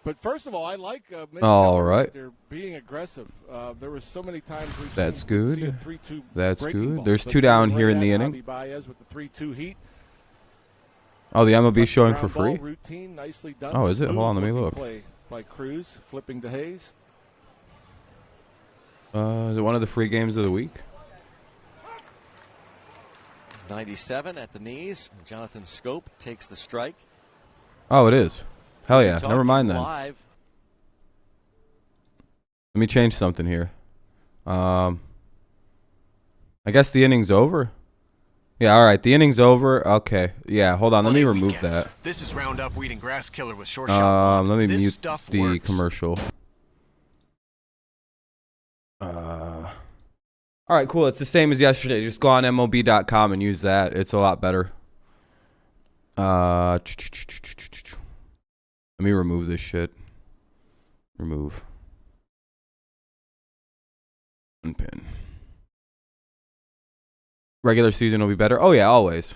But first of all, I like All right. They're being aggressive. There were so many times we've That's seen, good. see a 3-2 That's breaking good. ball. There's But 2 down right here in at the Javier inning. Baez with the 3-2 heat. Oh, the MLB showing Ground for free? ball routine, nicely done. Oh, is it? Hold on, let me Smooth look. play by Cruz, flipping to Hayes. Is it one of the free games of the week? 97 at the knees. Jonathan Scope takes the strike. Oh, it is. Hell yeah. Never mind then. Live. Let me change something here. I guess the inning's over. Yeah, all right. The inning's over. Okay. Yeah, hold on. Let me remove that. This is Roundup Weed and Grass Killer with short shot. Let me This mute stuff the works. commercial. All right, cool. It's the same as yesterday. Just go on MLB.com and use that. It's a lot better. Let me remove this shit. Remove. Unpin. Regular season will be better. Oh yeah, always.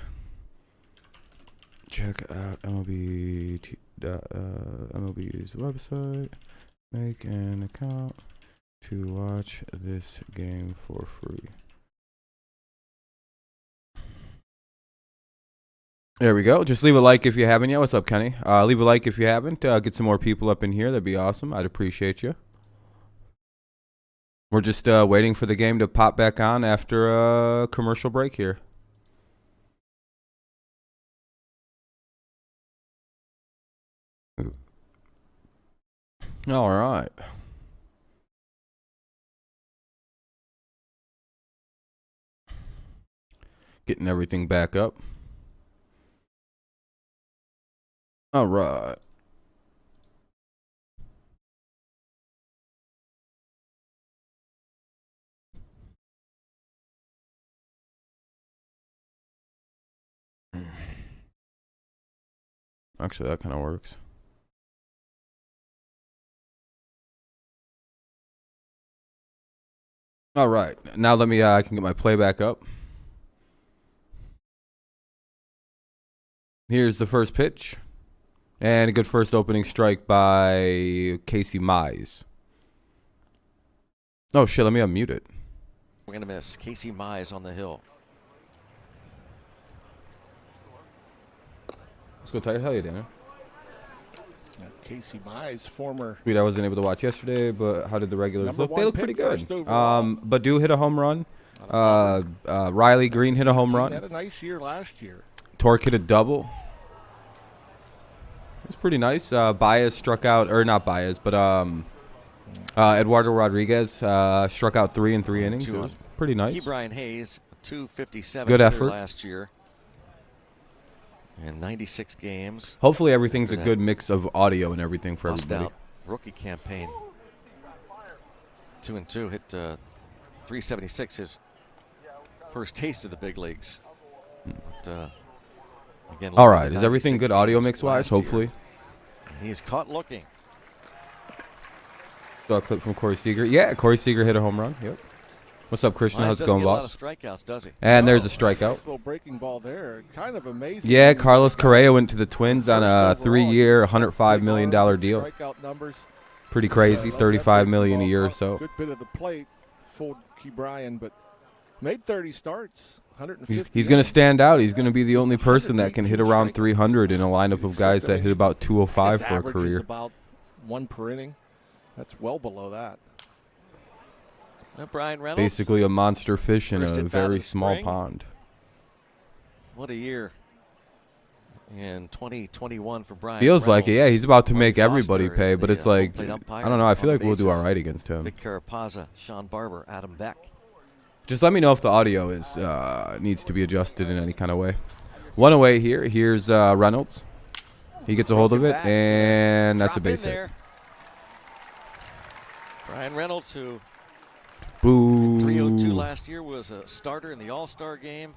Check out MLB's website. Make an account to watch this game for free. There we go. Just leave a like if you haven't yet. What's up, Kenny? Leave a like if you haven't. Get some more people up in here. That'd be awesome. I'd appreciate you. We're just waiting for the game to pop back on after a commercial break here. All right. Getting everything back up. All right. Actually, that kind of works. All right. Now let me, I can get my playback up. Here's the first pitch. And a good first opening strike by Casey Mize. Oh, shit. Let me unmute it. We're going to miss Casey Mize on the hill. Let's go, Tiger. Hell yeah, Daniel. Casey Mize, former. Sweet, I wasn't able to watch yesterday, but how did the regulars look? They look pretty good. Badu hit a home run. Riley Green hit a home run. Had a nice year last year. Torque hit a double. It was pretty nice. Baez struck out, or not Baez, but Eduardo Rodriguez struck out 3 in 3 innings. It was pretty nice. Brian Hayes, 257 good effort last year. And 96 games. Hopefully everything's a good mix of audio and everything for everybody. Out rookie campaign. 2-2, hit 376, his first taste of the big leagues. But, again, all right, is everything good audio mix-wise? Hopefully. He is caught looking. Saw a clip from Corey Seager. Yeah, Corey Seager hit a home run. Yep. What's up, Christian? How's it going, boss? A lot of strikeouts, does he? And there's a strikeout. Nice little breaking ball there. Kind of amazing. Yeah, Carlos Correa went to the Twins on a 3-year, $105 million deal. Strikeout numbers. Pretty crazy, $35 million a year or so. Good bit of the plate, full Key Bryan, but made 30 starts. He's going to stand out. He's going to be the only person that can hit around 300 in a lineup of guys that hit about 205 for a career. About 1 per inning. That's well below that. Brian Reynolds. Basically a monster fish in a very small pond. What a year in 2021 for Brian Feels Reynolds. like it. Yeah, he's about to make everybody pay, but it's like, I don't know. I feel like we'll do all right against him. Vic Carapazza, Sean Barber, Adam Beck. Just let me know if the audio is needs to be adjusted in any kind of way. One away here. Here's Reynolds. He gets a hold of it, and that's a base hit. Brian Reynolds, who Boo. 302 last year, was a starter in the All-Star game.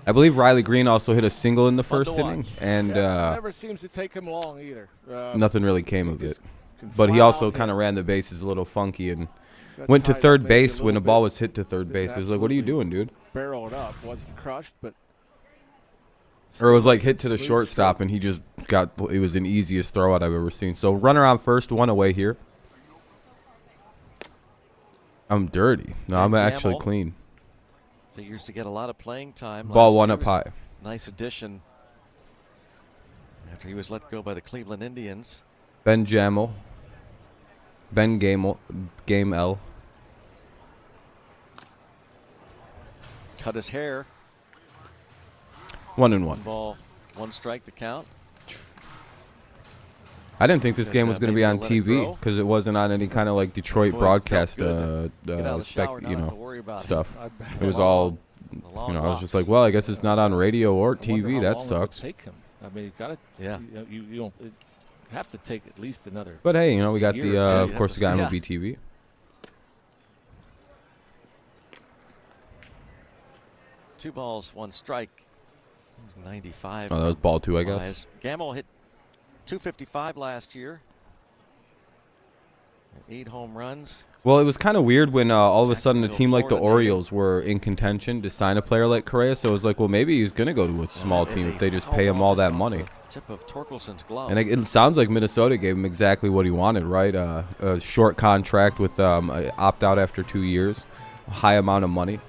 I believe Riley Green also hit a single in the first inning, and never seems to take him long either. Nothing really came of it. But he also kind of ran the bases a little funky and went to third base when the ball was hit to third base. It was like, what are you doing, dude? Barrel it up. Wasn't crushed, but Or it was like hit to the shortstop, and he just got. It was the easiest throw out I've ever seen. So runner on first, 1 away here. I'm dirty. No, I'm actually clean. Figures to get a lot of playing time. Ball 1 up high. Nice addition after he was let go by the Cleveland Indians. Ben Gamel. Game L. Cut his hair. 1-1. 1 ball, 1 strike to count. I didn't think this game was going to be on TV because it wasn't on any kind of like Detroit broadcast stuff. It was all, I was just like, well, I guess it's not on radio or TV. That sucks. I mean, you got to. Yeah. You don't have to take at least another. But hey, we got the of course the guy on MLB TV. 2 balls, 1 strike. He's 95. Oh, that was ball 2, I guess. Gamel hit 255 last year. 8 home runs. Well, it was kind of weird when all of a sudden a team like the Orioles were in contention to sign a player like Correa. So it was like, well, maybe he's going to go to a small team if they just pay him all that money. Tip of Torkelson's glove. And it sounds like Minnesota gave him exactly what he wanted, right? A short contract with opt-out after 2 years, a high amount of money.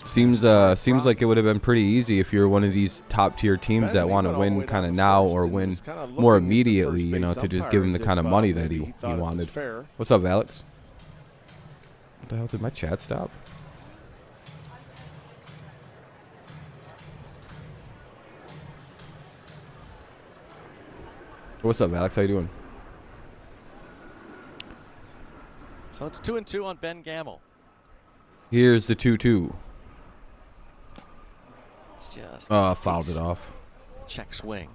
Seems like it would have been pretty easy if you're one of these top-tier teams that want to win kind of now or win more immediately, to just give him the kind of money that he wanted. What's up, Alex? What the hell, did my chat stop? What's up, Alex? How you doing? So it's 2-2 on Ben Gamel. Here's the 2-2. Just fouled it off. Check swing.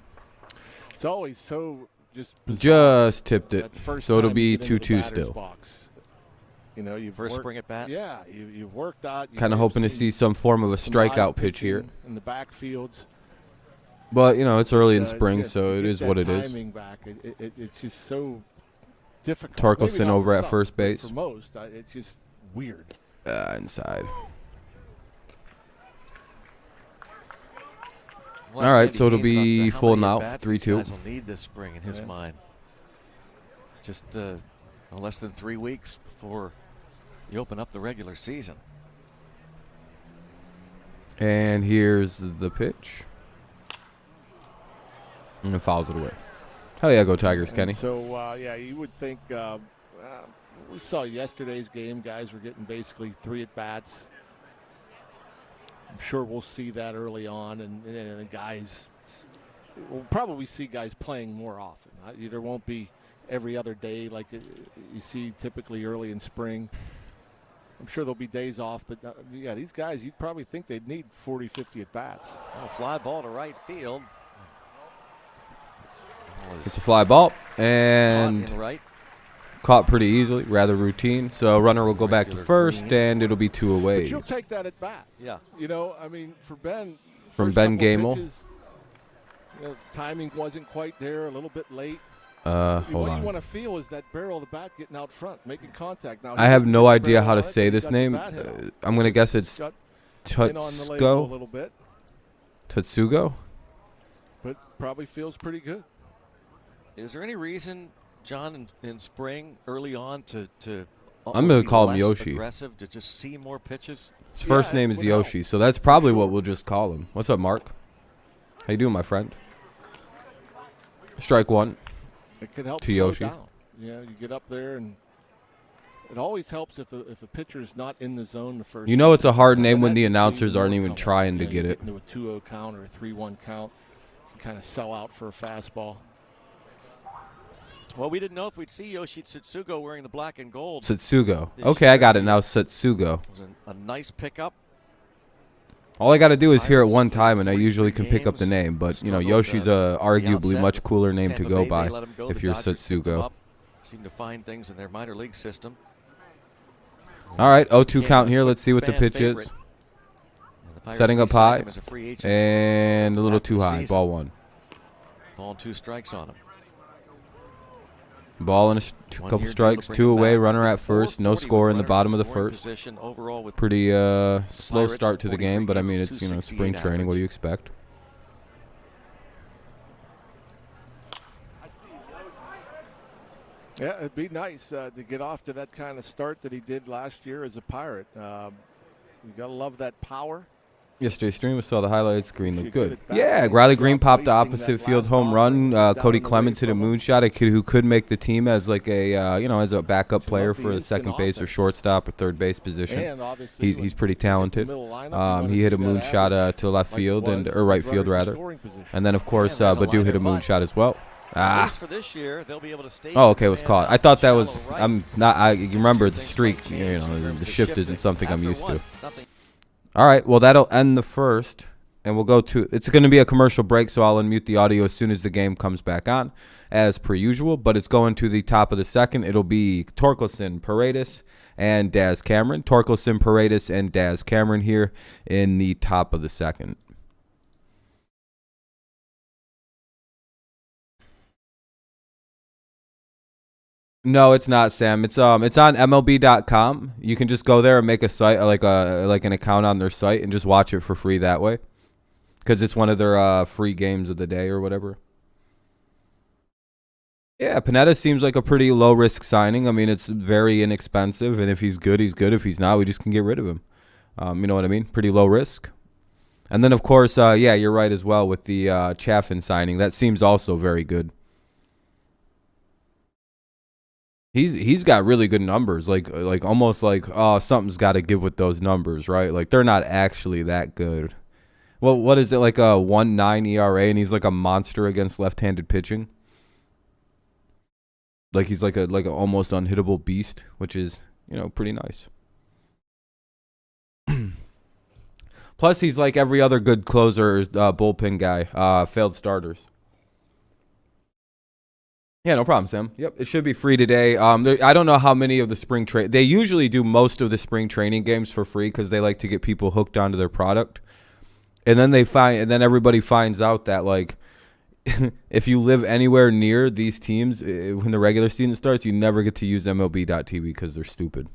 It's always so just tipped it. So it'll be 2-2 still. Box. You've first spring at bat. Yeah, you've worked out. Kind of hoping to see some form of a strikeout pitch here in the backfields. But it's early in spring, so it is what it is. Back, it's just so difficult. Torkelson over at first base. For most, it's just weird. Inside. All right, so it'll be full now, 3-2. Guys will need this spring in his mind. Just less than 3 weeks before you open up the regular season. And here's the pitch. And it fouls it away. Hell yeah, go Tigers, Kenny. So, you would think we saw yesterday's game. Guys were getting basically 3 at-bats. I'm sure we'll see that early on, and the guys we'll probably see guys playing more often. There won't be every other day like you see typically early in spring. I'm sure there'll be days off, but these guys, you'd probably think they'd need 40, 50 at-bats. Fly ball to right field. It's a fly ball, and caught pretty easily, rather routine. So runner will go back to first, and it'll be 2 away. But you'll take that at bat. Yeah. For Ben. From Ben Gamel. Timing wasn't quite there, a little bit late. Hold what on. you want to feel is that barrel of the bat getting out front, making contact. Now I have no idea how to say this name. I'm going to guess it's Tutsugo. Tutsugo? But probably feels pretty good. Is there any reason, John, in spring early on to I'm going to call him Yoshi. Aggressive to just see more pitches? His first name is Yoshi, so that's probably what we'll just call him. What's up, Mark? How you doing, my friend? Strike 1. It could help to Yoshi. Down. You get up there, and it always helps if a pitcher is not in the zone the first. It's a hard name when the announcers aren't even trying to get it. Into a 2-0 count or a 3-1 count, you can kind of sell out for a fastball. Well, we didn't know if we'd see Yoshi Tsutsugo wearing the black and gold. Tsutsugo. Okay, I got it now. Tsutsugo. It was a nice pickup. All I got to do is hear it one time, and I usually can pick up the name. But, Yoshi's a arguably much cooler name to go by if you're Tsutsugo. Seem to find things in their minor league system. All right, 0-2 count here. Let's see what the pitch is. Setting up high, and a little too high. Ball 1. Ball and 2 strikes on him. Ball and a couple strikes, 2 away, runner at first, no score in the bottom of the first. Pretty slow start to the game, but I mean, it's, you know, spring training. What do you expect? Yeah, it'd be nice to get off to that kind of start that he did last year as a Pirate. You got to love that power. Yesterday's stream, we saw the highlights. Green looked good. Yeah, Riley Green popped the opposite field home run. Cody Clemens hit a moonshot. A kid who could make the team as like a you know, as a backup player for the second base or shortstop or third base position. He's pretty talented. He hit a moonshot to left field or right field rather, and then of course Badu hit a moonshot as well. Oh, okay, it was caught. I thought that was. I'm not. I remember the streak. You know, the shift isn't something I'm used to. All right, well, that'll end the first, and we'll go to – it's going to be a commercial break, so I'll unmute the audio as soon as the game comes back on, as per usual. But it's going to the top of the second. It'll be Torkelson, Paredes, and Daz Cameron. Torkelson, Paredes, and Daz Cameron here in the top of the second. No, it's not, Sam. It's on MLB.com. You can just go there and make a site, like an account on their site, and just watch it for free that way, because it's one of their free games of the day or whatever. Yeah, Pineda seems like a pretty low risk signing. I mean, it's very inexpensive, and if he's good, he's good. If he's not, we just can get rid of him. You know what I mean? Pretty low risk. And then of course, yeah, you're right as well with the Chaffin signing. That seems also very good. He's got really good numbers, like almost like, oh, something's got to give with those numbers, right? Like they're not actually that good. Well, what is it, like a 1.9 ERA, and he's like a monster against left-handed pitching. Like he's like a almost unhittable beast, which is, you know, pretty nice. Plus, he's like every other good closer, bullpen guy, failed starters. Yeah, no problem, Sam. Yep, it should be free today. I don't know how many of the spring training. They usually do most of the spring training games for free because they like to get people hooked onto their product. And then then everybody finds out that, like, if you live anywhere near these teams when the regular season starts, you never get to use MLB.TV because they're stupid.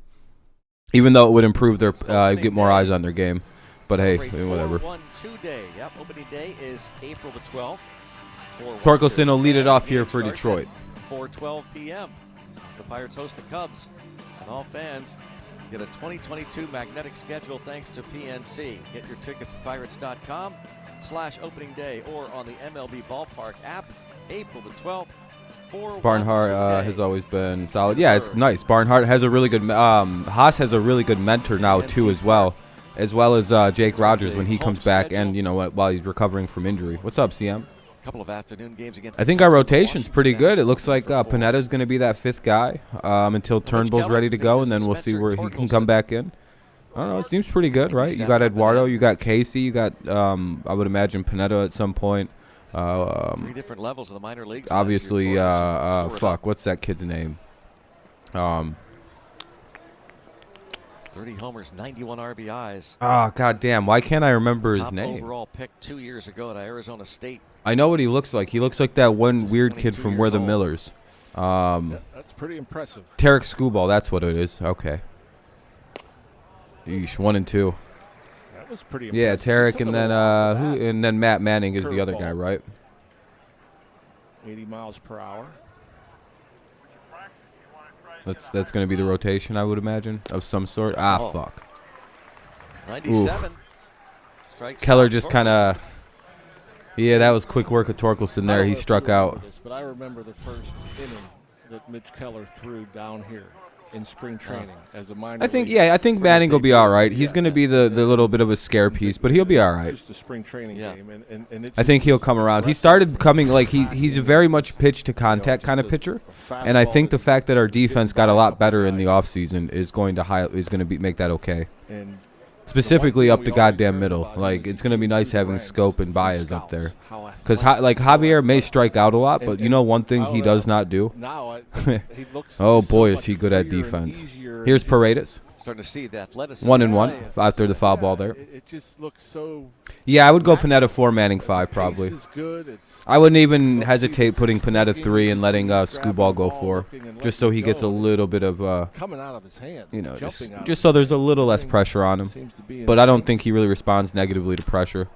Even though it would improve their get more eyes on their game. But hey, whatever. Yep, opening day is April the 12th. Torkelson will lead it off here for Detroit. 4:12 p.m. The Pirates host the Cubs, and all fans get a 2022 magnetic schedule thanks to PNC. Get your tickets at pirates.com/opening day or on the MLB Ballpark app. April the 12th. Barnhart has always been solid. Yeah, it's nice. Barnhart has a really good. Haas has a really good mentor now too, as well as Jake Rogers when he comes back, and you know while he's recovering from injury. What's up, CM? Couple of afternoon games against. I think our rotation's pretty good. It looks like Pineda's going to be that fifth guy until Turnbull's ready to go, and then we'll see where he can come back in. I don't know. It seems pretty good, right? You got Eduardo, you got Casey, you got I would imagine Pineda at some point. 3 different levels of the minor leagues. Obviously, what's that kid's name? 30 homers, 91 RBIs. Oh, goddamn. Why can't I remember his name? Top overall pick 2 years ago at Arizona State. I know what he looks like. He looks like that one weird kid from Where the Millers. That's pretty impressive. Tarek Skubal, that's what it is. Okay. Yeesh, 1 and 2. That was pretty impressive. Yeah, Tarek, and then Matt Manning is the other guy, right? 80 miles per hour. That's going to be the rotation, I would imagine, of some sort. Fuck. 97. Keller just kind of. Yeah, that was quick work of Torkelson there. He struck out. But I remember the first inning that Mitch Keller threw down here in spring training as a minor. I think Manning will be all right. He's going to be the little bit of a scare piece, but he'll be all right. Just a spring training game, and I think he'll come around. He started coming like he's a very much pitch to contact kind of pitcher, and I think the fact that our defense got a lot better in the offseason is going to make that okay. And specifically up the goddamn middle. Like, it's going to be nice having Scope and Baez up there. Because, like, Javier may strike out a lot, but you know one thing he does not do? Oh, boy, is he good at defense. Here's Paredes. Starting to see the athleticism. 1-1 after the foul ball there. It just looks so. Yeah, I would go Pineda 4, Manning 5 probably. Is good. I wouldn't even hesitate putting Pineda 3 and letting Scooball go 4, just so he gets a little bit of, coming out of his hand, you know, just so there's a little less pressure on him. But I don't think he really responds negatively to pressure.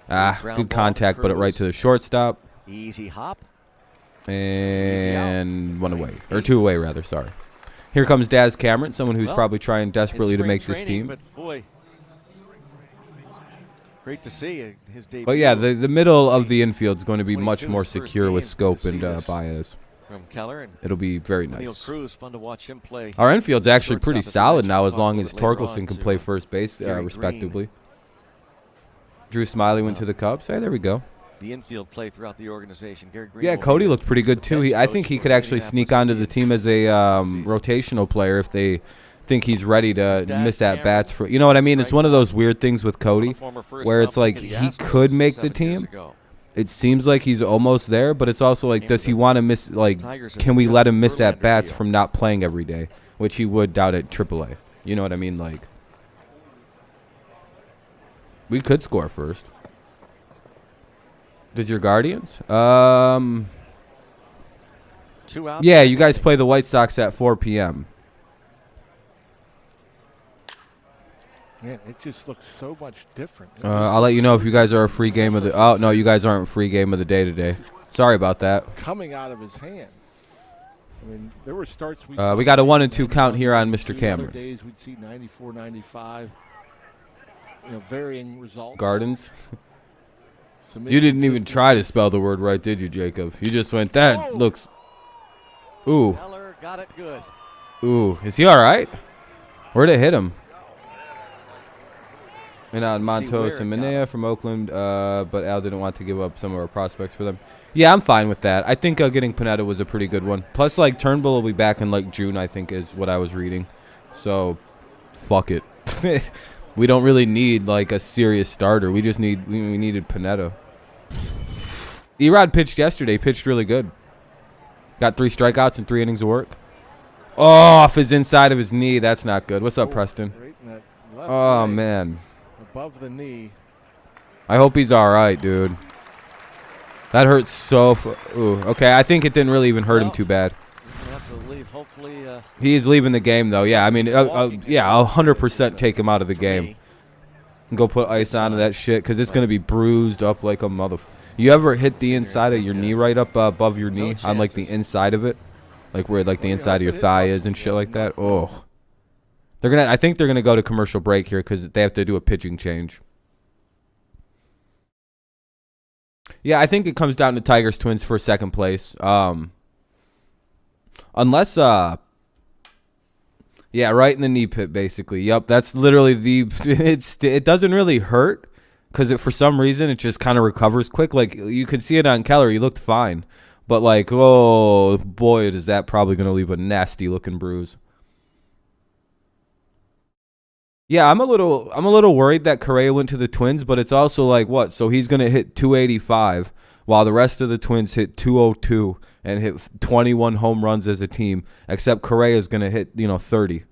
Good contact, but it right to the shortstop. Easy hop. And 1 away, or 2 away rather. Sorry. Here comes Daz Cameron, someone who's probably trying desperately to make this team. But boy, great to see his debut. But yeah, the middle of the infield is going to be much more secure with Scope and Baez. From Keller and it'll be very Neil nice. Cruz, fun to watch him play. Our infield's actually pretty solid now, as long as Torkelson can play first base, respectively. Drew Smiley went to the Cubs. Hey, there we go. The infield play throughout the organization. Gary Green, yeah, Cody looked pretty good too. I think he could actually sneak onto the team as a rotational player if they think he's ready to miss at bats for. You know what I mean? It's one of those weird things with Cody, where it's like he could make the team. It seems like he's almost there, but it's also like, does he want to miss? Like, can we let him miss at bats from not playing every day, which he would doubt at AAA? You know what I mean? Like, we could score first. Does your Guardians? 2 outs. Yeah, you guys play the White Sox at 4 p.m. Man, it just looks so much different. I'll let you know if you guys are a free game of the. Oh no, you guys aren't free game of the day today. Sorry about that. Coming out of his hand. I mean, there were starts we got a 1-2 count here on Mr. Cameron. Other days we'd see 94, 95. You know, varying results. Gardens. You didn't even try to spell the word right, did you, Jacob? You just went, that looks. Ooh. Keller got it good. Ooh. Is he all right? Where'd it hit him? And on Montos and Minea from Oakland, but Al didn't want to give up some of our prospects for them. Yeah, I'm fine with that. I think getting Pineda was a pretty good one. Plus, like, Turnbull will be back in, like, June, I think, is what I was reading. So, fuck it. We don't really need, like, a serious starter. We just need, we needed Pineda. Erod pitched yesterday, pitched really good. Got 3 strikeouts and 3 innings of work. Oh, off his inside of his knee. That's not good. What's up, Preston? Oh, man. Above the knee. I hope he's all right, dude. That hurts so. Ooh, okay. I think it didn't really even hurt him too bad. Have to leave. Hopefully, he is leaving the game, though. Yeah, I mean, yeah, I'll 100% take him out of the game. And go put ice onto that shit because it's going to be bruised up like a mother. You ever hit the inside of your knee right up above your knee on, like, the inside of it? Like where, like, the inside of your thigh is and shit like that? Oh. I think they're going to go to commercial break here because they have to do a pitching change. Yeah, I think it comes down to Tigers Twins for second place. Unless, yeah, right in the knee pit, basically. Yep, that's literally it doesn't really hurt because for some reason it just kind of recovers quick. Like, you could see it on Keller. He looked fine. But, like, oh, boy, is that probably going to leave a nasty-looking bruise. Yeah, I'm a little worried that Correa went to the Twins, but it's also like, what? So he's going to hit 285 while the rest of the Twins hit 202 and hit 21 home runs as a team, except Correa is going to hit, 30.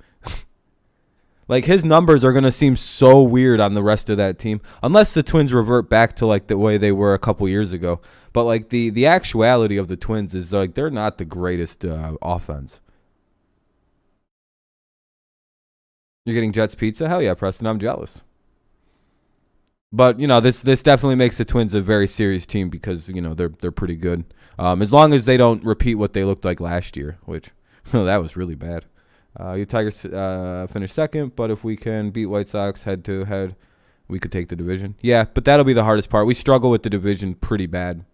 Like, his numbers are going to seem so weird on the rest of that team, unless the Twins revert back to, like, the way they were a couple years ago. But, like, the actuality of the Twins is, like, they're not the greatest offense. You're getting Jets pizza? Hell yeah, Preston. I'm jealous. But, this definitely makes the Twins a very serious team because, they're pretty good. As long as they don't repeat what they looked like last year, which, that was really bad. Your Tigers finished second, but if we can beat White Sox head-to-head, we could take the division. Yeah, but that'll be the hardest part. We struggle with the division pretty bad.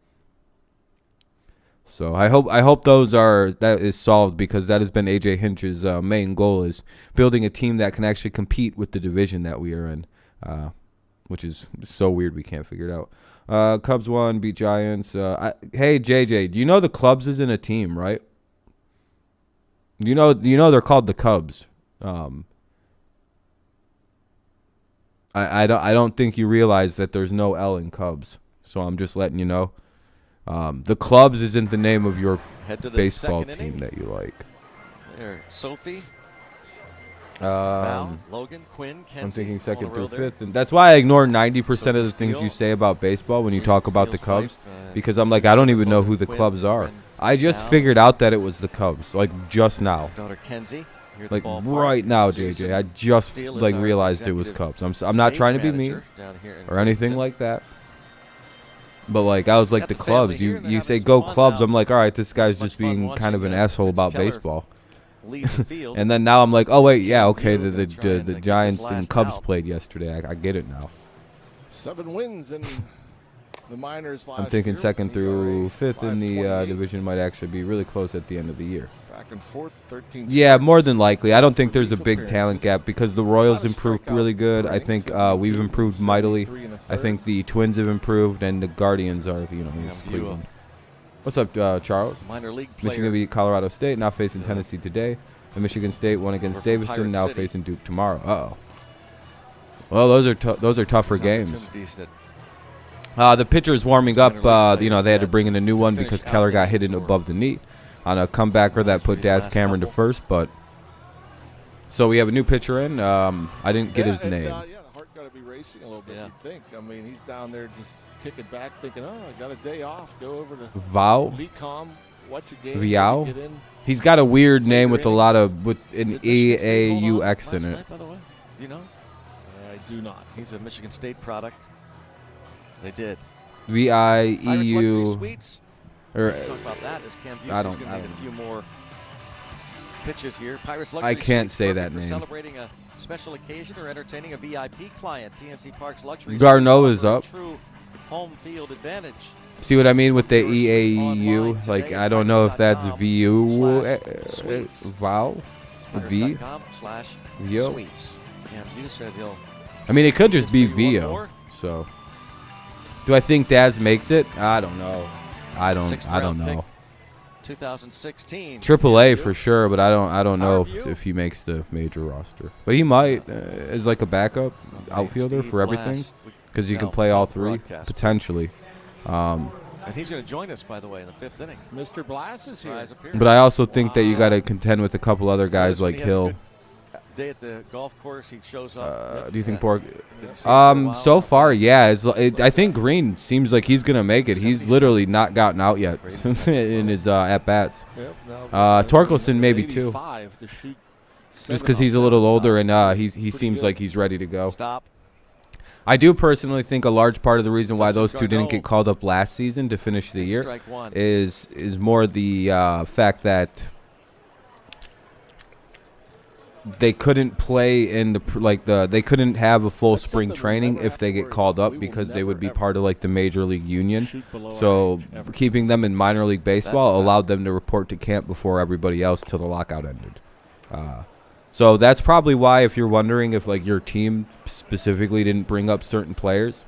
So I hope that is solved because that has been AJ Hinch's main goal is building a team that can actually compete with the division that we are in, which is so weird we can't figure it out. Cubs won, beat Giants. Hey JJ, do you know the Cubs isn't a team, right? You know they're called the Cubs. I don't think you realize that there's no L in Cubs. So I'm just letting you know. The Clubs isn't the name of your baseball team that you like. There, Sophie. Logan, Quinn, Kenzie, I'm thinking second through fifth, and that's why I ignore 90% of the things you say about baseball when you talk about the Cubs, because I'm like, I don't even know who the Cubs are. I just figured out that it was the Cubs, like just now. Daughter Kenzie, like right now, JJ. I just like realized it was Cubs. I'm not trying to be mean or anything like that. But like I was like the Cubs. You say go Cubs. I'm like, all right, this guy's just being kind of an asshole about baseball. And then now I'm like, oh wait, yeah, okay, the Giants and Cubs played yesterday. I get it now. 7 wins in the minors last I'm thinking year. second through fifth in the division might actually be really close at the end of the year. Back and forth, 13. Yeah, more than likely. I don't think there's a big talent gap because the Royals improved really good. I think we've improved mightily. I think the Twins have improved, and the Guardians are, it's Cleveland. What's up, Charles? Minor league Michigan beat Colorado State, now facing Tennessee today. And Michigan State won against Davidson, now facing Duke tomorrow. Uh-oh. Well, those are tougher games. The pitcher's warming up. They had to bring in a new one because Keller got hit in above the knee on a comebacker that put Daz Cameron to first. But so we have a new pitcher in. I didn't get his name. The heart got to be racing a little bit. You'd think. I mean, he's down there just kicking back, thinking, "Oh, I got a day off. Go over to be calm, watch a game." Viao. He's got a weird name with a lot of with an EAUX in it. By the way, do you know? I do not. He's a Michigan State product. They did. VIEU. Or talk about that as Cam I don't need a few more pitches here. Pirates Luxury I can't Suites, say that for name. Celebrating a special occasion or entertaining a VIP client. PNC Park's Luxury Garneau Suites is up. True home field advantage. See what I mean with the EAU? Like, I don't know if that's VU. Vow? V? VO? I mean, it could just be VO. So, do I think Daz makes it? I don't know. I don't know. 2016. AAA for sure, but I don't know if he makes the major roster. But he might as like a backup outfielder for everything, because you can play all three potentially. And he's going to join us, by the way, in the 5th inning. Mr. Blass is here. But I also think that you got to contend with a couple other guys like Hill. Day at the golf course, he shows up. Do you think Borg? So far, yeah. I think Green seems like he's gonna make it. He's literally not gotten out yet in his at bats. Torkelson maybe too, just because he's a little older and he seems like he's ready to go. I do personally think a large part of the reason why those two didn't get called up last season to finish the year is more the fact that they couldn't play in they couldn't have a full spring training if they get called up because they would be part of like the major league union. So keeping them in minor league baseball allowed them to report to camp before everybody else till the lockout ended. So that's probably why, if you're wondering if like your team specifically didn't bring up certain players,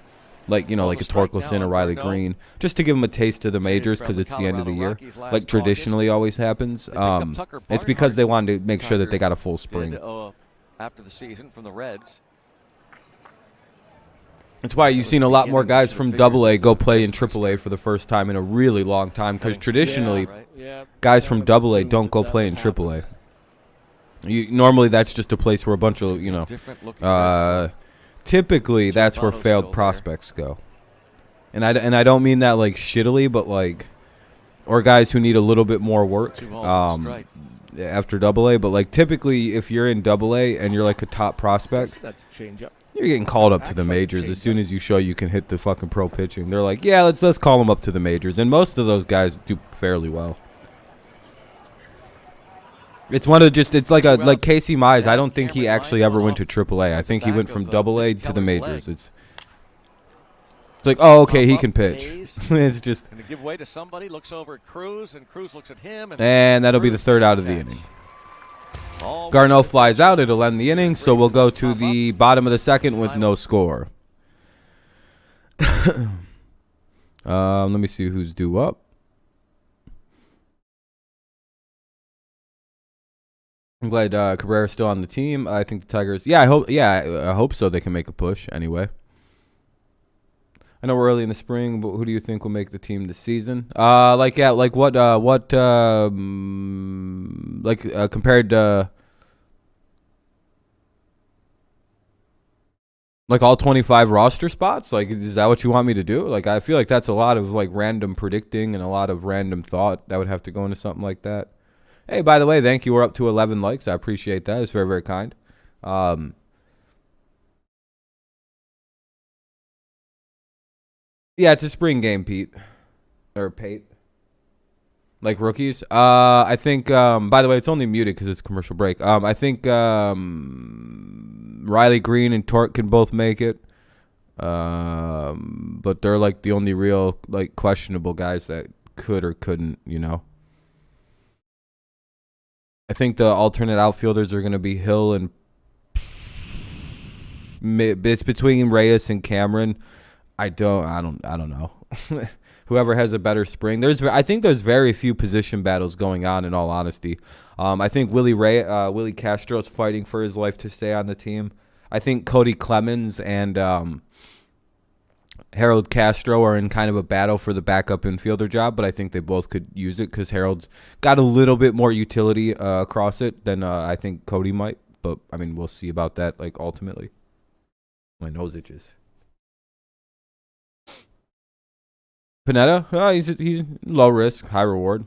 like like a Torkelson or Riley Green, just to give them a taste of the majors because it's the end of the year, like traditionally always happens. It's because they wanted to make sure that they got a full spring. After the season from the Reds. That's why you've seen a lot more guys from AA go play in AAA for the first time in a really long time, because traditionally guys from AA don't go play in AAA. Normally that's just a place where a bunch of typically that's where failed prospects go, and I don't mean that like shittily, but like, or guys who need a little bit more work after AA. But like typically, if you're in AA and you're like a top prospect, you're getting called up to the majors as soon as you show you can hit the fucking pro pitching. They're like, yeah, let's call them up to the majors, and most of those guys do fairly well. It's it's like Casey Mize. I don't think he actually ever went to AAA. I think he went from AA to the majors. It's like, oh, okay, he can pitch. It's just. And to give way to somebody, looks over at Cruz, and Cruz looks at him. And that'll be the third out of the inning. Garneau flies out. It'll end the inning, so we'll go to the bottom of the second with no score. Let me see who's due up. I'm glad Cabrera's still on the team. I think the Tigers. Yeah, I hope so. They can make a push anyway. I know we're early in the spring, but who do you think will make the team this season? Compared to Like all 25 roster spots? Like, is that what you want me to do? Like, I feel like that's a lot of like random predicting and a lot of random thought that would have to go into something like that. Hey, by the way, thank you. We're up to 11 likes. I appreciate that. It's very, very kind. Yeah, it's a spring game, Pete. Or Pate. Like rookies. I think, by the way, it's only muted because it's commercial break. I think Riley Green and Torque can both make it. But they're like the only real like questionable guys that could or couldn't, you know. I think the alternate outfielders are going to be Hill and it's between Reyes and Cameron. I don't know. Whoever has a better spring. I think there's very few position battles going on, in all honesty. I think Willie Castro's fighting for his life to stay on the team. I think Cody Clemens and Harold Castro are in kind of a battle for the backup infielder job, but I think they both could use it because Harold's got a little bit more utility across it than I think Cody might. But, I mean, we'll see about that, like, ultimately. My nose itches. Pineda, he's low risk, high reward.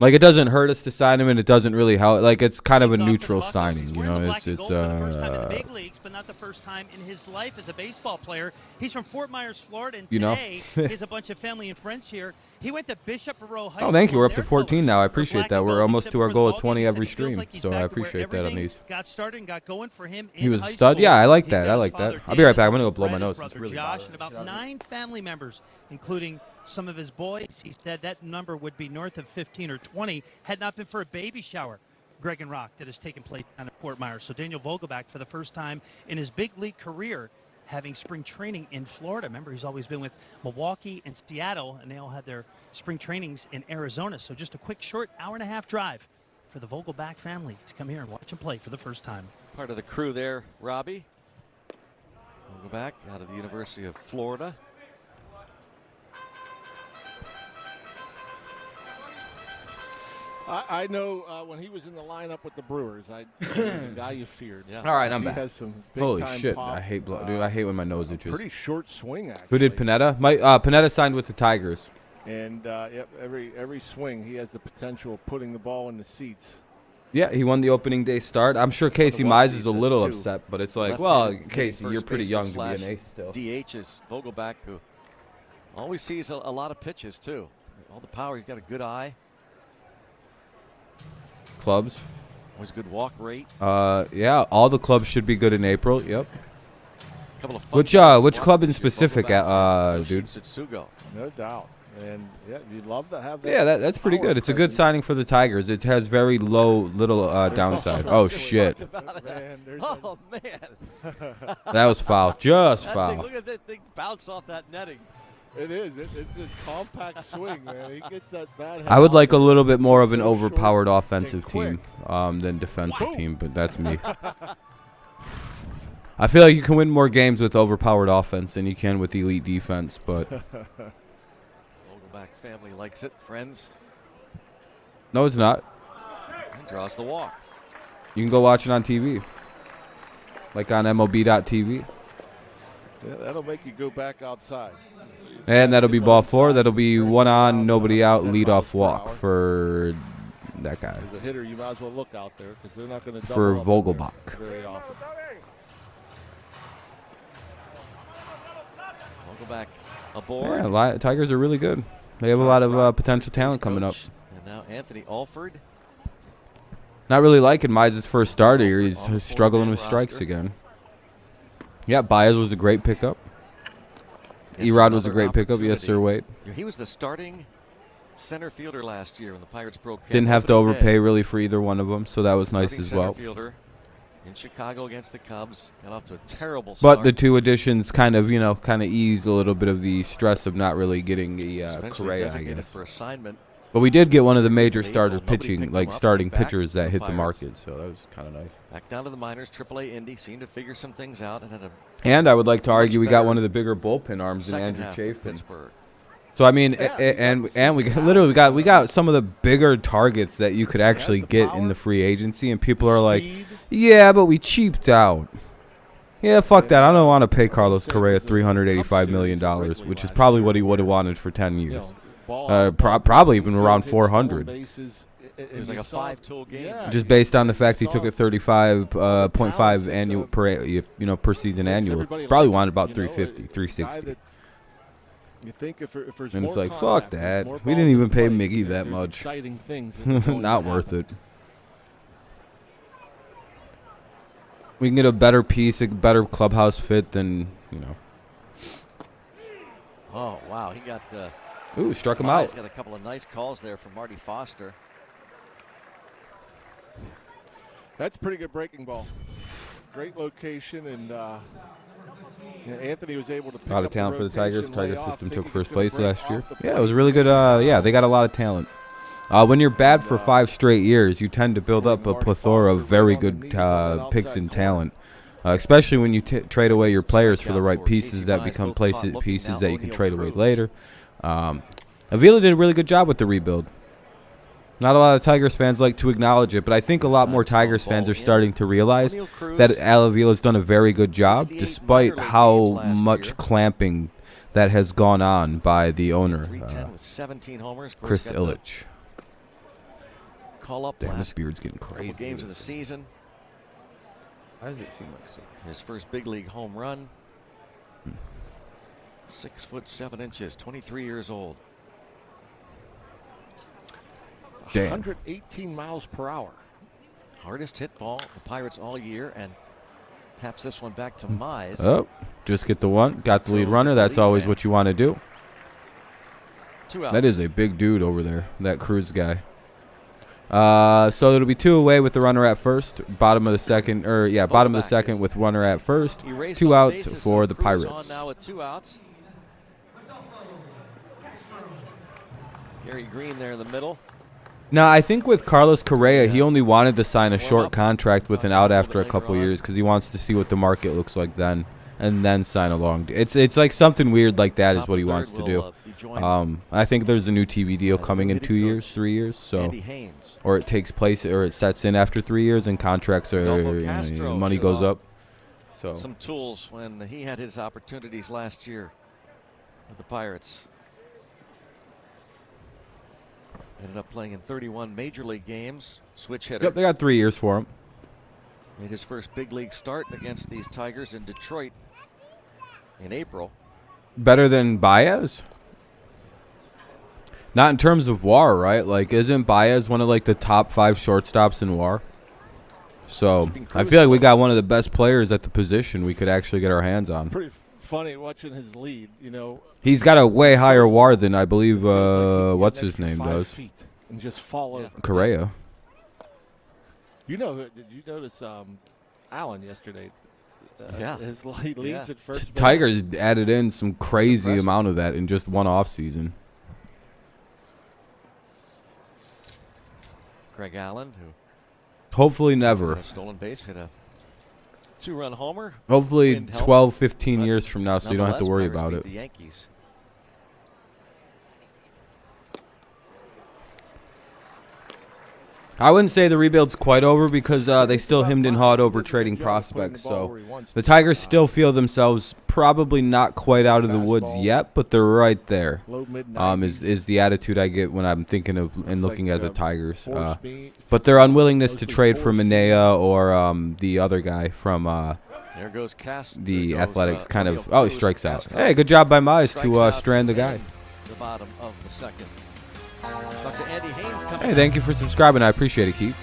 Like, it doesn't hurt us to sign him, and it doesn't really help. Like, it's kind of a neutral signing, you know. It's for the first time in the big leagues, but not the first time in his life as a baseball player. He's from Fort Myers, Florida, and today he has a bunch of family and friends here. He went to Bishop Monroe High School. Oh, thank you. We're up to 14 now. I appreciate that. We're almost to our goal of 20 every stream, so I appreciate that on these. Got started and got going for him. He was a stud. Yeah, I like that. I like that. I'll be right back. I'm gonna go blow my nose. It's really Josh and about 9 family members, including some of his boys. He said that number would be north of 15 or 20 had not been for a baby shower, Greg and Rock, that has taken place down at Fort Myers. So Daniel Vogelbach, for the first time in his big league career, having spring training in Florida. Remember, he's always been with Milwaukee and Seattle, and they all had their spring trainings in Arizona. So just a quick, short hour-and-a-half drive for the Vogelbach family to come here and watch him play for the first time. Part of the crew there, Robbie. Vogelbach out of the University of Florida. I know when he was in the lineup with the Brewers, he was a guy you feared. Yeah. All right, I'm back. Has some Holy time shit, pop. I hate dude. I hate when my nose itches. Pretty short swing, actually. Who did Pineda? Pineda signed with the Tigers. And yep, every swing, he has the potential of putting the ball in the seats. Yeah, he won the opening day start. I'm sure Casey Mize is a little upset, but it's like, well, Casey, you're pretty young to be an ace still. DH's Vogelbach, who always sees a lot of pitches, too. All the power. He's got a good eye. Clubs. Always a good walk rate. Yeah, all the clubs should be good in April. Yep. Couple of which club in specific, dude? No doubt. And yeah, you'd love to have that. Yeah, that's pretty good. It's a good signing for the Tigers. It has very little downside. Oh shit. Oh man. That was foul. Just foul. Look at that thing bounce off that netting. It is. It's a compact swing, man. He gets that bad. I would like a little bit more of an overpowered offensive team than defensive team, but that's me. I feel like you can win more games with overpowered offense than you can with elite defense, but Vogelbach family likes it. Friends. No, it's not. He draws the walk. You can go watch it on TV, like on MLB.TV. Yeah, that'll make you go back outside. And that'll be ball 4. That'll be 1 on, nobody out, leadoff walk for that guy. As a hitter, you might as well look out there because they're not going to for Vogelbach very often. Vogelbach aboard. Yeah, Tigers are really good. They have a lot of potential talent coming up. And now Anthony Alford. Not really liking Mize's first start here. He's struggling with strikes again. Yeah, Baez was a great pickup. Erod was a great pickup. Yes, sir, Wade. He was the starting center fielder last year when the Pirates broke. Didn't have to overpay really for either one of them, so that was nice as well. Fielder in Chicago against the Cubs. Got off to a terrible start. But the 2 additions kind of ease a little bit of the stress of not really getting the Correa, I guess. For assignment. But we did get one of the major starting pitchers that hit the market, so that was kind of nice. Back down to the minors, AAA Indy seemed to figure some things out. And I would like to argue we got one of the bigger bullpen arms in Andrew Chafin. Pittsburgh. So I mean, and we got some of the bigger targets that you could actually get in the free agency, and people are like, yeah, but we cheaped out. Yeah, fuck that. I don't want to pay Carlos Correa $385 million, which is probably what he would have wanted for 10 years. Probably even around 400. It was like a 5-tool game. Just based on the fact he took a 35.5 annual per season annual. Probably wanted about 350, 360. You think if there's and more it's like, contact, fuck that. We didn't even pay Miggy that much. Not worth it. We can get a better piece, a better clubhouse fit than, Oh, wow. He got ooh, struck him out. He's got a couple of nice calls there from Marty Foster. That's a pretty good breaking ball. Great location, and Anthony was able to pick a lot up of talent for the Tigers. Tiger system took first place last year. Yeah, it was really good. Yeah, they got a lot of talent. When you're bad for 5 straight years, you tend to build up a plethora of very good picks and talent. Especially when you trade away your players for the right pieces that become pieces that you can trade away later. Avila did a really good job with the rebuild. Not a lot of Tigers fans like to acknowledge it, but I think a lot more Tigers fans are starting to realize that Al Avila's done a very good job, despite how much clamping that has gone on by the owner, Chris Ilitch. Damn, this beard's getting crazy. Games of the season. Why does it seem like so? His first big league home run. 6'7", 23 years old. Damn. 118 miles per hour. Hardest hit ball the Pirates all year, and taps this one back to Mize. Oh, just get the one. Got the lead runner. That's always what you want to do. 2 outs. That is a big dude over there, that Cruz guy. So it'll be 2 away with the runner at first. Bottom of the second, bottom of the second with runner at first. 2 outs for the Pirates. Now with 2 outs. Gary Green there in the middle. Now, I think with Carlos Correa, he only wanted to sign a short contract with an out after a couple years because he wants to see what the market looks like then, and then sign a long deal. It's like something weird like that is what he wants to do. I think there's a new TV deal coming in 2 years, 3 years, so or it takes place or it sets in after 3 years and contracts are money goes up. So some tools when he had his opportunities last year with the Pirates. Ended up playing in 31 major league games. Switch hitter. Yep, they got 3 years for him. Made his first big league start against these Tigers in Detroit in April. Better than Baez? Not in terms of WAR, right? Like, isn't Baez one of like the top 5 shortstops in WAR? So I feel like we got one of the best players at the position we could actually get our hands on. Pretty funny watching his lead, He's got a way higher WAR than I believe what's his name does. And just follow Correa. Did you notice Allen yesterday? Yeah. His leads at first. Tigers added in some crazy amount of that in just one off season. Greg Allen, who hopefully never. A stolen base, hit a 2-run homer. Hopefully 12, 15 years from now, so you don't have to worry about it. The Yankees. I wouldn't say the rebuild's quite over because they still hemmed and hawed over trading prospects. So the Tigers still feel themselves probably not quite out of the woods yet, but they're right there. Is the attitude I get when I'm thinking of and looking at the Tigers. But their unwillingness to trade for Manea or the other guy from there goes the Athletics kind of. Oh, he strikes out. Hey, good job by Mize to strand the guy. The bottom of the second. Dr. Andy Haynes coming. Hey, thank you for subscribing. I appreciate it, Keith.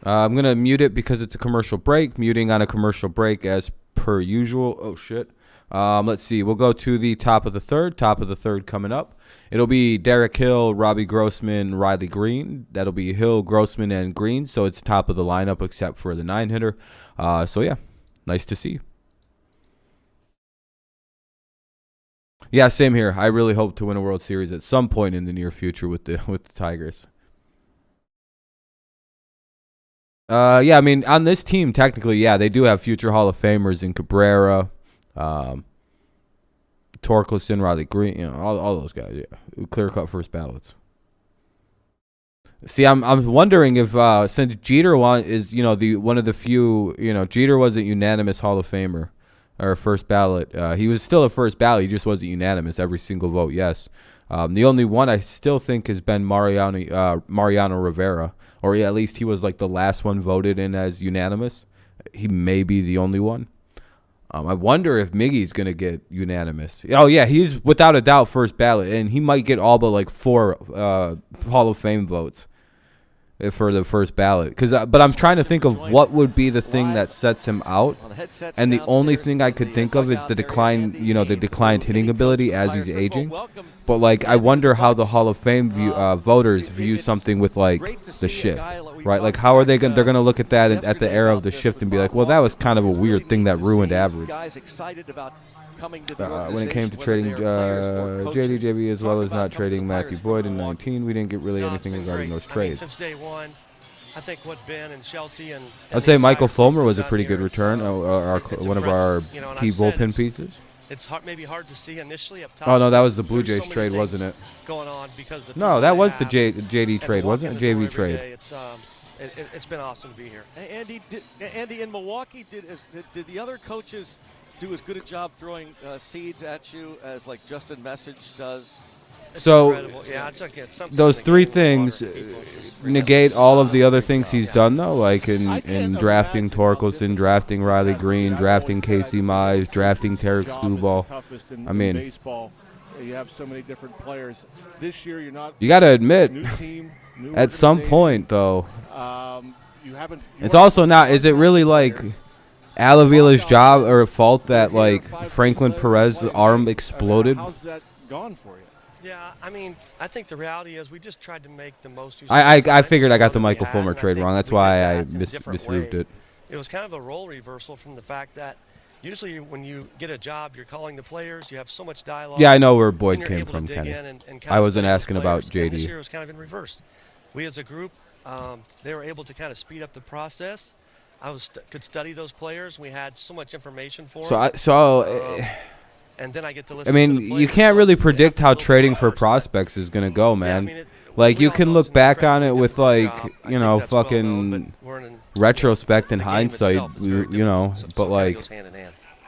I'm going to mute it because it's a commercial break. Muting on a commercial break as per usual. Oh, shit. Let's see. We'll go to the top of the third. Top of the third coming up. It'll be Derek Hill, Robbie Grossman, Riley Green. That'll be Hill, Grossman, and Green. So it's top of the lineup except for the 9-hitter. So, yeah, nice to see you. Yeah, same here. I really hope to win a World Series at some point in the near future with the Tigers. Yeah, I mean, on this team, technically, yeah, they do have future Hall of Famers in Cabrera. Torkelson, Riley Green, all those guys, yeah, clear-cut first ballots. See, I'm wondering if since Jeter is one of the few, Jeter wasn't unanimous Hall of Famer or first ballot. He was still a first ballot. He just wasn't unanimous every single vote. Yes, the only one I still think has been Mariano Rivera, or at least he was like the last one voted in as unanimous. He may be the only one. I wonder if Miggy's going to get unanimous. Oh, yeah, he's without a doubt first ballot, and he might get all but like 4 Hall of Fame votes for the first ballot. But I'm trying to think of what would be the thing that sets him out, and the only thing I could think of is the declined hitting ability as he's aging. But like, I wonder how the Hall of Fame voters view something with like the shift, right? Like, how are they going? They're going to look at that at the era of the shift and be like, well, that was kind of a weird thing that ruined average. When it came to trading JB as well as not trading Matthew Boyd in 19, we didn't get really anything regarding those trades. Since day one, I think what Ben and Shelty and I'd say Michael Fulmer was a pretty good return, one of our key bullpen pieces. It's maybe hard to see initially up top. Oh, no, that was the Blue Jays trade, wasn't it? Going on because no, that was the JD trade, wasn't it? JV trade. It's been awesome to be here. Andy, in Milwaukee, did the other coaches do as good a job throwing seeds at you as like Justin Message does? So those 3 things negate all of the other things he's done, though, like in drafting Torkelson, drafting Riley Green, drafting Casey Mize, drafting Tarek Skubal. I mean, you have so many different players. This year, you're not. You got to admit, at some point, though, it's also not. Is it really like Al Avila's job or fault that like Franklin Perez's arm exploded? How's that gone for you? Yeah, I mean, I think the reality is we just tried to make the most use of I figured I got the Michael Fulmer trade wrong. That's why I misread it. It was kind of a role reversal from the fact that usually when you get a job, you're calling the players, you have so much dialogue. Yeah, I know where Boyd came from, Kenny. I wasn't asking about JD. This year was kind of in reverse. We as a group, they were able to kind of speed up the process. I could study those players. We had so much information for them. And then I get to listen to the players. You can't really predict how trading for prospects is going to go, man. Yeah, like, you can look back on it with, like, fucking retrospect and hindsight, but, like,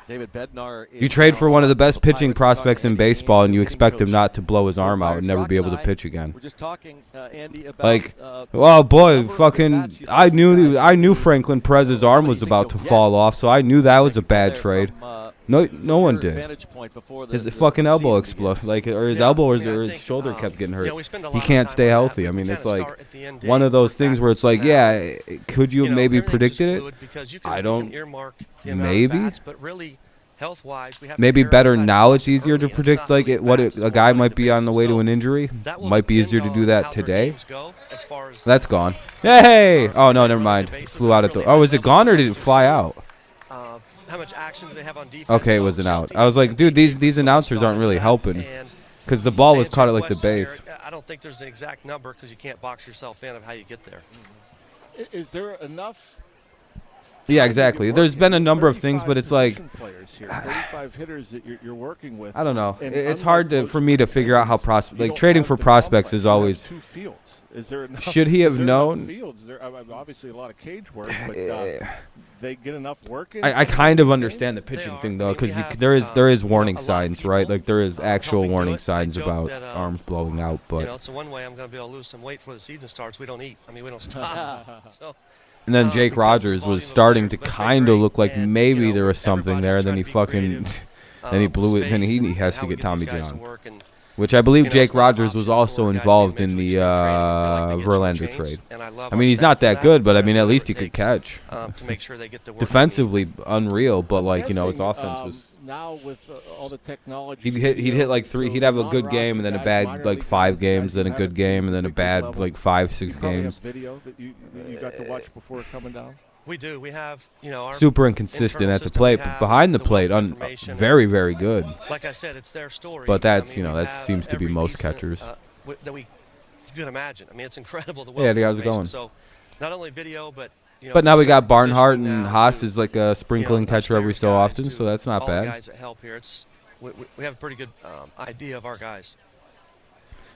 David Bednar you trade for one of the best pitching prospects in baseball and you expect him not to blow his arm out and never be able to pitch again. We're just talking, Andy, about, like, oh boy, fucking, I knew Franklin Perez's arm was about to fall off, so I knew that was a bad trade. No one did. His fucking elbow exploded, or his elbow or his shoulder kept getting hurt. He can't stay healthy. I mean, it's like one of those things where it's like, yeah, could you maybe predicted it? I don't. Maybe. Maybe better now. It's easier to predict a guy might be on the way to an injury. Might be easier to do that today. That's gone. Hey! Oh no, never mind. Flew out at the. Oh, is it gone or did it fly out? How much action do they have on defense? Okay, it was an out. I was like, dude, these announcers aren't really helping because the ball was caught at like the base. I don't think there's an exact number because you can't box yourself in of how you get there. Is there enough? Yeah, exactly. There's been a number of things, but it's like 35 hitters that you're working with. I don't know. It's hard for me to figure out how trading for prospects is always. Is there enough, should he have known? Fields? There, obviously, a lot of cage work, but they get enough work in. I kind of understand the pitching thing though, because there is warning signs, right? Like there is actual warning signs about arms blowing out. But it's one way I'm going to be able to lose some weight before the season starts. We don't eat. I mean, we don't stop. So. And then Jake Rogers was starting to kind of look like maybe there was something there. Then he fucking, then he blew it. Then he has to get Tommy John. Which I believe Jake Rogers was also involved in the Verlander trade. I mean, he's not that good, but I mean, at least he could catch. Defensively, unreal, but his offense was. Now with all the technology, he'd hit like 3. He'd have a good game and then a bad 5 games, then a good game and then a bad 5-6 games. Video that you got to watch before coming down. We do. We have, our super inconsistent at the plate, but behind the plate, very, very good. Like I said, it's their story. But that's, that seems to be most catchers. That you can imagine. I mean, it's incredible the way. Yeah, how's it going? So, not only video, but. But now we got Barnhart and Haas is like a sprinkling catcher every so often, so that's not bad. Guys that help here. we have a pretty good idea of our guys.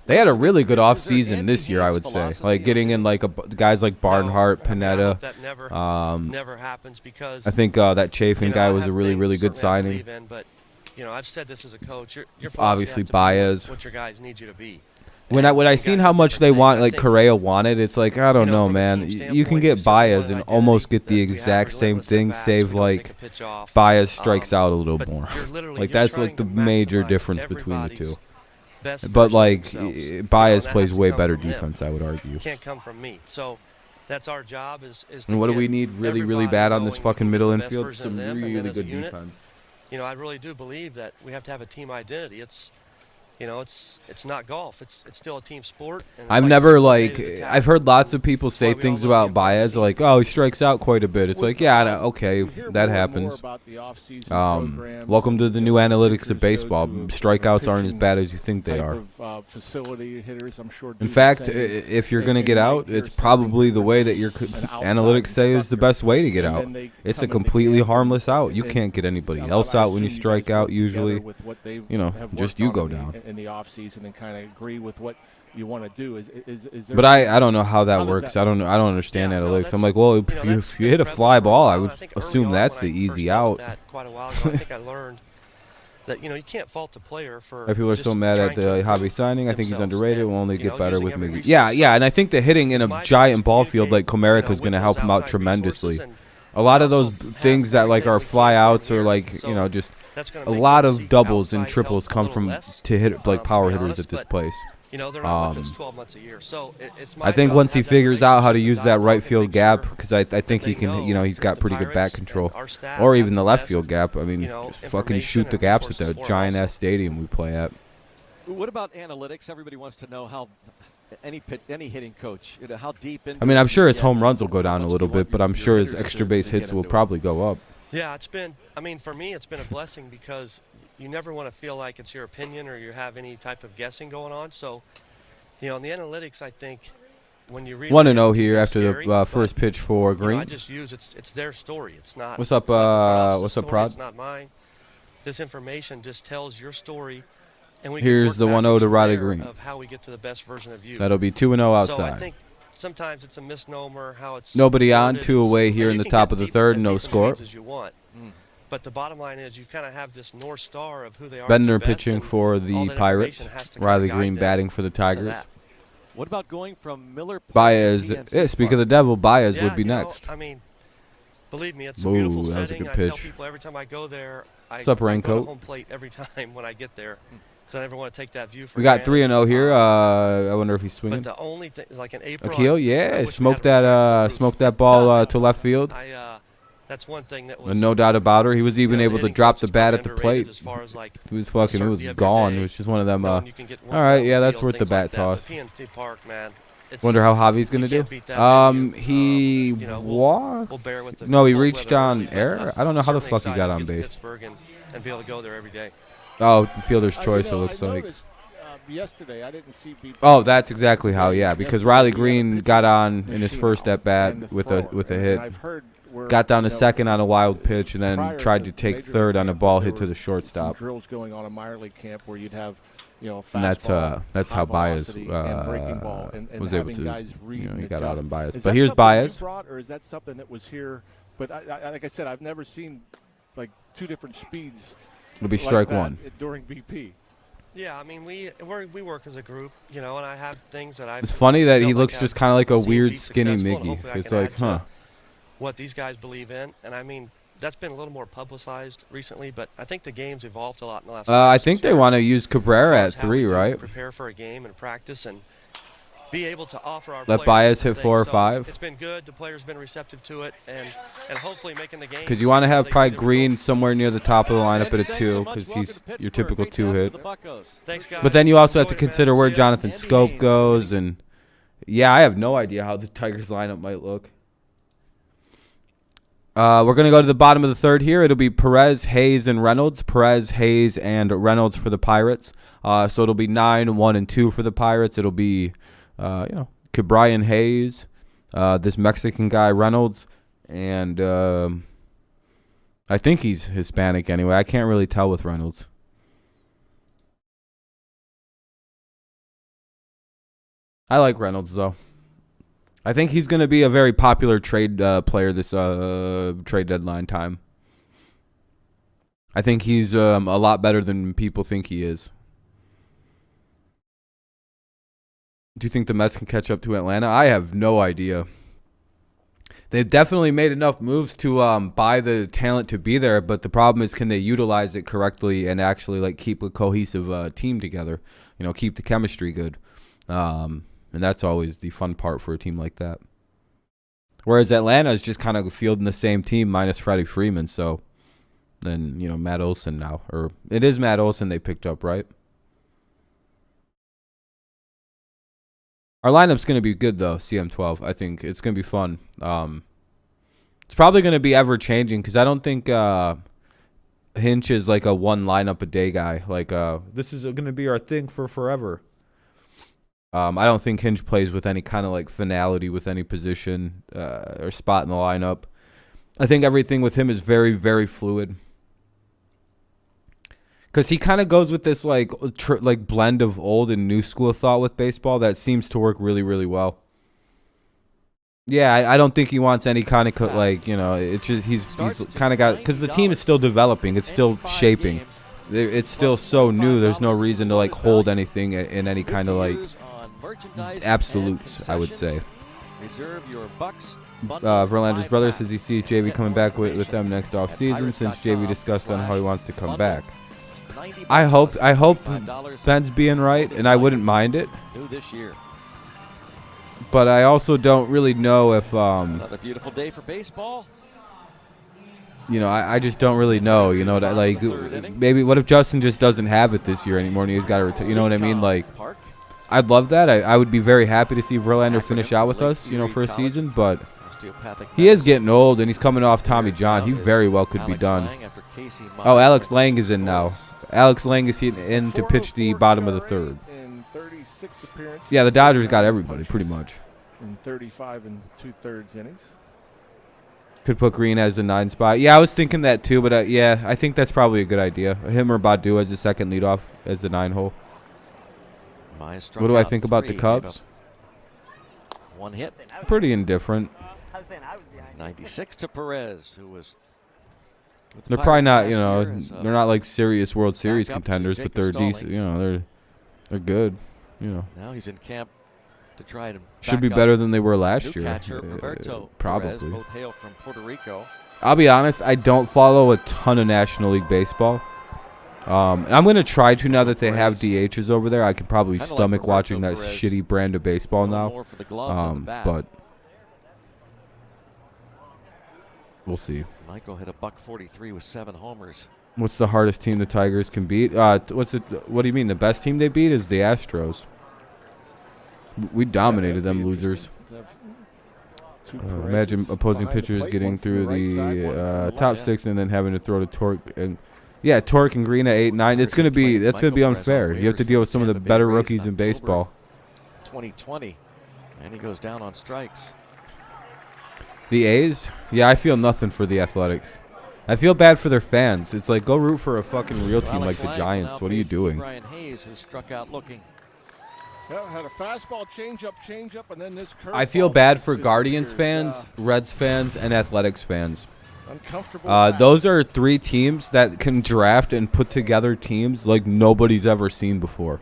They had a really good offseason this year, I would say. Like getting in like guys like Barnhart, Panetta. That never happens because I think that Chafin guy was a really good signing. But I've said this as a coach. Your obviously Baez. What your guys need you to be. When I seen how much they want, like Correa wanted, it's like I don't know, man. You can get Baez and almost get the exact same thing, save like Baez strikes out a little more. Like that's like the major difference between the two. But like Baez plays way better defense, I would argue. Can't come from me. So that's our job is and what do we need really bad on this fucking middle infield? Some really good defense. I really do believe that we have to have a team identity. It's not golf. It's still a team sport. I've never I've heard lots of people say things about Baez like, oh, he strikes out quite a bit. It's like, yeah, okay, that happens. Welcome to the new analytics of baseball. Strikeouts aren't as bad as you think they are. In fact, if you're gonna get out, it's probably the way that your analytics say is the best way to get out. It's a completely harmless out. You can't get anybody else out when you strike out. Usually, just you go down. In the offseason and kind of agree with what you want to do. Is there? But I don't know how that works. I don't understand analytics. I'm like, well, if you hit a fly ball, I would assume that's the easy out. Quite a while ago, I think I learned that you can't fault a player for. People are so mad at the Javi signing. I think he's underrated. Will only get better with maybe. Yeah, and I think that hitting in a giant ball field like Comerica is going to help him out tremendously. A lot of those things that like are fly outs or like just. A lot of doubles and triples come from to hit like power hitters at this place. They're not with us 12 months a year. So it's I think once he figures out how to use that right field gap, because I think he can, he's got pretty good bat control, or even the left field gap. I mean, just fucking shoot the gaps at the giant ass stadium we play at. What about analytics? Everybody wants to know how any hitting coach, how deep in. I mean, I'm sure his home runs will go down a little bit, but I'm sure his extra base hits will probably go up. Yeah, for me, it's been a blessing because you never want to feel like it's your opinion or you have any type of guessing going on. So, in the analytics, I think when you read 1-0 here after the first pitch for Green. I just use it's their story. It's not. What's up, Prod? It's not mine. This information just tells your story, and here's the 1-0 to Riley Green. Of how we get to the best version of you. That'll be 2-0 outside. So I think sometimes it's a misnomer how it's nobody on, 2 away here in the top of the third, no score. As you want. But the bottom line is you kind of have this North Star of who they are. Bender pitching for the Pirates. Riley Green batting for the Tigers. What about going from Miller? Baez. Speak of the devil, Baez would be next. Believe me, it's a beautiful setting. That was a good pitch. I tell people every time I go there, What's up, Raincoat? go to home plate every time when I get there. Because I never want to take that view. We got 3-0 here. I wonder if he's swinging. But the only thing is like an April. Akil, yeah, smoked that ball to left field. That's one thing that was. No doubt about it. He was even able to drop the bat at the plate. As far as like It was gone. It was just one of them. All right, yeah, that's worth the bat toss. PNC Park, man. Wonder how Javi's gonna do. He walked. No, he reached on air. I don't know how the fuck he got on base. And be able to go there every day. Oh, fielder's choice. It looks like. Yesterday, I didn't see BP. Oh, that's exactly how. Yeah, because Riley Green got on in his first at bat with a hit. Got down to second on a wild pitch, and then tried to take third on a ball hit to the shortstop. Drills going on in minor league camp where you'd have, and that's how Baez was able to. He got out on Baez. But here's Baez. Or is that something that was here? But like I said, I've never seen like two different speeds. It'll be strike one during BP. Yeah, I mean we work as a group, and I have things that I. It's funny that he looks just kind of like a weird skinny Mickey. It's like, huh. What these guys believe in, and I mean that's been a little more publicized recently, but I think the game's evolved a lot in the last. I think they want to use Cabrera at 3, right? Prepare for a game and practice and be able to offer our. Let Baez hit 4 or 5. It's been good. The players been receptive to it, and hopefully making the game. Because you want to have probably Green somewhere near the top of the lineup at a 2, because he's your typical 2-hit. Thanks, guys. But then you also have to consider where Jonathan Scope goes, and yeah, I have no idea how the Tigers lineup might look. We're going to go to the bottom of the third here. It'll be Perez, Hayes, and Reynolds. Perez, Hayes, and Reynolds for the Pirates. So it'll be 9, 1, and 2 for the Pirates. It'll be, Cabrian Hayes, this Mexican guy, Reynolds, and I think he's Hispanic anyway. I can't really tell with Reynolds. I like Reynolds, though. I think he's going to be a very popular trade player this trade deadline time. I think he's a lot better than people think he is. Do you think the Mets can catch up to Atlanta? I have no idea. They've definitely made enough moves to buy the talent to be there, but the problem is, can they utilize it correctly and actually like keep a cohesive team together? You know, keep the chemistry good. And that's always the fun part for a team like that. Whereas Atlanta is just kind of fielding the same team minus Freddie Freeman. So then, you know, Matt Olson now. Or it is Matt Olson they picked up, right? Our lineup's going to be good, though, CM12. I think it's going to be fun. It's probably going to be ever-changing because I don't think Hinch is like a one lineup-a-day guy. Like, this is going to be our thing for forever. I don't think Hinch plays with any kind of like finality with any position or spot in the lineup. I think everything with him is very, very fluid. Because he kind of goes with this like blend of old and new school thought with baseball that seems to work really, really well. Yeah, I don't think he wants any kind of like, you know, it's just he's kind of got, because the team is still developing, it's still shaping, it's still so new. There's no reason to like hold anything in any kind of like absolutes, I would say. Verlander's brother says he sees JV coming back with them next off season since JV discussed on how he wants to come back. I hope Ben's being right, and I wouldn't mind it. But I also don't really know if another beautiful day for baseball. You know, I just don't really know. You know, that like maybe what if Justin just doesn't have it this year anymore and he's got to retire? You know what I mean? Like, I'd love that. I would be very happy to see Verlander finish out with us, you know, for a season. But he is getting old, and he's coming off Tommy John. He very well could be done. Oh, Alex Lang is in now. Alex Lang is in to pitch the bottom of the third. Yeah, the Dodgers got everybody pretty much. In 35 and 2/3 innings. Could put Green as a 9 spot. Yeah, I was thinking that too, but yeah, I think that's probably a good idea. Him or Badu as the second leadoff as the 9 hole. What do I think about the Cubs? One hit. Pretty indifferent. 96 to Perez, who was. They're probably not, you know, they're not like serious World Series contenders, but they're decent. You know, they're good. You know. Now he's in camp to try to. Should be better than they were last year. Probably. Perez, both hail from Puerto Rico. I'll be honest, I don't follow a ton of National League baseball. I'm going to try to now that they have DHs over there. I can probably stomach watching that shitty brand of baseball now. But we'll see. Michael hit a .143 with 7 homers. What's the hardest team the Tigers can beat? What do you mean? The best team they beat is the Astros. We dominated them losers. Imagine opposing pitchers getting through the top 6 and then having to throw to Torque and Torque and Green at 8-9. That's gonna be unfair. You have to deal with some of the better rookies in baseball. 2020, and he goes down on strikes. The A's? Yeah, I feel nothing for the Athletics. I feel bad for their fans. It's like, go root for a fucking real team like the Giants. What are you doing? Brian Hayes, who struck out looking. Had a fastball, change up, and then this curve. I feel bad for Guardians fans, Reds fans, and Athletics fans. Uncomfortable. Those are 3 teams that can draft and put together teams like nobody's ever seen before.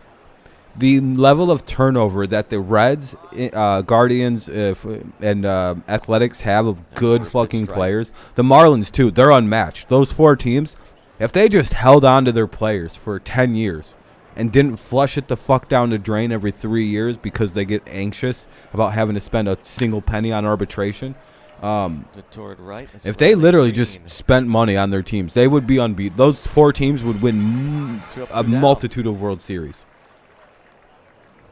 The level of turnover that the Reds, Guardians, and Athletics have of good fucking players. The Marlins, too. They're unmatched. Those 4 teams, if they just held on to their players for 10 years and didn't flush it the fuck down the drain every 3 years because they get anxious about having to spend a single penny on arbitration. If they literally just spent money on their teams, they would be unbeaten. Those 4 teams would win a multitude of World Series.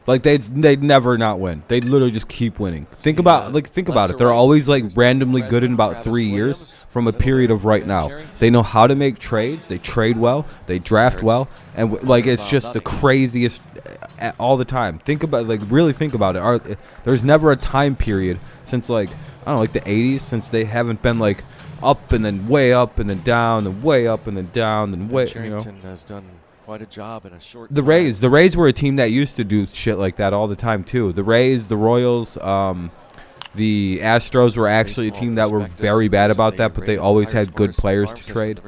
Like they'd never not win. They'd literally just keep winning. Think about it. They're always like randomly good in about 3 years from a period of right now. They know how to make trades. They trade well. They draft well, and like it's just the craziest all the time. Really think about it. There's never a time period since like I don't know, like the 80s, since they haven't been like up and then way up and then down and way up and then down and way. Charrington has done quite a job in a short The Rays were a team that used to do shit like that all the time too. The Rays, the Royals, the Astros were actually a team that were very bad about that, but they always had good players to trade.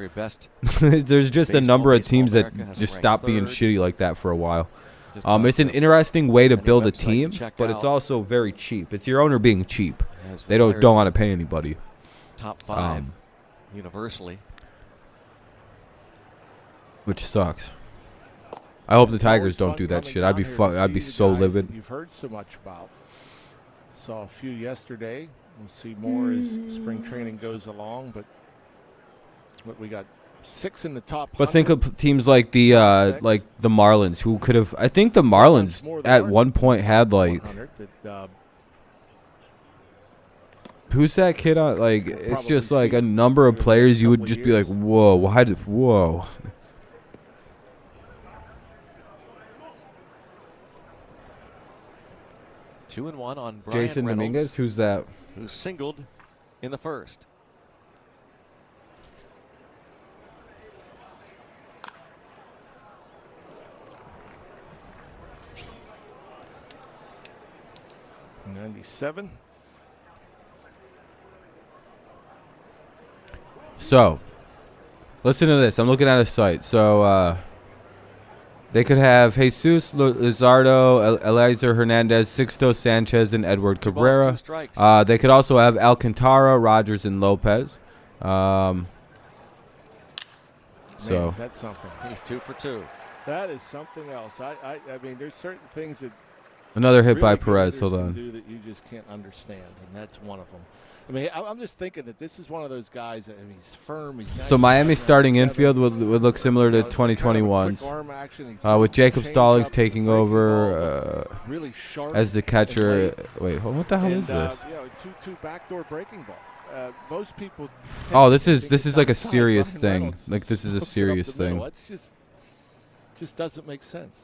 There's just a number of teams that just stopped being shitty like that for a while. It's an interesting way to build a team, but it's also very cheap. It's your owner being cheap. They don't want to pay anybody. Top 5 universally. Which sucks. I hope the Tigers don't do that shit. I'd be so livid. You've heard so much about. Saw a few yesterday. We'll see more as spring training goes along. But we got 6 in the top. But think of teams like the Marlins, who could have. I think the Marlins at one point had like. Who's that kid on? Like, it's just like a number of players you would just be like, whoa, whoa. 2-1 on Brian Jason Reynolds, Dominguez. Who's that? who singled in the first. '97. So, listen to this. I'm looking at a site. So, they could have Jesus Luzardo, Eliezer Hernandez, Sixto Sanchez, and Edward Cabrera. They could also have Alcantara, Rogers, and Lopez. Man, that's something. He's 2 for 2. That is something else. I mean, there's certain things that another hit really by Perez. Hold on. do that you just can't understand, and that's one of them. I mean, I'm just thinking that this is one of those guys. I mean, he's firm. So Miami's starting infield would look similar to 2021's, with Jacob Stallings taking over really sharp as the catcher. Wait, what the hell is this? Two backdoor breaking ball. Most people. Oh, this is like a serious thing. Like, this is a serious thing. It's just doesn't make sense.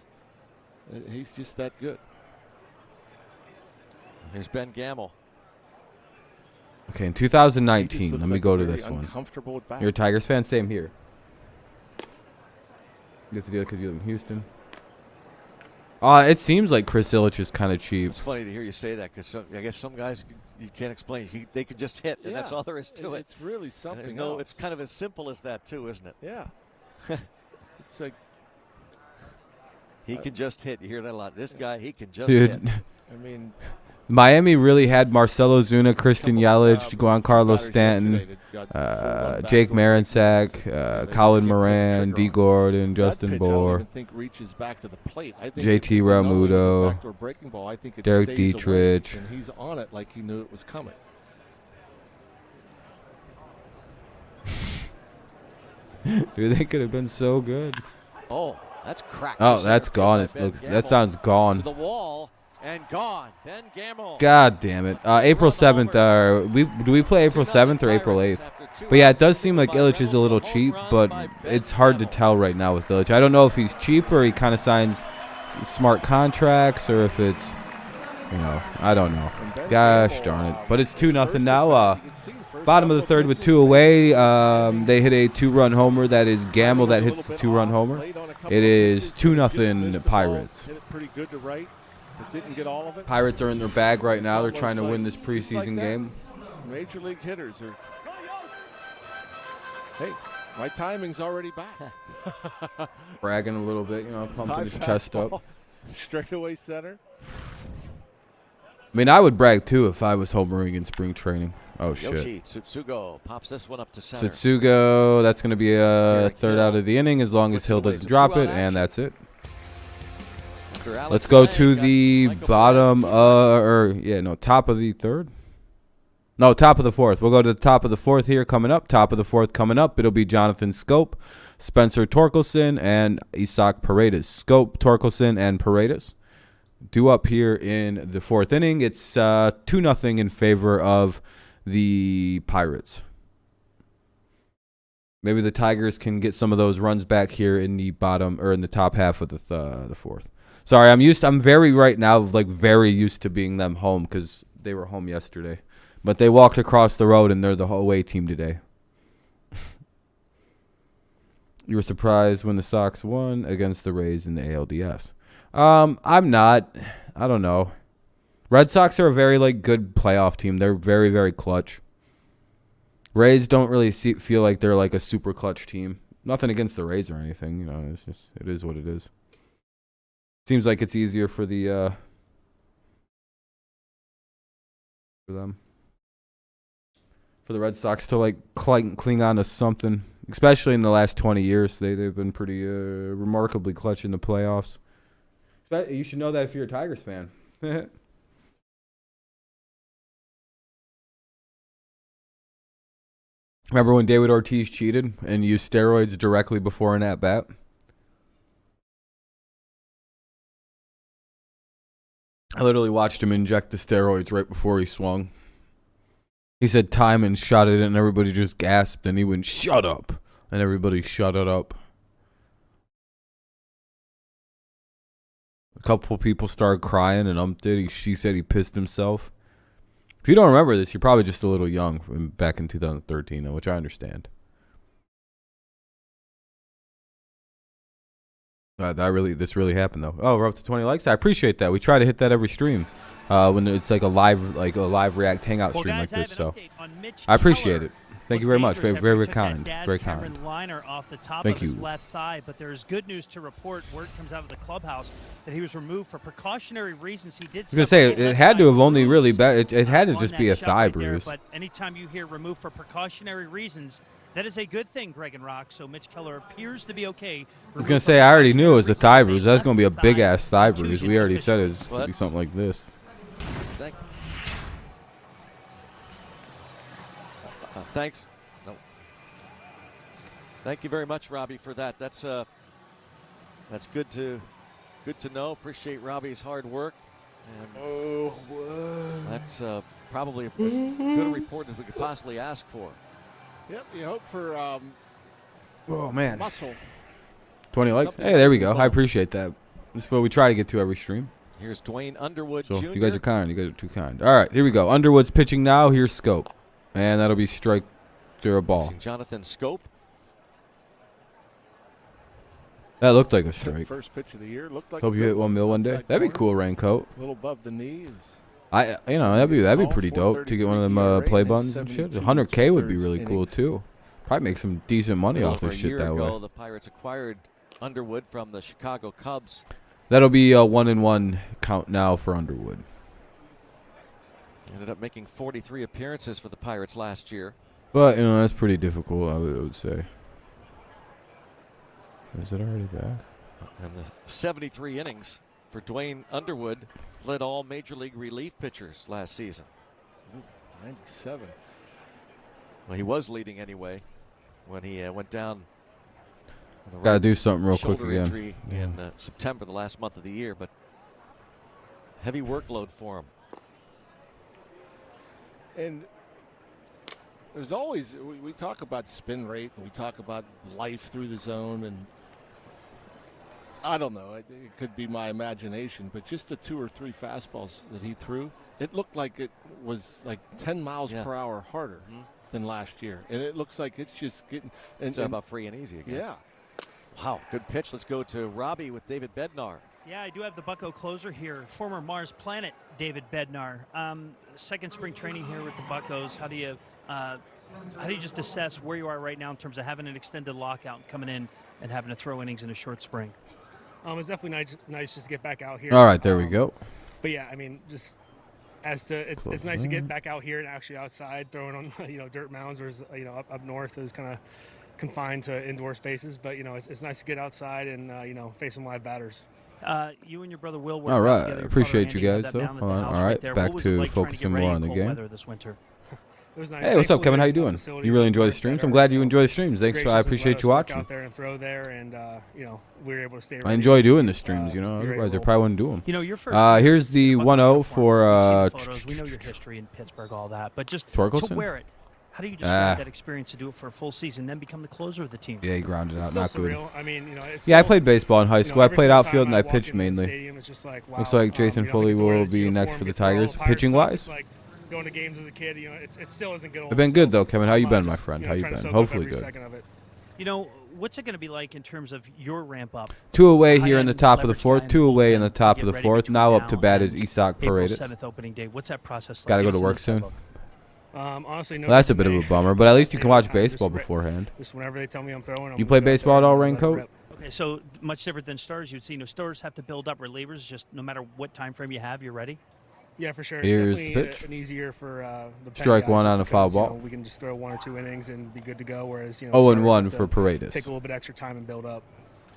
He's just that good. Here's Ben Gamble. Okay, in 2019, let me go to this one. You're a Tigers fan? Same here. You get to do it because you live in Houston. It seems like Chris Ilitch is kind of cheap. It's funny to hear you say that because I guess some guys you can't explain. They could just hit, and that's all there is to it. It's really something. No, it's kind of as simple as that too, isn't it? Yeah. It's like he can just hit. You hear that a lot. This guy, he can just hit. I mean. Miami really had Marcelo Zuna, Christian Yelich, Giancarlo Stanton, Jake Marinsack, Colin Moran, D. Gordon, Justin Bohr, JT Realmuto, Derek Dietrich. And he's on it like he knew it was coming. Dude, they could have been so good. Oh, that's cracked. Oh, that's gone. That sounds gone. To the wall. And gone. Ben Gamble. God damn it. April 7th. Do we play April 7th or April 8th? But yeah, it does seem like Ilitch is a little cheap, but it's hard to tell right now with Ilitch. I don't know if he's cheap or he kind of signs smart contracts or if it's, I don't know. Gosh darn it. But it's 2-0 now. Bottom of the third with 2 away. They hit a 2-run homer. That is Gamble that hits the 2-run homer. It is 2-0 Pirates. Hit it pretty good to right. But didn't get all of it. Pirates are in their bag right now. They're trying to win this preseason game. Major league hitters are. Hey, my timing's already back. Bragging a little bit, pumping his chest up. Straightaway center. I mean, I would brag too if I was homering in spring training. Oh shit. Yoshi Tsutsugo pops this one up to center. Tsutsugo, that's going to be a third out of the inning as long as Hill doesn't drop it, and that's it. Let's go to the bottom, top of the third. No, top of the fourth. We'll go to the top of the fourth here coming up. Top of the fourth coming up. It'll be Jonathan Scope, Spencer Torkelson, and Isaac Paredes. Scope, Torkelson, and Paredes. Due up here in the fourth inning. It's 2-0 in favor of the Pirates. Maybe the Tigers can get some of those runs back here in the bottom or in the top half of the fourth. Sorry, I'm very right now, very used to being them home because they were home yesterday. But they walked across the road and they're the away team today. You were surprised when the Sox won against the Rays in the ALDS. I'm not. I don't know. Red Sox are a very good playoff team. They're very, very clutch. Rays don't really feel like they're a super clutch team. Nothing against the Rays or anything. It's just, it is what it is. Seems like it's easier for the for them. For the Red Sox to cling on to something, especially in the last 20 years. They've been pretty remarkably clutch in the playoffs. You should know that if you're a Tigers fan. Remember when David Ortiz cheated and used steroids directly before an at-bat? I literally watched him inject the steroids right before he swung. He said time and shot it, and everybody just gasped, and he went, "Shut up!" And everybody shut it up. A couple people started crying, and did. She said he pissed himself. If you don't remember this, you're probably just a little young from back in 2013, which I understand. This really happened though. Oh, we're up to 20 likes. I appreciate that. We try to hit that every stream when it's a live React Hangout stream like this. So I appreciate it. Thank you very much. Very, very kind. Very kind. Off the top Thank of you. His left thigh, but there's good news to report. Word comes out of the clubhouse that he was removed for precautionary reasons. He did. I was gonna say it had to have only really bad. It had to just be a thigh bruise. But anytime you hear removed for precautionary reasons, that is a good thing, Greg and Rock. So Mitch Keller appears to be okay. I was gonna say I already knew it was a thigh bruise. That's gonna be a big ass thigh bruise. We already said it's gonna be something like this. Thanks. Thank you very much, Robbie, for that. That's good to know. Appreciate Robbie's hard work. And that's probably as good a report as we could possibly ask for. Yep, you hope for oh man, muscle. 20 likes. Hey, there we go. I appreciate that. That's what we try to get to every stream. Here's Dwayne Underwood so Jr. You guys are kind. You guys are too kind. All right, here we go. Underwood's pitching now. Here's Scope, and that'll be strike through a ball. Jonathan Scope. That looked like a strike. First pitch of the year looked like. Hope you hit 1 mil one day. That'd be cool, raincoat. A little above the knees. That'd be pretty dope to get one of them play buttons and shit. 100K would be really cool too. Probably make some decent money off this shit that way. The Pirates acquired Underwood from the Chicago Cubs. That'll be a 1-1 count now for Underwood. Ended up making 43 appearances for the Pirates last year. But that's pretty difficult, I would say. Is it already back? And the 73 innings for Dwayne Underwood led all Major League relief pitchers last season. 97. Well, he was leading anyway when he went down. Got to do something real quick again. Injury in September, the last month of the year, but heavy workload for him. And there's always, we talk about spin rate and we talk about life through the zone, and I don't know, it could be my imagination, but just the 2 or 3 fastballs that he threw, it looked like it was like 10 miles per hour harder than last year. And it looks like it's just getting. It's about free and easy again. Yeah. Wow, good pitch. Let's go to Robbie with David Bednar. Yeah, I do have the Bucco closer here, former Mars Planet David Bednar. Second spring training here with the Buccos. How do you just assess where you are right now in terms of having an extended lockout and coming in and having to throw innings in a short spring? It's definitely nice just to get back out here. All right, there we go. But yeah, I mean, just as to it's nice to get back out here and actually outside throwing on dirt mounds, whereas up north it was kind of confined to indoor spaces. But it's nice to get outside and face some live batters. You and your brother Will were all right. together. Appreciate you guys though. All right, back to focusing more on the game. This winter? It was nice. Hey, what's up, Kevin? How you doing? You really enjoy the streams? I'm glad you enjoy the streams. Thanks. I appreciate you watching. Out there and throw there, and we were able to stay. I enjoy doing the streams. Otherwise I probably wouldn't do them. Your first. Here's the 1-0 for. We know your history in Pittsburgh, all that, but just Torkelson? to wear it. How do you describe that experience to do it for a full season, then become the closer of the team? Yeah, he grounded out, not good. I mean, I played baseball in high school. I played outfield and I pitched mainly. Stadium, it's just like, wow. Looks like Jason Foley will be next for the Tigers, pitching wise. Going to games as a kid, it still isn't good. I've been good though, Kevin. How you been, my friend? How you been? Hopefully good. what's it going to be like in terms of your ramp up? 2 away here in the top of the 4th, 2 away in the top of the 4th. Now up to bat is Isak Paredes. April 7th opening day. What's that process like? Got to go to work soon. Honestly, no. Well, that's a bit of a bummer, but at least you can watch baseball beforehand. Just whenever they tell me I'm throwing. You play baseball at all, Raincoat? Okay, so much different than stars. You'd see, stars have to build up relievers. Just no matter what time frame you have, you're ready. Yeah, for sure. Here's it's the pitch. An easier for the strike one on a foul ball. We can just throw 1 or 2 innings and be good to go. Whereas 0-1 for Paredes. Take a little bit extra time and build up.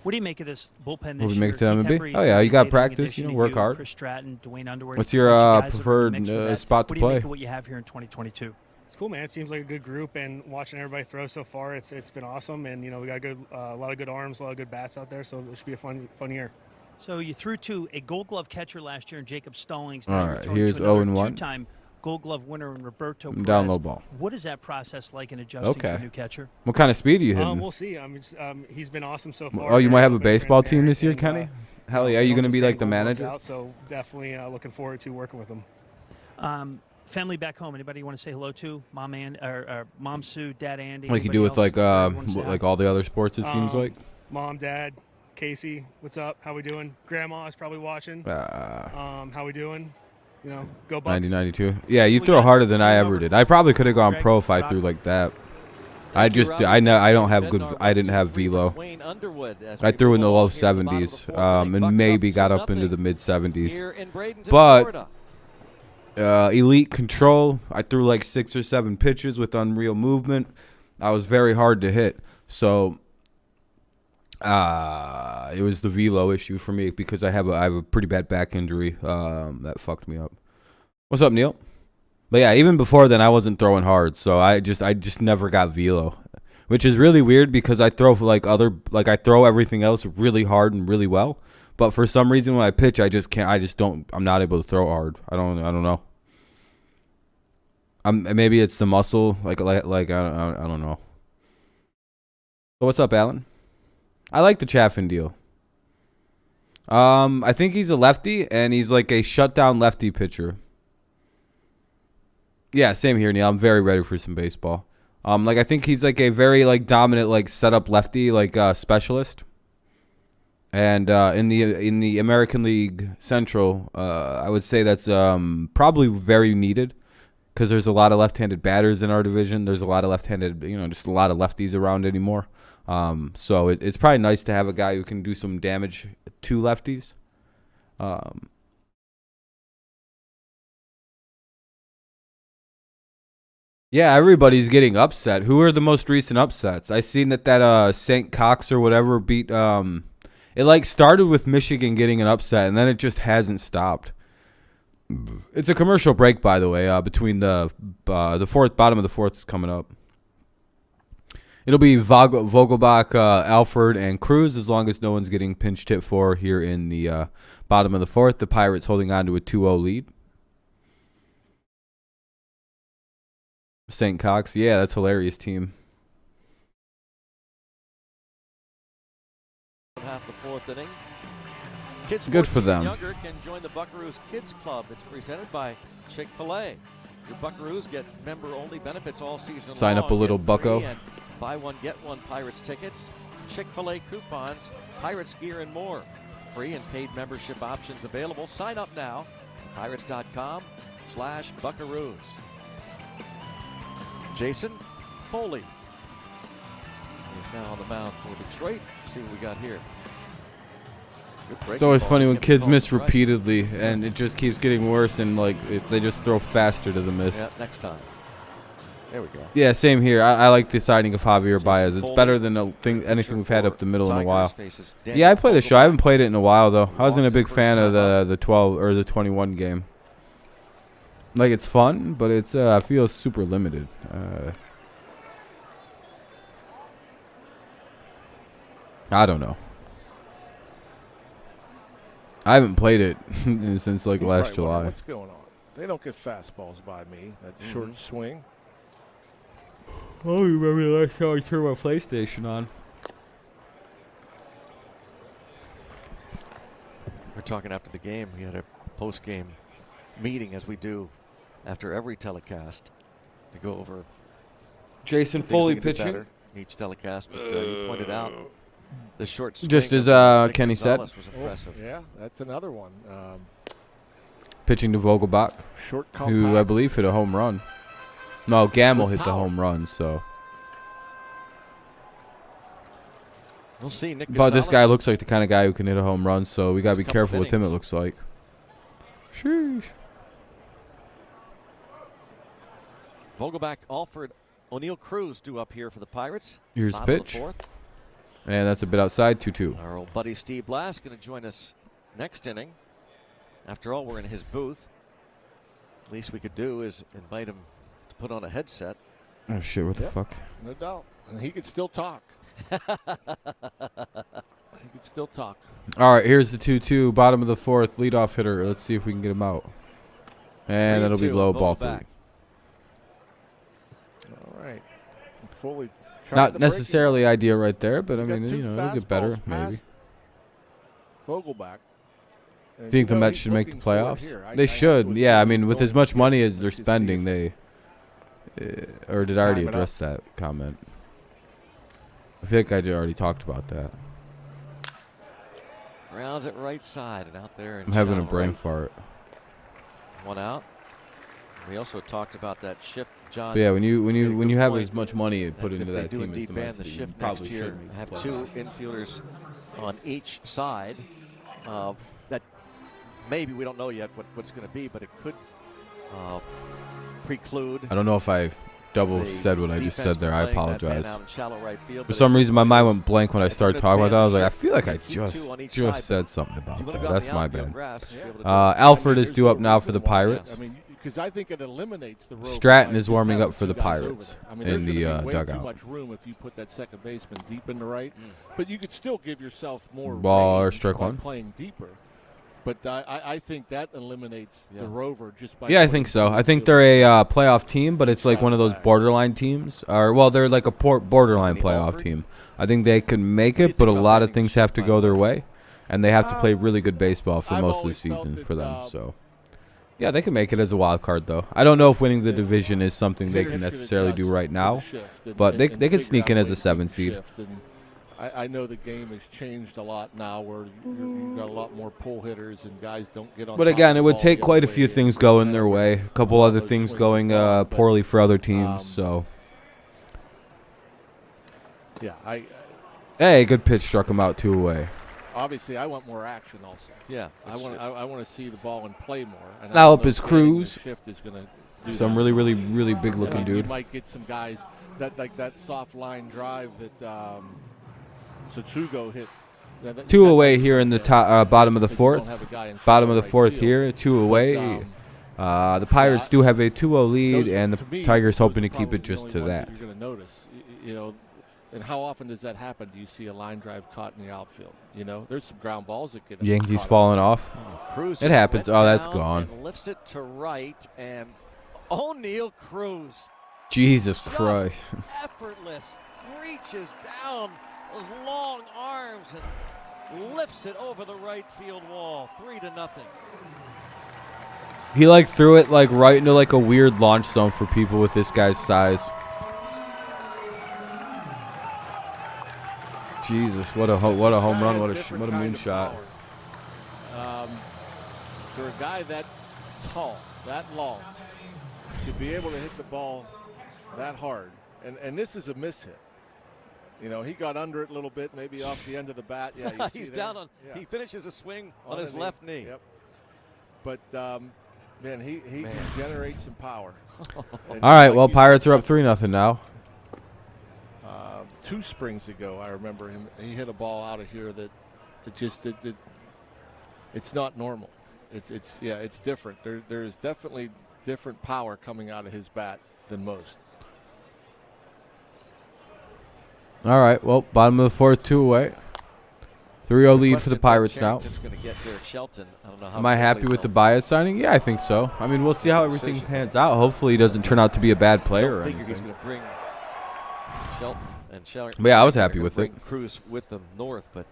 What do you make of this bullpen this year? What do you make to MLB? Oh yeah, you got practice. Work hard. Chris Stratton, Dwayne Underwood. What's your preferred spot to play? What do you make of what you have here in 2022? It's cool, man. It seems like a good group, and watching everybody throw so far, it's been awesome. And we got a lot of good arms, a lot of good bats out there, so it should be a fun year. So you threw to a Gold Glove catcher last year in Jacob Stallings. All right, here's 0-1. Two-time Gold Glove winner in Roberto Perez. Down low ball. What is that process like in adjusting to a new catcher? What kind of speed are you hitting? We'll see. He's been awesome so far. Oh, you might have a baseball team this year, Kenny? Hell yeah, are you going to be like the manager? So definitely looking forward to working with him. Family back home. Anybody you want to say hello to? Mom Sue, Dad Andy. Like you do with like all the other sports. It seems like. Mom, Dad, Casey, what's up? How we doing? Grandma is probably watching. How we doing? Go Bucks. 90-92. Yeah, you throw harder than I ever did. I probably could have gone pro if I threw like that. I don't have good. I didn't have velo. I threw in the low 70s, and maybe got up into the mid 70s. But elite control. I threw like 6 or 7 pitches with unreal movement. I was very hard to hit. So it was the velo issue for me because I have a pretty bad back injury that fucked me up. What's up, Neil? But yeah, even before then I wasn't throwing hard, so I just never got velo, which is really weird because I throw I throw everything else really hard and really well, but for some reason when I pitch I'm not able to throw hard. I don't know. Maybe it's the muscle, I don't know. So what's up, Alan? I like the Chaffin deal. I think he's a lefty, and he's like a shutdown lefty pitcher. Yeah, same here, Neil. I'm very ready for some baseball. I think he's like a very dominant setup lefty specialist. And in the American League Central, I would say that's probably very needed because there's a lot of left-handed batters in our division. There's a lot of left-handed, just a lot of lefties around anymore. So it's probably nice to have a guy who can do some damage to lefties. Yeah, everybody's getting upset. Who are the most recent upsets? I seen that St. Cox or whatever beat. It started with Michigan getting an upset, and then it just hasn't stopped. It's a commercial break, by the way. Between the fourth, bottom of the 4th is coming up. It'll be Vogelbach, Alford, and Cruz as long as no one's getting pinch hit for here in the bottom of the 4th. The Pirates holding on to a 2-0 lead. St. Cox, yeah, that's a hilarious team. Half the 4th inning. Kids good for them. Younger can join the Buckaroos Kids Club. It's presented by Chick-fil-A. Your Buckaroos get member-only benefits all season Sign long. Up a little bucko. Buy one, get one Pirates tickets, Chick-fil-A coupons, Pirates gear, and more. Free and paid membership options available. Sign up now. Pirates.com/Buckaroos. Jason Foley is now on the mound for Detroit. Let's see what we got here. It's always funny when kids miss repeatedly, and it just keeps getting worse, and they just throw faster to the miss. Yeah, next time. There we go. Yeah, same here. I like the signing of Javier Baez. It's better than anything we've had up the middle in a while. Yeah, I play the show. I haven't played it in a while though. I wasn't a big fan of the 12 or the 21 game. It's fun, but it's I feel super limited. I don't know. I haven't played it since last July. What's going on? They don't get fastballs by me. That short swing. Oh, you remember the last time I turned my PlayStation on? We're talking after the game. We had a post-game meeting, as we do after every telecast, to go over. Jason Foley pitching. each telecast, but you pointed out the short swing. Just as Kenny said. Was impressive. Yeah, that's another one. Pitching to Vogelbach, Short who I believe hit a home run. No, Gamble hit the home run, so. We'll see. Nick But this guy Gonzalez. looks like the kind of guy who can hit a home run, so we got to be careful with him, it looks like. Sheesh. Vogelbach, Alford, O'Neill Cruz due up here for the Pirates. Here's the Bottom of pitch. the fourth. And that's a bit outside, 2-2. Our old buddy Steve Blass going to join us next inning. After all, we're in his booth. Least we could do is invite him to put on a headset. Oh, shit, what the fuck? No doubt. And he could still talk. He could still talk. All right, here's the 2-2, bottom of the fourth, leadoff hitter. Let's see if we can get him out. And that'll be low, ball 3. Vogelbach. All right. Fully Not necessarily ideal right there, but I mean, you know, it'll get better, maybe. Vogelbach. Think the Mets should make the playoffs? They should, yeah. I mean, with as much money as they're spending, they. Or did I already address that comment? I feel like I already talked about that. Rounds at right side and out there. I'm having a brain fart. One out. We also talked about that shift, John. But yeah, when you have as much money put into that team as the ban Mets, the you shift probably next year, shouldn't have 2 infielders on each side. That maybe we don't know yet what's going to be, but it could preclude. I don't know if I double said what I just said there. I apologize. Right field, for some reason, my mind went blank when I started talking about that. I was like, I feel like I just said something about that. That's my bad. Alford is due up now for the Pirates. Because I think it eliminates the Stratton is warming up for the Pirates in the dugout. Too much room if you put that second baseman deep in the right, but you could still give yourself more ball or range strike by one playing deeper. But I think that eliminates the rover just by. Yeah, I think so. I think they're a playoff team, but it's like one of those borderline teams. Or well, they're like a borderline playoff team. I think they can make it, but a lot of things have to go their way, and they have to play really good baseball for most of the season for them. So. Yeah, they can make it as a wild card, though. I don't know if winning the division is something they can necessarily do right now, but they could sneak in as a 7 seed. I know the game has changed a lot now, where you've got a lot more pull hitters and guys don't get on. But again, it would take quite a few things going their way, a couple other things going poorly for other teams. So, yeah, hey, good pitch struck him out 2 away. Obviously, I want more action also. Yeah, I want to see the ball and play more. And now up is Cruz. Shift is going to do some that. really big looking dude. You might get some guys that like that soft line drive that Satsugo hit. 2 away here in the top, bottom of the fourth. Bottom of the fourth here, 2 away. The Pirates do have a 2-0 lead, and the Tigers hoping to keep it just to that. You're going to notice, you know. And how often does that happen? Do you see a line drive caught in the outfield? You know, there's some ground balls that get Yankees falling off. Cruz it happens. Oh, that's gone. Lifts it to right, and O'Neill Cruz. Jesus Christ. Effortless, reaches down those long arms and lifts it over the right field wall. 3-0. He like threw it like right into like a weird launch zone for people with this guy's size. Jesus, what a home run, what a moonshot. For a guy that tall, that long, to be able to hit the ball that hard, and this is a miss hit. You know, he got under it a little bit, maybe off the end of the bat. Yeah, you he's down on. Yeah. He finishes a swing on his left knee. Yep. But man, he can generate some power. All right, well, Pirates are up 3-0 now. 2 springs ago, I remember him. He hit a ball out of here that it's not normal. It's different. There's definitely different power coming out of his bat than most. All right, well, bottom of the fourth, 2 away. 3-0 lead for the Pirates now. Am I happy with the Baez signing? Yeah, I think so. I mean, we'll see how everything pans out. Hopefully he doesn't turn out to be a bad player or anything. He's going to bring Shelton. But yeah, I was happy with it. Cruz with them north, but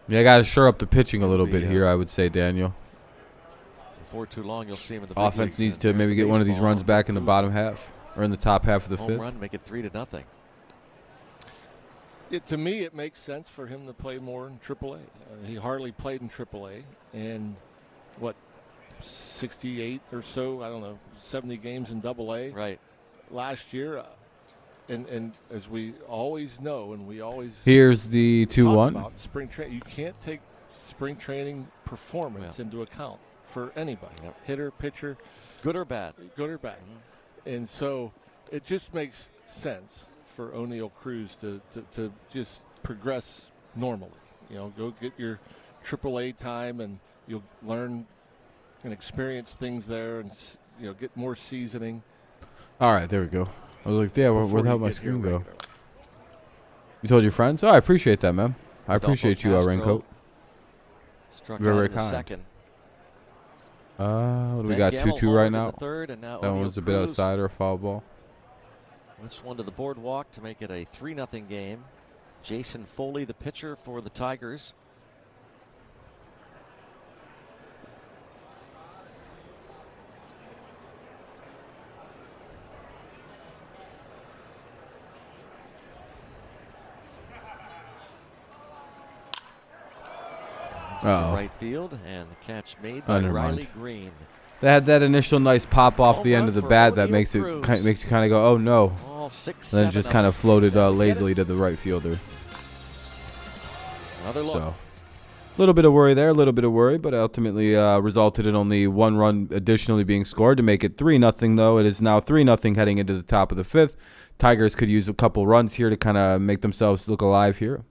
yeah, I got to shore up the pitching a little bit here, I would say, Daniel. Before too long, you'll see him in the offense needs to maybe get one of these runs back in the bottom half or in the top half of the fifth. Home run, make it 3-0. To me, it makes sense for him to play more in AAA. He hardly played in AAA, and 68 or so, I don't know, 70 games in AA last year. And as we always know, and we always here's the 2-1 about spring training. You can't take spring training performance into account for anybody, hitter, pitcher, good or bad. And so it just makes sense for O'Neal Cruz to just progress normally. Go get your AAA time, and you'll learn and experience things there, and get more seasoning. All right, there we go. I was like, yeah, where the hell did my screen go? You told your friends? Oh, I appreciate that, man. I appreciate you, Raincoat. Very kind. Second. What do we got? 2-2 right now. Third, and now that one's a bit outside or a foul ball. This one to the boardwalk to make it a 3-0 game. Jason Foley, the pitcher for the Tigers. To right field, and the catch made by Riley Green. They had that initial nice pop off the end of the bat that makes you kind of go, oh no. Then it just kind of floated lazily to the right fielder. Another look. So, a little bit of worry there, but ultimately resulted in only 1 run additionally being scored to make it 3-0. Though it is now 3-0 heading into the top of the 5th. Tigers could use a couple runs here to kind of make themselves look alive here.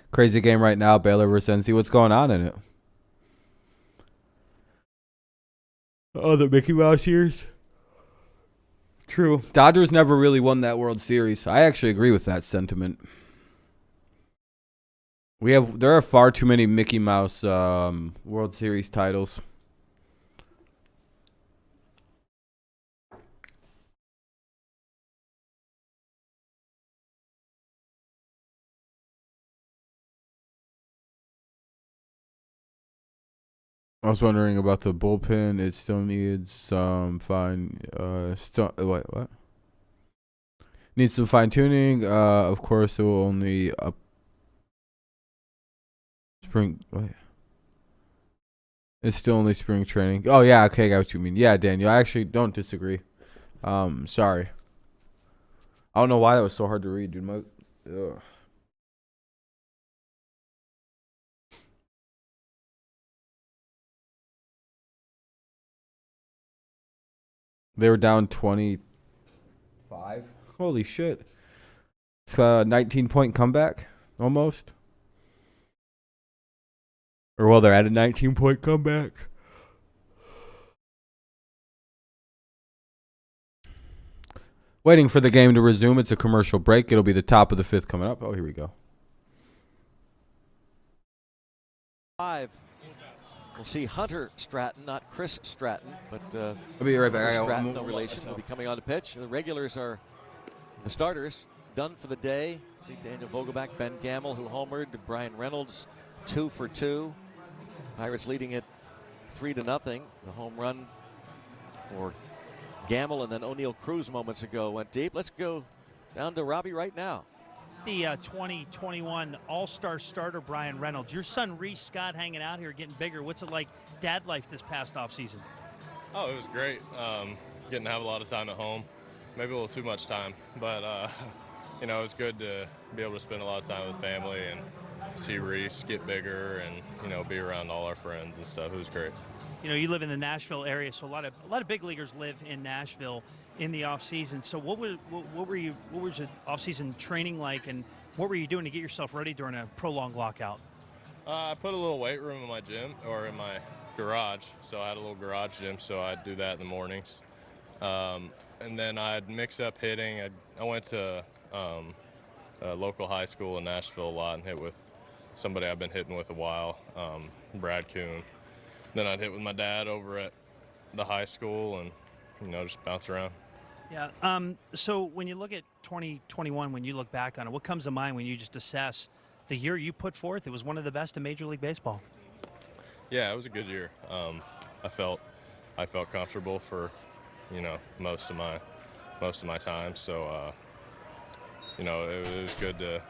Crazy game right now, Baylor versus NC. What's going on in it? Oh, the Mickey Mouse years? True. Dodgers never really won that World Series. I actually agree with that sentiment. There are far too many Mickey Mouse World Series titles. I was wondering about the bullpen. It still needs some what? Needs some fine tuning. Of course, it will only It's still only spring training. Oh yeah, okay, I got what you mean. Yeah, Daniel, I actually don't disagree. Sorry. I don't know why that was so hard to read, dude. Ugh. They were down 25. Holy shit. It's a 19-point comeback, almost. Or, they're at a 19-point comeback. Waiting for the game to resume. It's a commercial break. It'll be the top of the 5th coming up. Oh, here we go. 5. We'll see Hunter Stratton, not Chris Stratton, but I'll be right back. Stratton, no relation, will be coming on to pitch. The regulars are the starters done for the day. See Daniel Vogelbach, Ben Gamble, who homered, Brian Reynolds, 2 for 2. Pirates leading it 3-0. The home run for Gamble, and then O'Neal Cruz moments ago went deep. Let's go down to Robbie right now. The 2021 All-Star starter, Brian Reynolds. Your son, Reese Scott, hanging out here, getting bigger. What's it like, dad life this past offseason? Oh, it was great. Getting to have a lot of time at home. Maybe a little too much time. But, it was good to be able to spend a lot of time with family and see Reese get bigger and, be around all our friends and stuff. It was great. You live in the Nashville area, so a lot of big leaguers live in Nashville in the off season. So what was your off season training like, and what were you doing to get yourself ready during a prolonged lockout? I put a little weight room in my gym, or in my garage. So I had a little garage gym, so I'd do that in the mornings. And then I'd mix up hitting. I went to a local high school in Nashville a lot and hit with somebody I've been hitting with a while, Brad Kuhn. Then I'd hit with my dad over at the high school and, just bounce around. Yeah. So when you look at 2021, when you look back on it, what comes to mind when you just assess the year you put forth? It was one of the best in Major League Baseball. Yeah, it was a good year. I felt comfortable for, most of my time. So you know, it was good to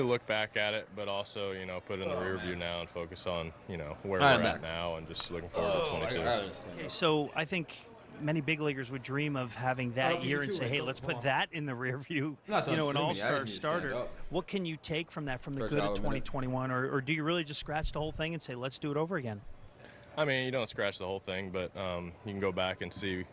look back at it, but also, you know, put it in the rear view now and focus on, you know, where we're at now and just looking forward to 22. Okay, so I think many big leaguers would dream of having that year and say, hey, let's put that in the rear view, you know, an all-star starter. What can you take from that, from the good of 2021, or do you really just scratch the whole thing and say, let's do it over again? I mean, you don't scratch the whole thing, but you can go back and see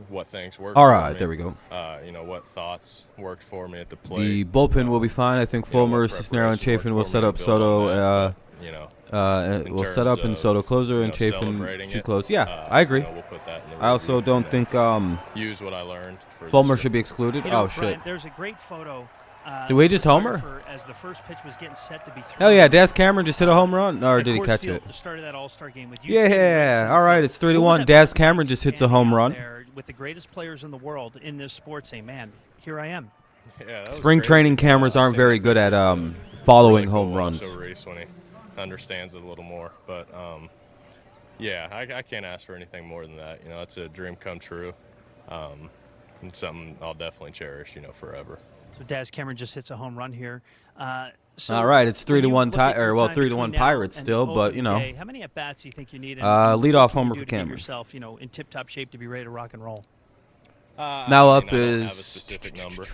what things worked. All right, there we go. You know, what thoughts worked for me at the plate. The bullpen will be fine. I think Fulmer, Cisnero, and Chafin will set up Soto. We'll set up in Soto closer and Chafin should close. Yeah, I agree. You know, we'll put that in the I also don't think use what I learned. Fulmer should be excluded. You know, oh, Brian, shit. there's a great photo. Did we just homer? As the first pitch was getting set to be thrown. Hell yeah, Daz Cameron just hit a home run, or did he catch it? The start of that All-Star game with yeah, all right, it's 3-1. Daz Cameron just hits a home run. With the greatest players in the world in this sport, saying, man, here I am. Yeah, spring training cameras aren't very good at following home runs. Reese when he understands it a little more, but yeah, I can't ask for anything more than that. You know, it's a dream come true, and something I'll definitely cherish, you know, forever. So Daz Cameron just hits a home run here. So all right, it's 3-1 tie, or well, 3-1 Pirates still, but you know. How many at bats do you think you need? Leadoff homer for Cameron. Yourself, you know, in tip-top shape to be ready to rock and roll. Now up I don't is have a specific number.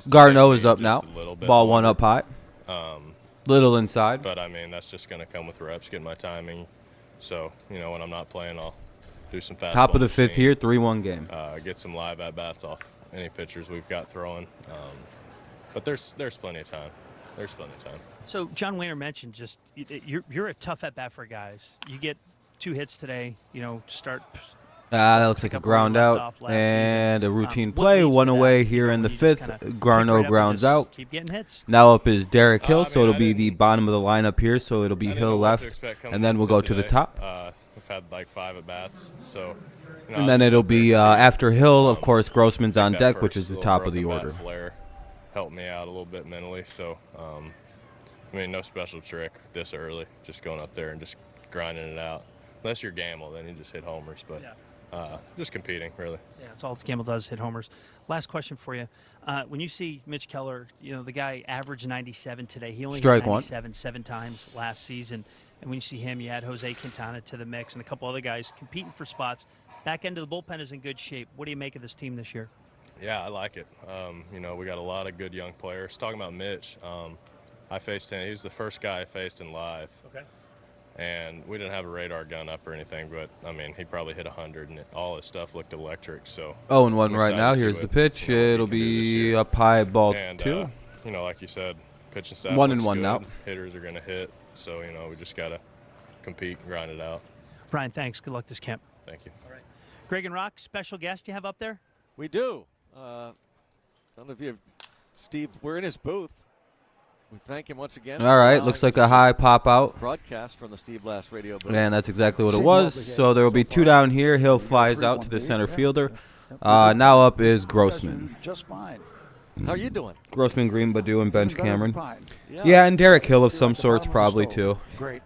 Garneau is up now. Ball longer. One up high. Little inside. But I mean, that's just going to come with reps, getting my timing. So you know, when I'm not playing, I'll do some fastball. Top of the fifth here, 3-1 game. Get some live at bats off any pitchers we've got throwing. But there's plenty of time. There's plenty of time. So John Wayner mentioned just you're a tough at bat for guys. You get 2 hits today. You know, start. That looks like a ground out and a routine play. One away here in the fifth. Garneau grounds out. Keep getting hits. Now up is Derek Hill, so it'll be the bottom of the lineup here. So it'll be Hill left, and then we'll go to the top. We've had like 5 at bats, so. You know, and then it'll be after Hill, of course, Grossman's on deck, which is the top of the order. Flare helped me out a little bit mentally, so I mean, no special trick this early. Just going up there and just grinding it out. Unless you're Gamble, then you just hit homers, but. Yeah. Just competing, really. Yeah, that's all Gamble does, hit homers. Last question for you. When you see Mitch Keller, you know, the guy averaged 97 today. He only hit 97 7 times last season. And when you see him, you add Jose Quintana to the mix and a couple other guys competing for spots. Back end of the bullpen is in good shape. What do you make of this team this year? Yeah, I like it. You know, we got a lot of good young players. Talking about Mitch, I faced him. He was the first guy I faced in live. Okay. And we didn't have a radar gun up or anything, but, I mean, he probably hit 100, and all his stuff looked electric. So 0-1 right now. Here's the pitch. You know, it'll be up high, ball 2. You know, like you said, pitching staff 1-1 now. Hitters are going to hit, so, you know, we just got to compete and grind it out. Brian, thanks. Good luck this camp. Thank you. All right. Greg and Rock, special guest you have up there? We do. I don't know if you have Steve. We're in his booth. We thank him once again. All right, looks like a high pop out. Broadcast from the Steve Blast radio booth. And that's exactly what it was. So there will be 2 down here. Hill flies out to the center fielder. Now up is Grossman. Just fine. How are you doing? Grossman, Green, Badu, and bench Cameron. Yeah, and Derek Hill of some sorts probably too. Great.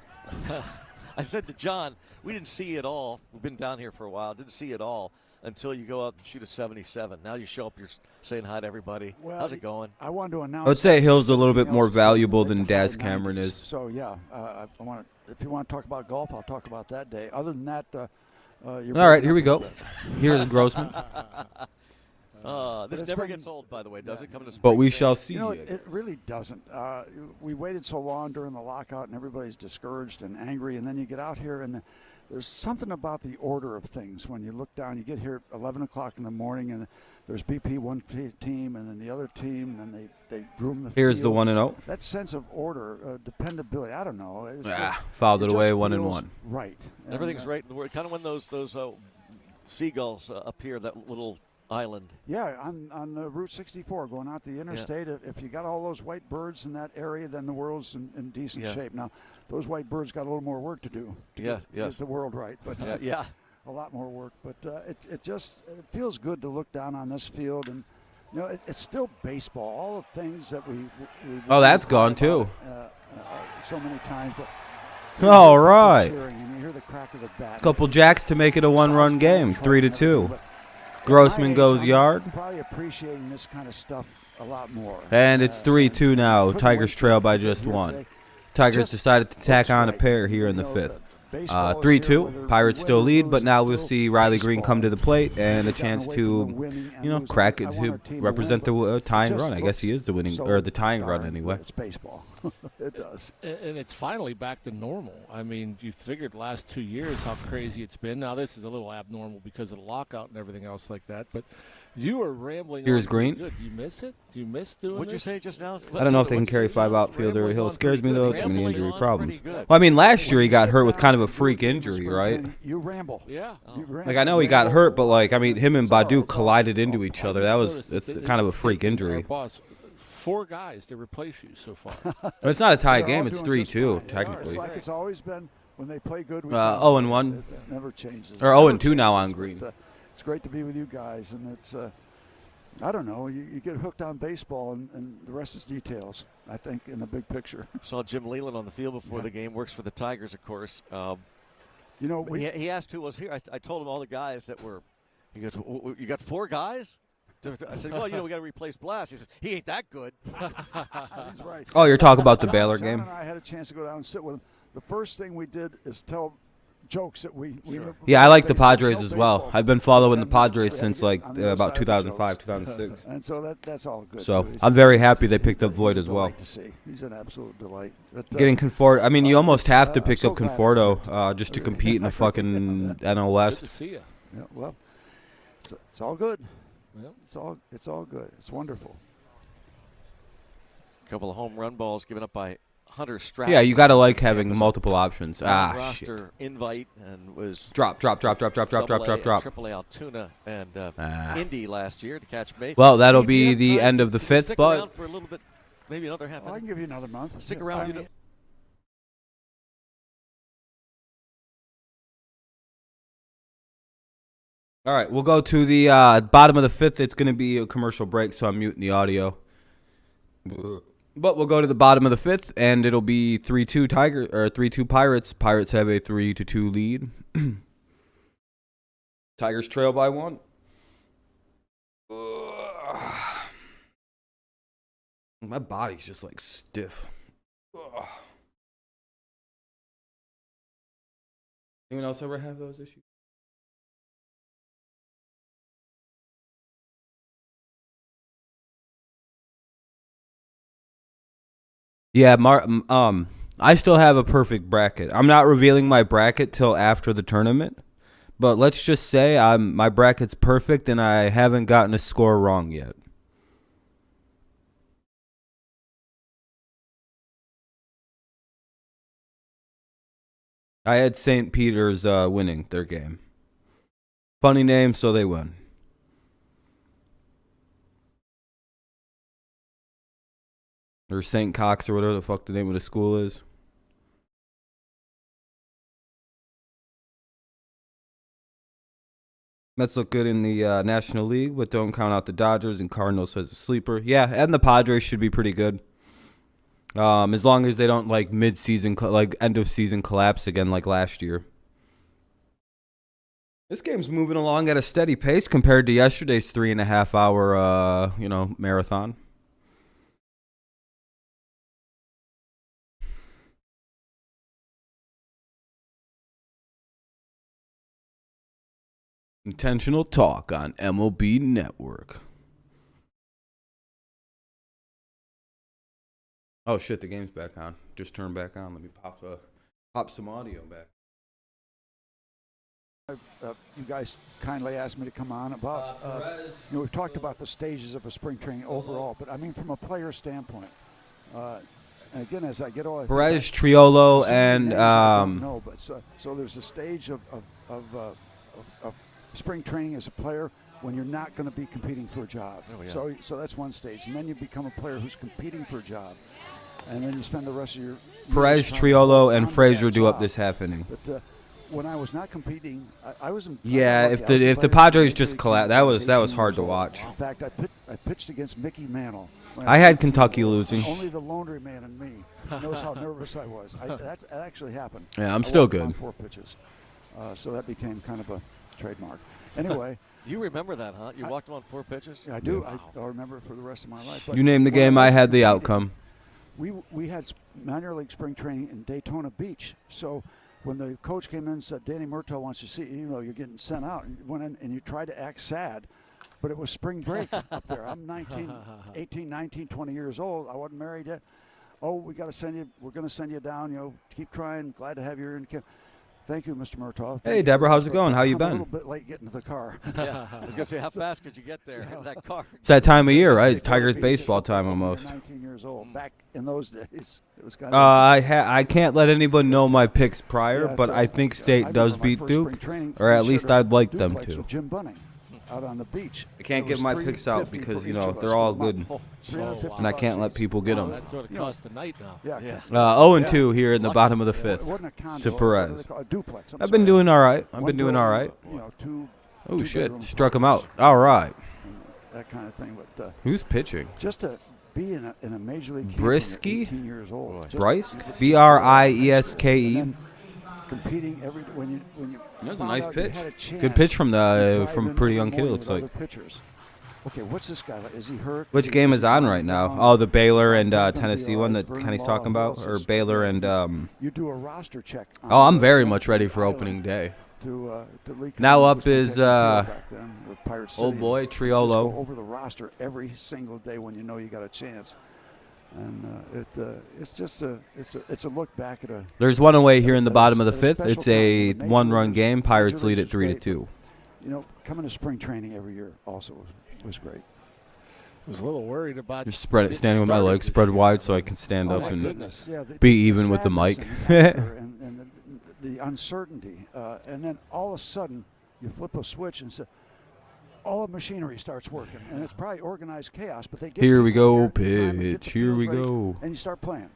I said to John, we didn't see it all. We've been down here for a while. Didn't see it all until you go up and shoot a 77. Now you show up, you're saying hi to everybody. Well, how's it going? I wanted to announce. I would say Hill's a little bit more valuable than Daz Cameron is. So yeah, I want to. If you want to talk about golf, I'll talk about that day. Other than that, all right, here we go. Here's Grossman. This never gets old, by the way, does it? Coming to but we shall see. You know, it really doesn't. We waited so long during the lockout, and everybody's discouraged and angry, and then you get out here and. There's something about the order of things. When you look down, you get here at 11 o'clock in the morning, and there's BP one team, and then the other team, and then they groom the Here's field. the 1-0. That sense of order, dependability, I don't know. It's fouled it away, 1-1. Right. Everything's right. Kind of when those seagulls appear, that little island. Yeah, on Route 64 going out the interstate. Yeah. If you got all those white birds in that area, then the world's in decent shape. Now, those white birds got a little more work to do to get the world right. But a lot more work. But it feels good to look down on this field, and you know it's still baseball. All the things that we that's gone too. So many times, but. All right. And you hear the crack of the bat. Couple jacks to make it a 1-run game, 3-2. Grossman goes yard. Probably appreciating this kind of stuff a lot more. And it's 3-2 now. Tigers trail by just 1. Tigers decided to tack on a pair here in the 5th. 3-2. Pirates still lead, but now we'll see Riley Green come to the plate and a chance to, crack it to represent the tying run. I guess he is the winning or the tying run anyway. It's baseball. It does. And it's finally back to normal. I mean, you figured the last 2 years how crazy it's been. Now this is a little abnormal because of the lockout and everything else like that. But you were rambling. Here's Green. Good. Do you miss it? Do you miss doing What'd you say just now? I don't know if they can carry 5 outfielder. Hill scares me though. Too many injury problems. Well, I mean, last year he got hurt with kind of a freak injury, right? You ramble. Yeah. Like I know he got hurt, but like I mean, him and Badu collided into each other. It's kind of a freak injury. 4 guys to replace you so far. But it's not a tie game. It's 3-2 technically. It's like it's always been when they play good. 0-1. It never changes. Or 0-2 now on Green. It's great to be with you guys, and it's. I don't know. You get hooked on baseball, and the rest is details, I think, in the big picture. Saw Jim Leland on the field before the game. Works for the Tigers, of course. He asked who was here. I told him all the guys that were. He goes, you got 4 guys? I said, well, we got to replace Blast. He said, he ain't that good. He's right. Oh, you're talking about the Baylor John game? and I had a chance to go down and sit with him. The first thing we did is tell jokes that we Yeah, I like the Padres as well. I've been following the Padres since about 2005, 2006. And so that's all good. So I'm very happy they picked up Voit as well. He's an absolute delight. But, getting Conforto. I mean, you almost have to pick up Conforto just to compete in the fucking NL West. Good to see you. Yeah, well, it's all good. Yep. It's all good. It's wonderful. A couple of home run balls given up by Hunter Stratton. Yeah, you got to like having multiple options. Roster shit. invite and was drop. Triple A Altoona and Indy last year to catch me. Well, that'll be the end of the 5th, stick but around for a little bit, maybe another half. I can give you another month. Stick around. All right, we'll go to the bottom of the 5th. It's going to be a commercial break, so I'm muting the audio. But we'll go to the bottom of the 5th, and it'll be 3-2 Tigers or 3-2 Pirates. Pirates have a 3-2 lead. Tigers trail by 1. My body's just like stiff. Anyone else ever have those issues? Yeah, I still have a perfect bracket. I'm not revealing my bracket till after the tournament, but let's just say my bracket's perfect and I haven't gotten a score wrong yet. I had St. Peter's winning their game. Funny name, so they won. Or St. Cox or whatever the fuck the name of the school is. Mets look good in the National League, but don't count out the Dodgers and Cardinals as a sleeper. Yeah, and the Padres should be pretty good. As long as they don't mid-season, end of season collapse again like last year. This game's moving along at a steady pace compared to yesterday's 3.5 hour marathon. Intentional talk on MLB Network. Oh shit, the game's back on. Just turned back on. Let me pop some audio back. You guys kindly asked me to come on about. We've talked about the stages of a spring training overall, but I mean from a player standpoint. Again, as I get older, Perez, Triolo, and no, but so there's a stage of spring training as a player when you're not going to be competing for a job. Oh, yeah. So that's one stage. And then you become a player who's competing for a job. And then you spend the rest of your Perez, Triolo, and Frazier do up this half inning. But when I was not competing, I was in. Yeah, if the Padres just collapsed, that was hard to watch. In fact, I pitched against Mickey Mantle. I had Kentucky losing. Only the laundry man and me knows how nervous I was. That actually happened. Yeah, I'm still good. On 4 pitches. So that became kind of a trademark. Anyway. You remember that, huh? You walked him on 4 pitches? Yeah, I do. Wow. I'll remember it for the rest of my life. But you named the game, I had the outcome. We had minor league spring training in Daytona Beach. So when the coach came in and said, Danny Murtaugh wants to see you, you're getting sent out. And you went in and you tried to act sad, but it was spring break up there. I'm 18, 19, 20 years old. I wasn't married yet. Oh, we're going to send you down, keep trying. Glad to have you in camp. Thank you, Mr. Murtaugh. Hey, Deborah, how's it going? How you been? A little bit late getting to the car. Yeah, I was going to say, how fast could you get there in that car? It's that time of year, right? It's Tigers baseball time almost. 19 years old. Back in those days, it was kind of. I can't let anyone know my picks prior, but I think State does beat Duke, or at least I'd like them to. Jim Bunning out on the beach. I can't get my picks out because they're all good, and I can't let people get them. That's what it costs tonight now. Yeah. 0-2 here in the bottom of the 5th to Perez. I've been doing all right. Oh shit! Struck him out. All right. That kind of thing. But who's pitching? Just to be in a major league. Brisky. 18 years old. Bryce. Brieske. Competing when you that was a nice pitch. Good pitch from a pretty young kid, it looks like. Okay, what's this guy like? Is he hurt? Which game is on right now? Oh, the Baylor and Tennessee one that Kenny's talking about? Or Baylor and... You do a roster check. Oh, I'm very much ready for opening day. Now up is old boy, Triolo. Go over the roster every single day when you know you got a chance. And it's just a look back at a. There's one away here in the bottom of the 5th. It's a one-run game. Pirates lead at 3-2. Coming to spring training every year also was great. I was a little worried about. Just standing with my legs spread wide so I can stand up and be even with the mic. and the uncertainty, and then all of a sudden you flip a switch and say. All the machinery starts working, and it's probably organized chaos. But they get here we go, pitch. Here we go, and you start playing.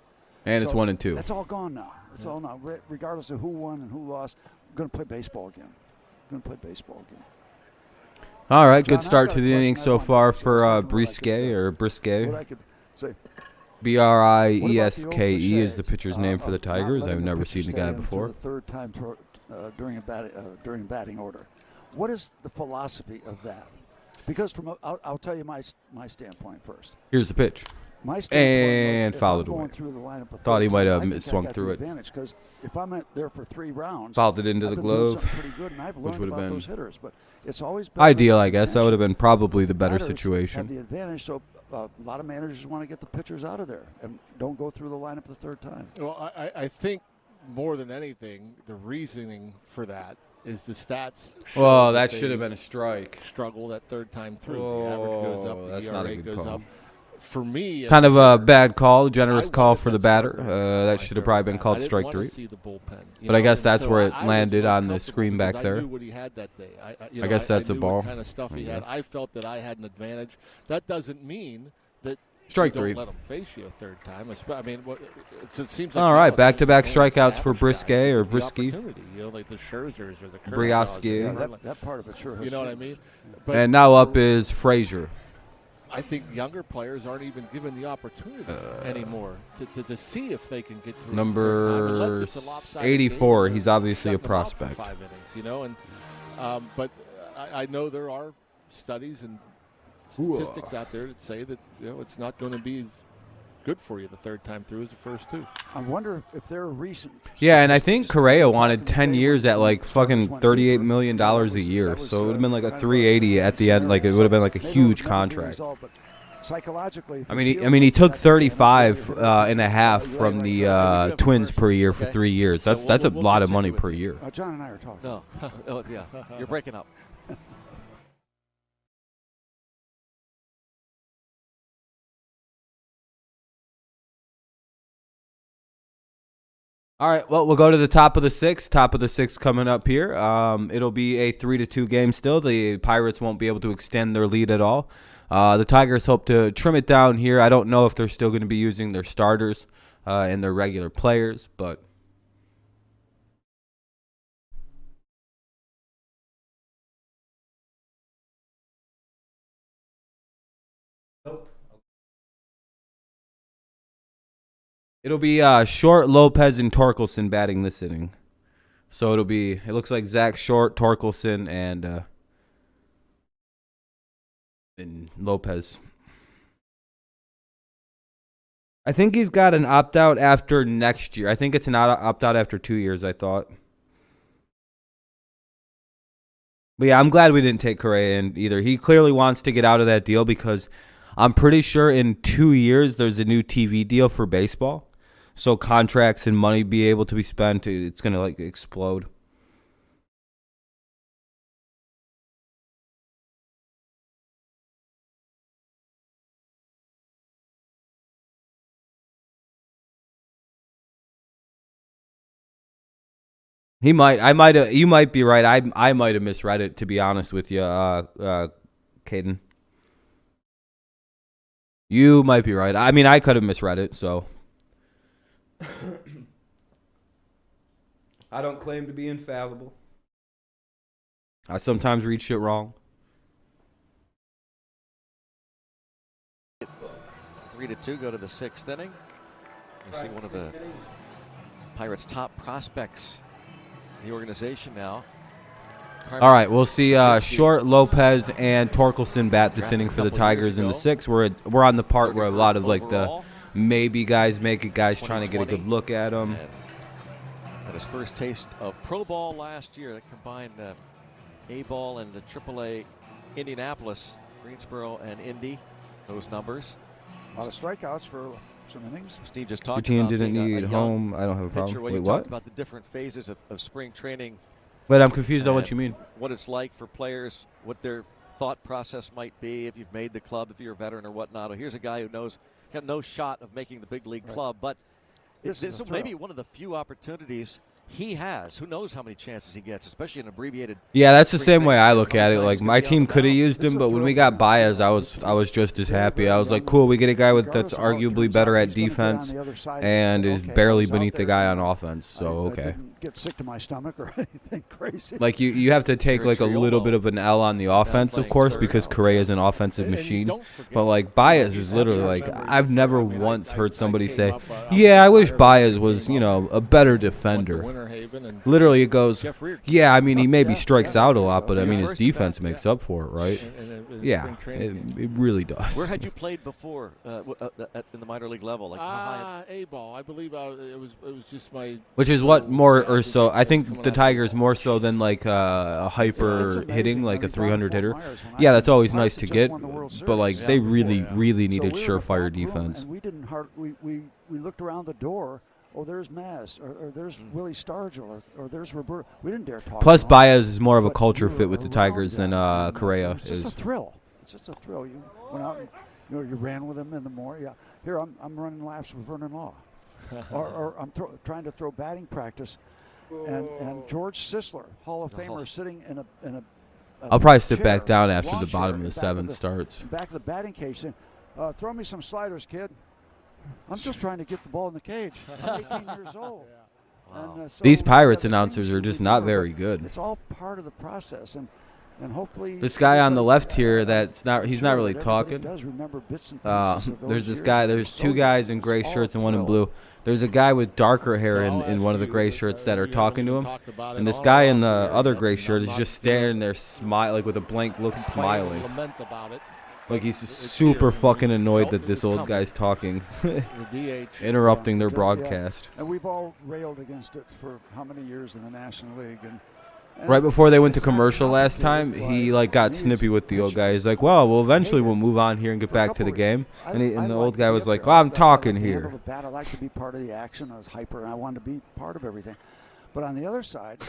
And it's 1-2. That's all gone now. It's all now, regardless of who won and who lost. I'm going to play baseball again. All right, good start to the inning so far for Brisque. Brieske is the pitcher's name for the Tigers. I've never seen the guy before. The third time during batting order. What is the philosophy of that? Because I'll tell you my standpoint first. Here's the pitch. My standpoint and fouled away. Thought he might have swung through it. Because if I'm there for 3 rounds, fouled it into the glove, which would have been hitters. But it's always ideal, I guess. That would have been probably the better situation. Have the advantage, so a lot of managers want to get the pitchers out of there and don't go through the lineup the third time. Well, I think more than anything, the reasoning for that is the stats. Well, that should have been a strike. Struggle that third time through. The average goes up. That's the not ERA a good goes call. up. For me, kind of a bad call, generous call for the batter. That should have probably been called strike 3. But I guess that's where it landed on the screen back there. I knew what he had that day. I guess that's a ball. What kind of stuff he had. I felt that I had an advantage. That doesn't mean that. Strike don't 3. Let him face you a third time. I mean, it seems like all right, back-to-back strikeouts for Brisque or Brisky. Like the Scherzers or the Brieske. That part of it sure. You know what I mean? But and now up is Frazier. I think younger players aren't even given the opportunity anymore to see if they can get through. Number 84. He's obviously a prospect. 5 innings, but I know there are studies and statistics out there that say that it's not going to be as good for you the third time through as the first 2. I wonder if there are recent. Yeah, and I think Correa wanted 10 years at like fucking $38 million a year, so it would have been like a 380 at the end. Like it would have been like a huge contract. Psychologically, I mean, he took 35 and a half from the Twins per year for 3 years. That's a lot of money per year. John and I are talking. No, oh, yeah, you're breaking up. All right, well, we'll go to the top of the 6th. Top of the 6th coming up here. It'll be a 3-2 game still. The Pirates won't be able to extend their lead at all. The Tigers hope to trim it down here. I don't know if they're still going to be using their starters and their regular players, but... It'll be Short, Lopez, and Torkelson batting this inning. So it looks like Zach Short, Torkelson, and And Lopez. I think he's got an opt-out after next year. I think it's an opt-out after 2 years, I thought. But yeah, I'm glad we didn't take Correa in either. He clearly wants to get out of that deal because I'm pretty sure in 2 years there's a new TV deal for baseball. So contracts and money be able to be spent. It's going to like explode. You might be right. I might have misread it, to be honest with you, Caden. You might be right. I mean, I could have misread it, so. I don't claim to be infallible. I sometimes read shit wrong. 3-2, go to the 6th inning. You see one of the Pirates' top prospects in the organization now. All right, we'll see Short, Lopez, and Torkelson bat this inning for the Tigers in the 6th. We're on the part where a lot of like the maybe guys make it, guys trying to get a good look at them. At his first taste of pro ball last year, that combined A ball and the AAA Indianapolis, Greensboro and Indy, those numbers. A lot of strikeouts for some innings. Steve just Your talked team about didn't need home. I don't have a problem. Wait, what? Talked about the different phases of spring training. But I'm confused on what you mean. What it's like for players, what their thought process might be if you've made the club, if you're a veteran or whatnot. Here's a guy who got no shot of making the big league club, but this is maybe one of the few opportunities he has. Who knows how many chances he gets, especially in abbreviated. Yeah, that's the same way I look at it. Like my team could have used him, but when we got Baez, I was just as happy. I was like, cool, we get a guy that's arguably better at defense and is barely beneath the guy on offense. So okay. Get sick to my stomach or anything crazy. Like you have to take like a little bit of an L on the offense, of course, because Correa is an offensive machine. But like Baez is literally like I've never once heard somebody say, "Yeah, I wish Baez was a better defender." Literally, it goes, "Yeah, I mean he maybe strikes out a lot, but I mean his defense makes up for it, right?" Yeah, it really does. Where had you played before in the minor league level? Like A-ball, I believe it was just my. Which is what more or so. I think the Tigers more so than like a hyper hitting, like a 300 hitter. Yeah, that's always nice to get, but like they really needed surefire defense. And we didn't we looked around the door. Oh, there's Maz, or there's Willie Stargell, or there's Roberto. We didn't dare talk. Plus, Baez is more of a culture fit with the Tigers than Correa is. It's just a thrill. It's just a thrill. You went out and you ran with him in the morning. Yeah, here I'm running laps with Vernon Law, or I'm trying to throw batting practice, and George Sisler, Hall of Famer, sitting in a I'll probably sit back down after the bottom of the 7th starts. Back of the batting cage, saying, "Throw me some sliders, kid. I'm just trying to get the ball in the cage. I'm 18 years old." Wow. And, so these Pirates announcers are just not very good. It's all part of the process, and hopefully this guy on the left here, he's not really talking. There's this guy. There's two guys in gray shirts and one in blue. There's a guy with darker hair in one of the gray shirts that are talking to him, and this guy in the other gray shirt is just standing there, like with a blank look, smiling. Like he's super fucking annoyed that this old guy's talking, interrupting their broadcast. And we've all railed against it for how many years in the National League. And right before they went to commercial last time, he like got snippy with the old guy. He's like, "Well, eventually we'll move on here and get back to the game." And the old guy was like, "I'm talking here." I like to be part of the action. I was hyper, and I wanted to be part of everything. But on the other side,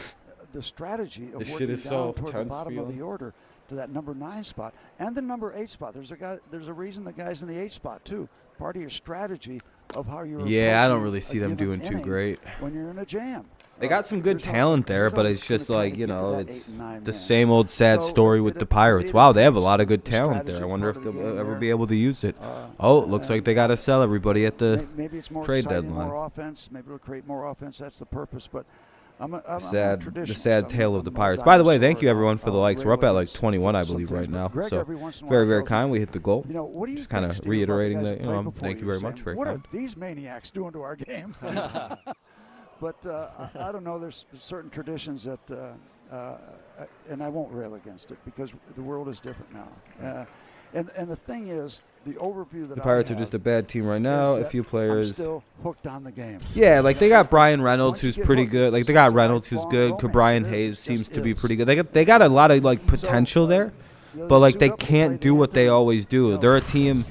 the strategy of working down toward the bottom of the order to that number 9 spot and the number 8 spot. There's a reason the guy's in the 8 spot too. Part of your strategy of how you're. Yeah, I don't really see them doing too great when you're in a jam. They got some good talent there, but it's just like it's the same old sad story with the Pirates. Wow, they have a lot of good talent there. I wonder if they'll ever be able to use it. Oh, it looks like they got to sell everybody at the trade deadline. More offense. Maybe it'll create more offense. That's the purpose, but. The sad tale of the Pirates. By the way, thank you everyone for the likes. We're up at like 21, I believe, right now. So very, very kind. We hit the goal. Just kind of reiterating that. Thank you very much. Very kind. What are kind. these maniacs doing to our game? But I don't know. There's certain traditions that, and I won't rail against it because the world is different now. And the thing is, the overview that the Pirates are just a bad team right now. A few players. I'm still hooked on the game. Yeah, like they got Brian Reynolds, who's pretty good. Like they got Reynolds, who's good. Brian Hayes seems to be pretty good. They got a lot of like potential there, but like they can't do what they always do. They're a team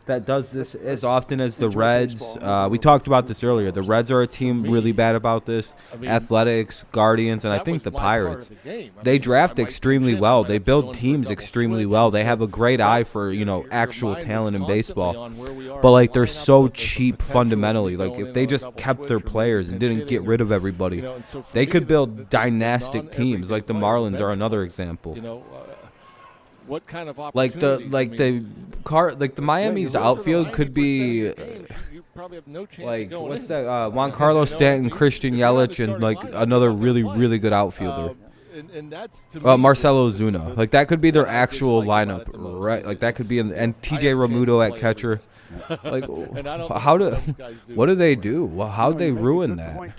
that does this as often as the Reds. We talked about this earlier. The Reds are a team really bad about this. Athletics, Guardians, and I think the Pirates. They draft extremely well. They build teams extremely well. They have a great eye for, actual talent in baseball. But, like, they're so cheap fundamentally. Like, if they just kept their players and didn't get rid of everybody, they could build dynastic teams. Like the Marlins are another example. What kind of the Miami's outfield could be like what's that? Juan Carlos Stanton, Christian Yelich, and like another really really good outfielder. And that's Marcelo Ozuna. Like that could be their actual lineup, right? Like that could be and TJ Realmuto at catcher. Like what do they do? Well, how'd they ruin that?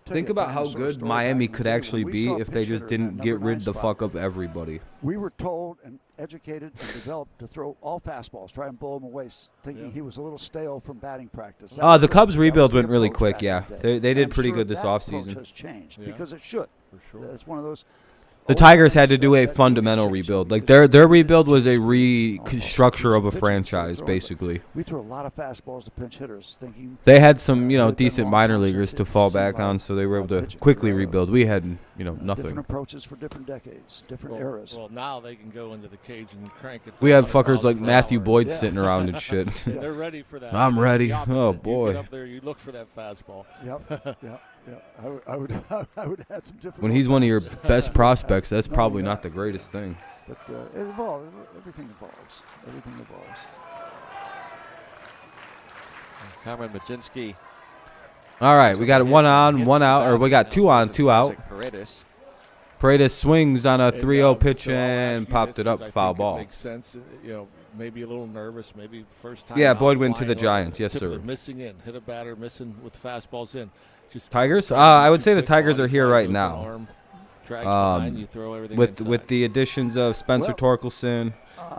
Think about how good Miami could actually be if they just didn't get rid the fuck of everybody. We were told and educated and developed to throw all fastballs, try and blow him away, thinking he was a little stale from batting practice. The Cubs rebuild went really quick, yeah. They did pretty good this offseason. Has changed because it should. For sure. It's one of those. The Tigers had to do a fundamental rebuild. Like their rebuild was a restructure of a franchise, basically. We threw a lot of fastballs to pinch hitters, thinking they had some, decent minor leaguers to fall back on, so they were able to quickly rebuild. We had, nothing. Different approaches for different decades, different eras. Well, now they can go into the cage and crank it. We have fuckers like Matthew Boyd sitting around and shit. They're ready for that. I'm ready. Oh boy. You get up there, you look for that fastball. Yep. Yeah, I would add some different. When he's one of your best prospects, that's probably not the greatest thing. But it evolves. Everything evolves. Everything evolves. Cameron Majinski. All right, we got 1 on, 1 out, or we got 2 on, 2 out. Paredes swings on a 3-0 pitch and popped it up, foul ball. Makes sense. Maybe a little nervous, maybe first time. Yeah, Boyd went to the Giants, yes sir. Missing in, hit a batter, missing with fastballs in. Tigers? I would say the Tigers are here right now. With the additions of Spencer Torkelson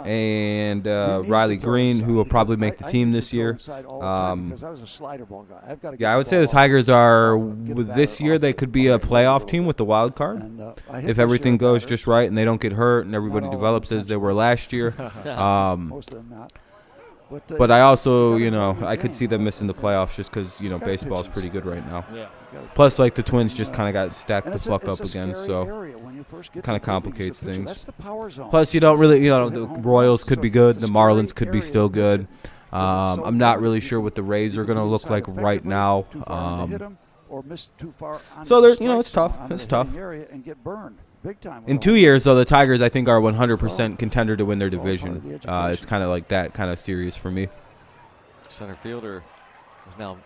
and Riley Green, who will probably make the team this year. I would say the Tigers are, with this year, they could be a playoff team with the wild card. If everything goes just right and they don't get hurt and everybody develops as they were last year. Most of them not. But I also, I could see them missing the playoffs just because, baseball's pretty good right now. Yeah. Plus, like, the Twins just kind of got stacked the fuck up again, so it kind of complicates things. Plus, you don't really, the Royals could be good. The Marlins could be still good. I'm not really sure what the Rays are going to look like right now. So, there's, it's tough. It's tough. In 2 years, though, the Tigers, I think, are 100% contender to win their division. It's kind of like that kind of series for me. Center fielder is now.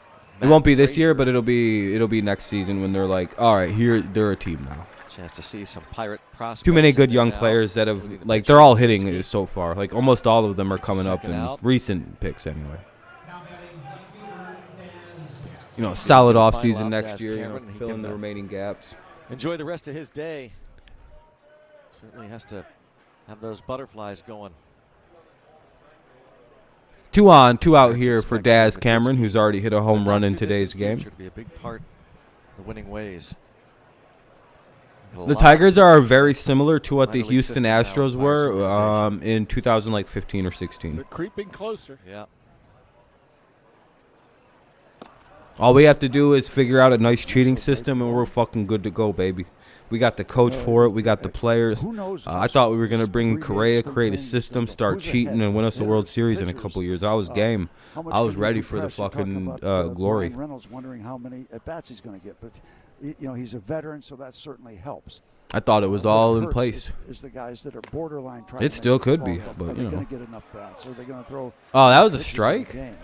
It won't be this year, but it'll be next season when they're like, all right, here they're a team now. Chance to see some Pirate prospects. Too many good young players that have, like, they're all hitting so far. Like, almost all of them are coming up in recent picks anyway. Solid offseason next year, filling the remaining gaps. Enjoy the rest of his day. Certainly has to have those butterflies going. 2 on, 2 out here for Daz Cameron, who's already hit a home run in today's game. Should be a big part of the winning ways. The Tigers are very similar to what the Houston Astros were in 2015 or 16. They're creeping closer. Yeah. All we have to do is figure out a nice cheating system, and we're fucking good to go, baby. We got the coach for it. We got the players. I thought we were going to bring Correa, create a system, start cheating, and win us a World Series in a couple years. I was game. I was ready for the fucking glory. Reynolds wondering how many at-bats he's going to get, but he's a veteran, so that certainly helps. I thought it was all in place. Is the guys that are borderline trying it still could be, but are they going to get enough bats? Are they going to throw? Oh, that was a strike. And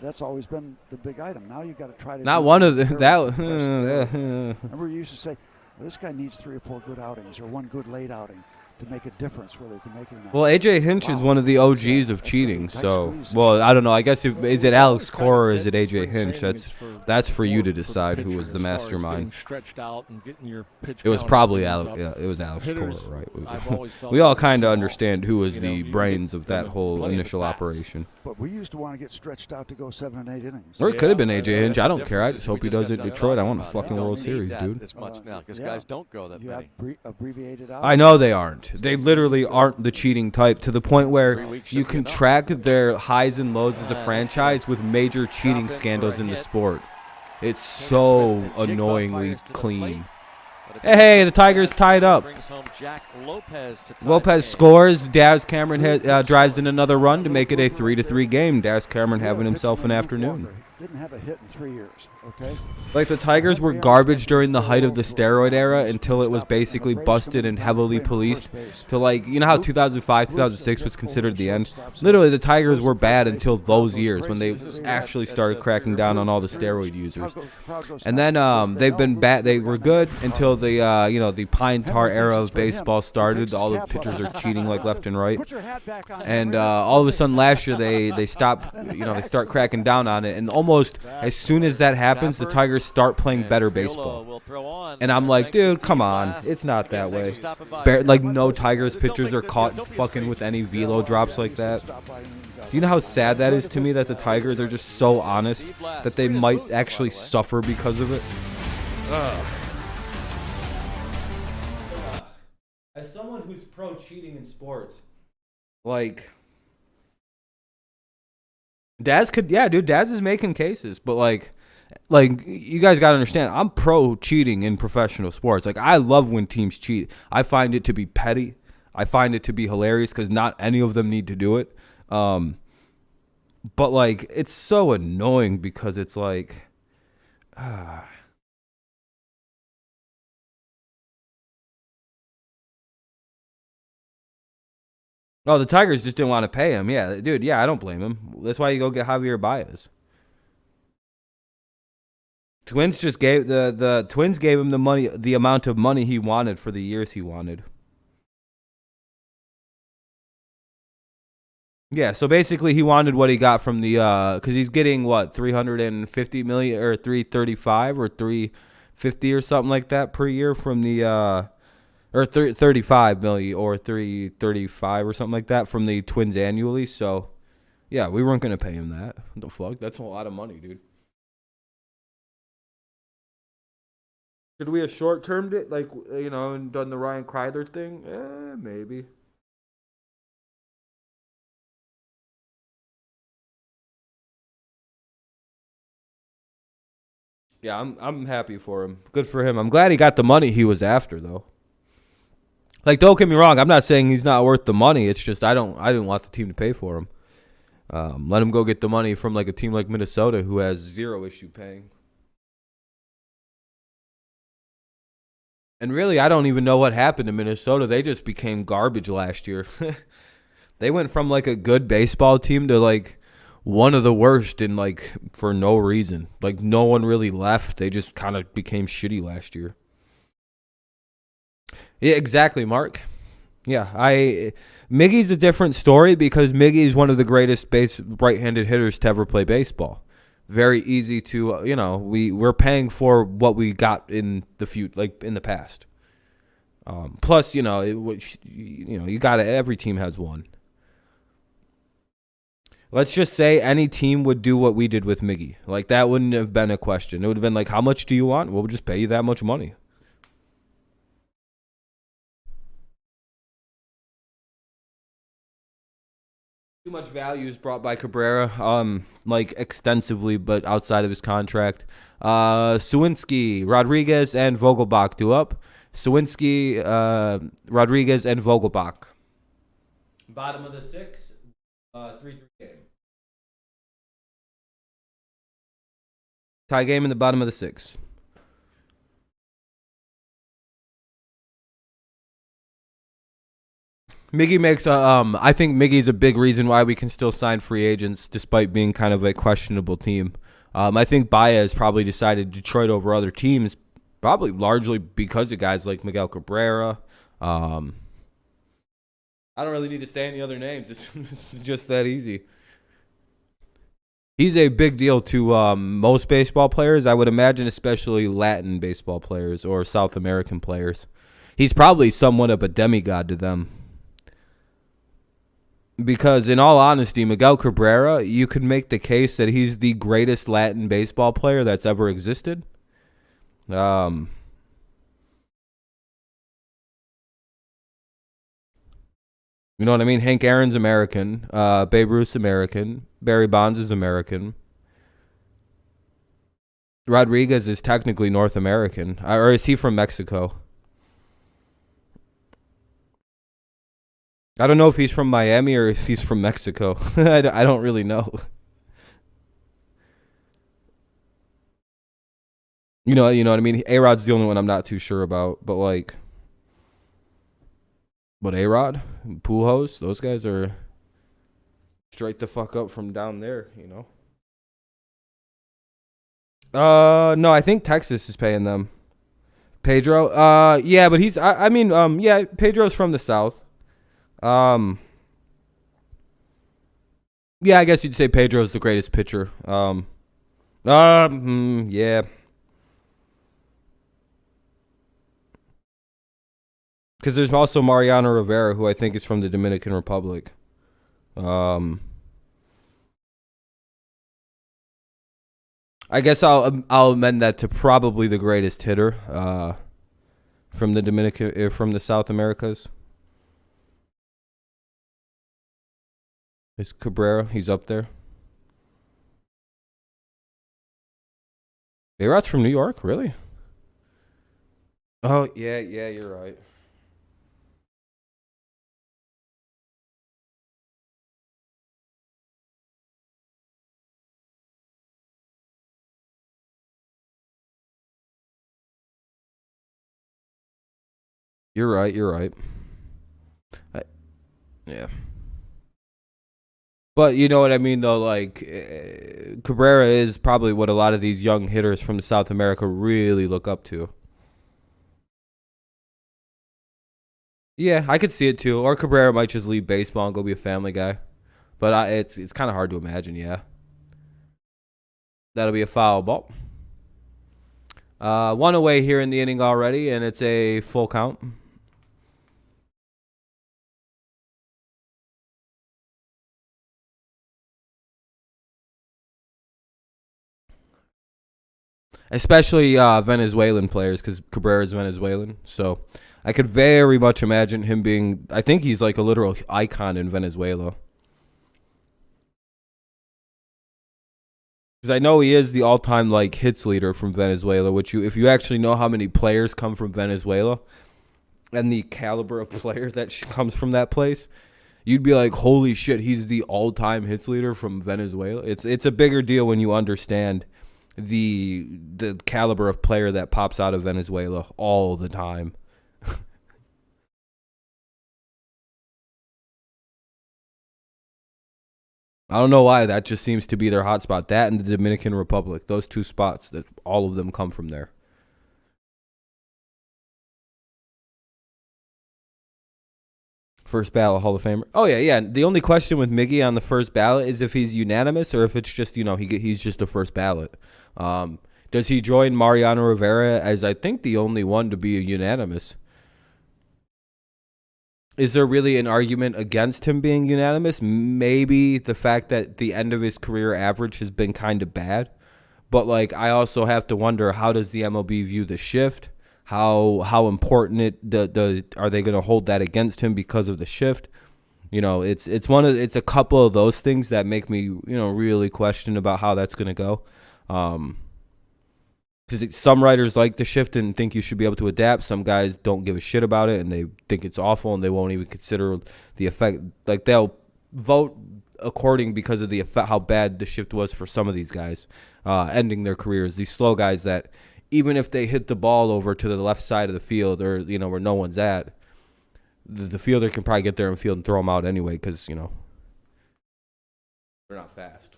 that's always been the big item. Now you've got to try to. Not one of the that. Remember, you used to say, well, "This guy needs 3 or 4 good outings or 1 good late outing." to make a difference whether they can make it or not. Well, AJ Hinch is one of the OGs of cheating, so I don't know. I guess is it Alex Cora or is it AJ Hinch? That's for you to decide who was the mastermind. It was probably Alex. Yeah, it was Alex Cora, right? We all kind of understand who was the brains of that whole initial operation. But we used to want to get stretched out to go 7 and 8 innings. Or it could have been AJ Hinch. I don't care. I just hope he does it in Detroit. I want a fucking World Series, dude. As much now because guys don't go that many. Abbreviated out. I know they aren't. They literally aren't the cheating type to the point where you can track their highs and lows as a franchise with major cheating scandals in the sport. It's so annoyingly clean. Hey, the Tigers tied up. Lopez scores. Daz Cameron drives in another run to make it a 3-3 game. Daz Cameron having himself an afternoon. Didn't have a hit in 3 years. Okay. Like the Tigers were garbage during the height of the steroid era until it was basically busted and heavily policed. To like, you know how 2005, 2006 was considered the end? Literally, the Tigers were bad until those years when they actually started cracking down on all the steroid users. And then they've been bad. They were good until the pine tar era of baseball started. All the pitchers are cheating like left and right. And all of a sudden last year they stopped. They start cracking down on it, and almost as soon as that happens, the Tigers start playing better baseball. And I'm like, dude, come on. It's not that way. Like, no Tigers pitchers are caught fucking with any velo drops like that. You know how sad that is to me that the Tigers are just so honest that they might actually suffer because of it? As someone who's pro cheating in sports, like... Daz is making cases, but like you guys gotta understand, I'm pro cheating in professional sports. Like, I love when teams cheat. I find it to be petty. I find it to be hilarious because not any of them need to do it. But like, it's so annoying because it's like, oh, the Tigers just didn't want to pay him. Yeah, dude, I don't blame him. That's why you go get Javier Baez. Twins just gave the Twins gave him the amount of money he wanted for the years he wanted. Yeah, so basically he wanted what he got from the because he's getting what, 350 million or 335 or 350 or something like that per year from the or 35 million or 335 or something like that from the Twins annually. So, yeah, we weren't going to pay him that. What the fuck? That's a lot of money, dude. Should we have short-termed it, like, and done the Ryan Kreidler thing? Maybe. Yeah, I'm happy for him. Good for him. I'm glad he got the money he was after, though. Like, don't get me wrong. I'm not saying he's not worth the money. It's just I didn't want the team to pay for him. Let him go get the money from like a team like Minnesota who has zero issue paying. And really, I don't even know what happened to Minnesota. They just became garbage last year. They went from like a good baseball team to like one of the worst and like for no reason. Like, no one really left. They just kind of became shitty last year. Yeah, exactly, Mark. Yeah, Miggy's a different story because Miggy's one of the greatest right-handed hitters to ever play baseball. Very easy to, we're paying for what we got in the future, like in the past. Plus, you got to, every team has one. Let's just say any team would do what we did with Miggy. Like, that wouldn't have been a question. It would have been like, how much do you want? We'll just pay you that much money. Too much value is brought by Cabrera, like extensively, but outside of his contract. Suwinski, Rodriguez, and Vogelbach due up. Suwinski, Rodriguez, and Vogelbach. Bottom of the 6, 3-3 game. Tie game in the bottom of the 6. Miggy makes I think Miggy's a big reason why we can still sign free agents despite being kind of a questionable team. I think Baez probably decided Detroit over other teams, probably largely because of guys like Miguel Cabrera. I don't really need to say any other names. It's just that easy. He's a big deal to most baseball players, I would imagine, especially Latin baseball players or South American players. He's probably somewhat of a demigod to them. Because in all honesty, Miguel Cabrera, you could make the case that he's the greatest Latin baseball player that's ever existed. You know what I mean? Hank Aaron's American. Babe Ruth's American. Barry Bonds is American. Rodriguez is technically North American. Or is he from Mexico? I don't know if he's from Miami or if he's from Mexico. I don't really know. You know what I mean? A-Rod's the only one I'm not too sure about. But A-Rod, Pujols, those guys are straight the fuck up from down there, you know. No, I think Texas is paying them. Pedro, yeah, but he's, yeah, Pedro's from the South. Yeah, I guess you'd say Pedro's the greatest pitcher. Yeah. Because there's also Mariano Rivera, who I think is from the Dominican Republic. I guess I'll amend that to probably the greatest hitter from the Dominican, from the South Americas. It's Cabrera. He's up there. A-Rod's from New York, really? Oh yeah, you're right. You're right. Yeah. But you know what I mean, though? Like, Cabrera is probably what a lot of these young hitters from South America really look up to. Yeah, I could see it too. Or Cabrera might just leave baseball and go be a family guy. But it's kind of hard to imagine, yeah. That'll be a foul ball. One away here in the inning already, and it's a full count. Especially Venezuelan players, because Cabrera is Venezuelan. So I could very much imagine him being, I think he's like a literal icon in Venezuela. Because I know he is the all-time like hits leader from Venezuela, which if you actually know how many players come from Venezuela and the caliber of player that comes from that place, you'd be like, holy shit, he's the all-time hits leader from Venezuela. It's a bigger deal when you understand the caliber of player that pops out of Venezuela all the time. I don't know why. That just seems to be their hotspot. That and the Dominican Republic. Those two spots, that all of them come from there. First ballot Hall of Famer. Oh, yeah. The only question with Miggy on the first ballot is if he's unanimous or if it's just, he's just a first ballot. Does he join Mariano Rivera as, I think, the only one to be a unanimous? Is there really an argument against him being unanimous? Maybe the fact that the end of his career average has been kind of bad. But, I also have to wonder, how does the MLB view the shift? How important are they going to hold that against him because of the shift? It's a couple of those things that make me, really question about how that's going to go. Because some writers like the shift and think you should be able to adapt. Some guys don't give a shit about it and they think it's awful and they won't even consider the effect. Like, they'll vote according because of the effect, how bad the shift was for some of these guys ending their careers. These slow guys that even if they hit the ball over to the left side of the field or, where no one's at, the fielder can probably get there and field and throw them out anyway because, they're not fast.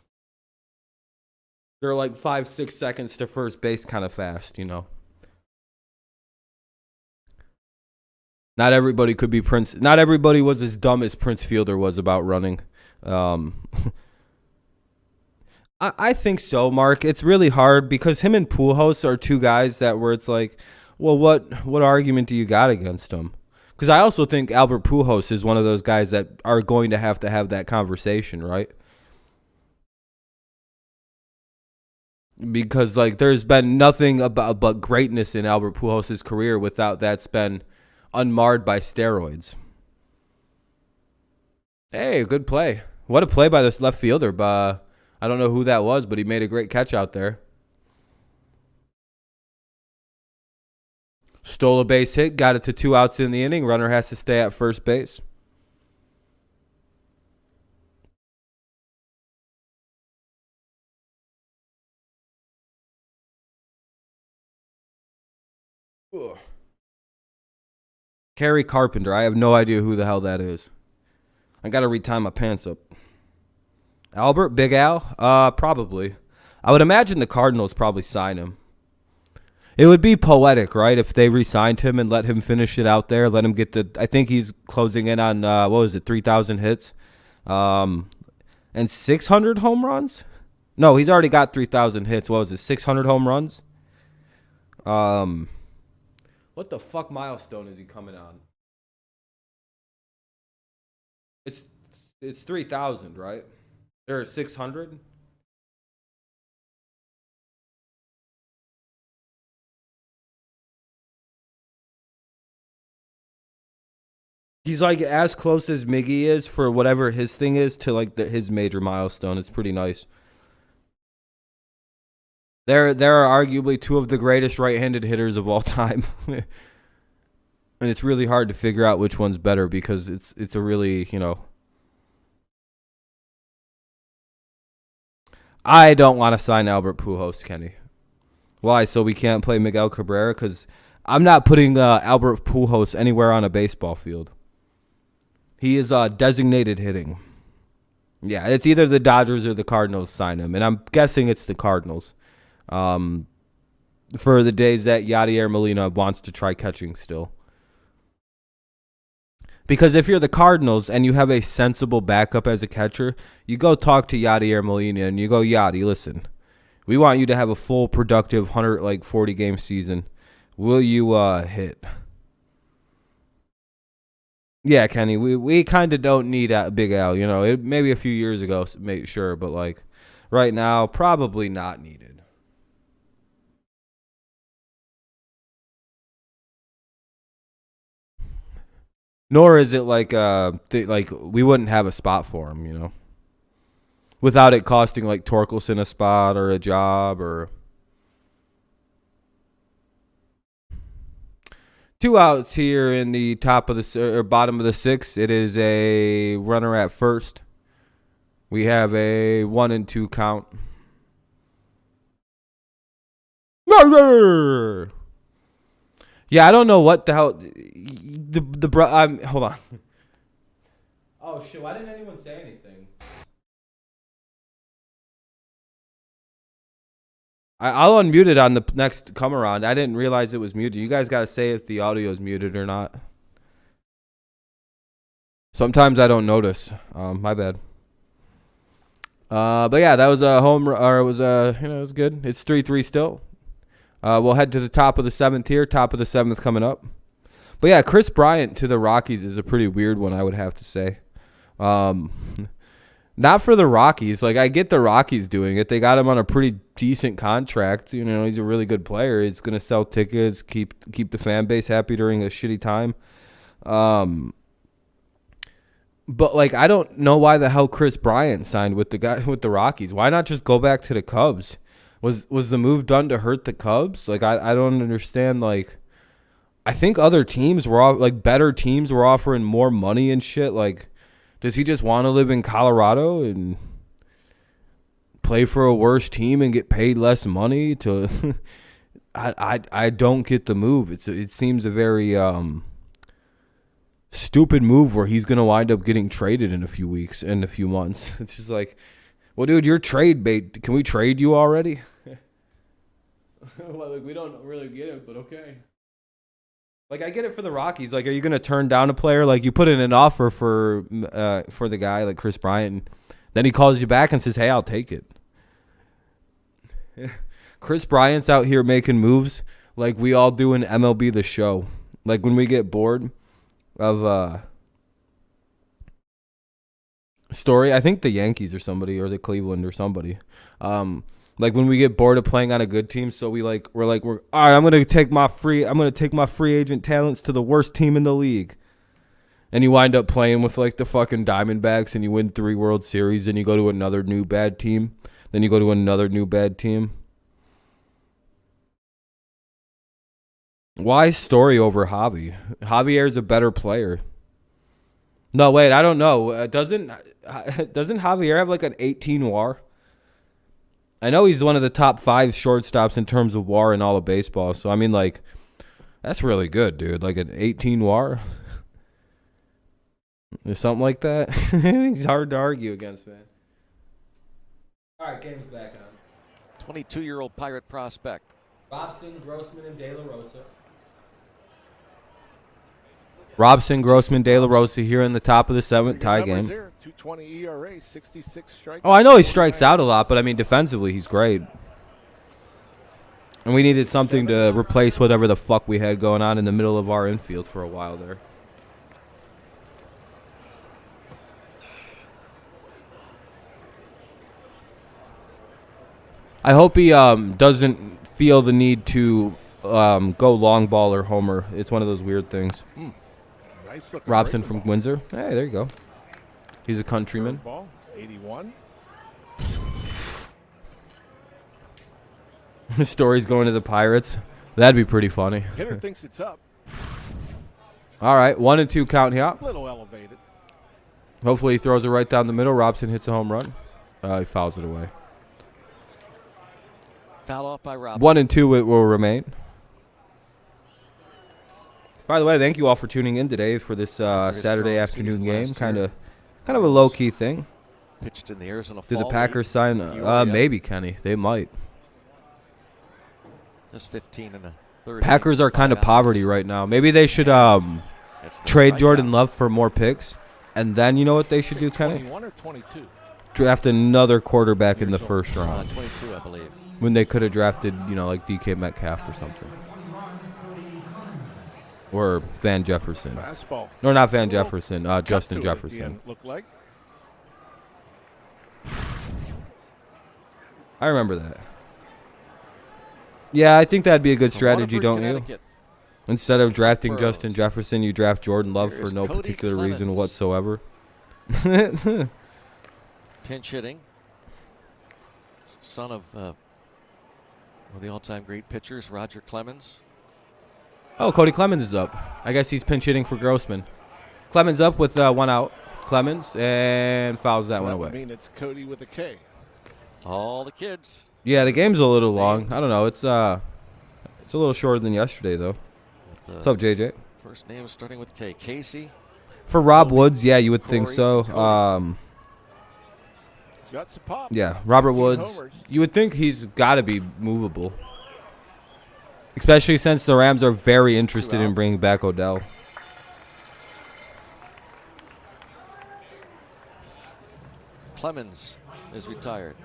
They're like 5-6 seconds to first base kind of fast, Not everybody could be Prince. Not everybody was as dumb as Prince Fielder was about running. I think so, Mark. It's really hard because him and Pujols are two guys that where it's like, well, what argument do you got against him? Because I also think Albert Pujols is one of those guys that are going to have that conversation, right? Because like there's been nothing but greatness in Albert Pujols' career without that's been unmarred by steroids. Hey, good play. What a play by this left fielder. I don't know who that was, but he made a great catch out there. Stole a base hit, got it to 2 outs in the inning. Runner has to stay at first base. Ugh. Kerry Carpenter. I have no idea who the hell that is. I got to retie my pants up. Albert, Big Al? Probably. I would imagine the Cardinals probably sign him. It would be poetic, right, if they re-signed him and let him finish it out there, let him get I think he's closing in on, 3,000 hits and 600 home runs? No, he's already got 3,000 hits. What was it, 600 home runs? What the fuck milestone is he coming on? It's 3,000, right? Or 600? He's like as close as Miggy is for whatever his thing is to like his major milestone. It's pretty nice. There are arguably two of the greatest right-handed hitters of all time. And it's really hard to figure out which one's better because it's a really, I don't want to sign Albert Pujols, Kenny. Why? So we can't play Miguel Cabrera? Because I'm not putting Albert Pujols anywhere on a baseball field. He is designated hitting. Yeah, it's either the Dodgers or the Cardinals sign him, and I'm guessing it's the Cardinals. For the days that Yadier Molina wants to try catching still. Because if you're the Cardinals and you have a sensible backup as a catcher, you go talk to Yadier Molina and you go, Yadi, listen, we want you to have a full productive 140 game season. Will you hit? Yeah, Kenny, we kind of don't need Big Al. Maybe a few years ago, sure, but right now, probably not needed. Nor is it we wouldn't have a spot for him, without it costing Torkelson a spot or a job or 2 outs here in the top of the or bottom of the 6th. It is a runner at first. We have a 1-2 count. Murder! Yeah, I don't know what the hell. Hold on. Oh shit! Why didn't anyone say anything? I'll unmute it on the next come around. I didn't realize it was muted. You guys gotta say if the audio is muted or not. Sometimes I don't notice. My bad. But yeah, that was a home. Or it was it was good. It's 3-3 still. We'll head to the top of the 7th here. Top of the 7th coming up. But yeah, Chris Bryant to the Rockies is a pretty weird one, I would have to say. Not for the Rockies. I get the Rockies doing it. They got him on a pretty decent contract. He's a really good player. He's going to sell tickets, keep the fan base happy during a shitty time. But I don't know why the hell Chris Bryant signed with the Rockies. Why not just go back to the Cubs? Was the move done to hurt the Cubs? I don't understand. I think other teams were better teams were offering more money and shit. Does he just want to live in Colorado and play for a worse team and get paid less money? I don't get the move. It seems a very stupid move where he's gonna wind up getting traded in a few weeks, in a few months. It's just well, dude, you're trade bait. Can we trade you already? We don't really get it, but okay. Like, I get it for the Rockies. Like, are you going to turn down a player? Like, you put in an offer for the guy, like Chris Bryant. Then he calls you back and says, hey, I'll take it. Chris Bryant's out here making moves like we all do in MLB The Show. Like, when we get bored of Story, I think the Yankees or somebody, or the Cleveland or somebody. Like when we get bored of playing on a good team, so we're all right, I'm gonna take my free agent talents to the worst team in the league. And you wind up playing with like the fucking Diamondbacks and you win 3 World Series and you go to another new bad team. Then you go to another new bad team. Why Story over Javi? Javier's a better player. No, wait, I don't know. Doesn't Javier have like an 18 WAR? I know he's one of the top 5 shortstops in terms of WAR in all of baseball. So, I mean, like, that's really good, dude. Like an 18 WAR or something like that. He's hard to argue against, man. All right, game's back on. 22-year-old Pirate prospect. Robson, Grossman, and De La Rosa. Robson, Grossman, De La Rosa here in the top of the 7th, tie game. 2.20 ERA, 66 strikeouts. Oh, I know he strikes out a lot, but I mean defensively he's great. And we needed something to replace whatever the fuck we had going on in the middle of our infield for a while there. I hope he doesn't feel the need to go long ball or homer. It's one of those weird things. Nice Robson from Windsor. Hey, there you go. He's a countryman. Ball, 81. His story's going to the Pirates. That'd be pretty funny. Hitter thinks it's up. All right, 1-2 count here. A little elevated. Hopefully he throws it right down the middle. Robson hits a home run. He fouls it away. Foul off by Robson. 1-2 it will remain. By the way, thank you all for tuning in today for this Saturday afternoon game. Kind of a low-key thing. Pitched in the Arizona Did the Fall Packers sign? Maybe, Kenny. They might. Just 15 and a third. Packers are kind of poverty right now. Maybe they should trade Jordan Love for more picks. And then you know what they should do, Kenny? 21 or 22? Draft another quarterback in the first round. 22, I believe. When they could have drafted, like DK Metcalf or something. Or Van Jefferson. Fastball. No, not Van Jefferson. Justin Jefferson. Looked like. I remember that. Yeah, I think that'd be a good strategy, don't you? Instead of drafting Justin Jefferson, you draft Jordan Love for no particular reason whatsoever. Pinch hitting. Son of one of the all-time great pitchers, Roger Clemens. Oh, Cody Clemens is up. I guess he's pinch hitting for Grossman. Clemens up with 1 out. Clemens and fouls that one away. I mean, it's Cody with a K. All the kids. Yeah, the game's a little long. I don't know. It's a little shorter than yesterday, though. What's up, JJ? First name starting with K. Casey. For Rob Woods, yeah, you would think so. He's got some pop. Yeah, Robert Woods. You would think he's got to be movable. Especially since the Rams are very interested in bringing back Odell. Clemens is retired.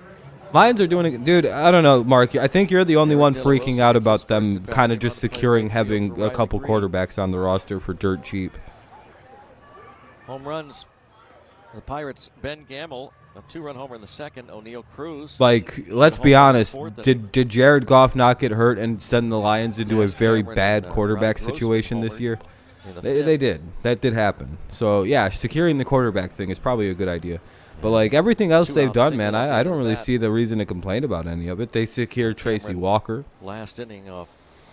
Lions are doing it. Dude, I don't know, Mark. I think you're the only one freaking out about them kind of just securing having a couple quarterbacks on the roster for dirt cheap. Home runs. The Pirates, Ben Gamble, a 2-run homer in the second. O'Neal Cruz. Like, let's be honest. Did Jared Goff not get hurt and send the Lions into a very bad quarterback situation this year? They did. That did happen. So, yeah, securing the quarterback thing is probably a good idea. But, like, everything else they've done, man, I don't really see the reason to complain about any of it. They secured Tracy Walker. Last inning of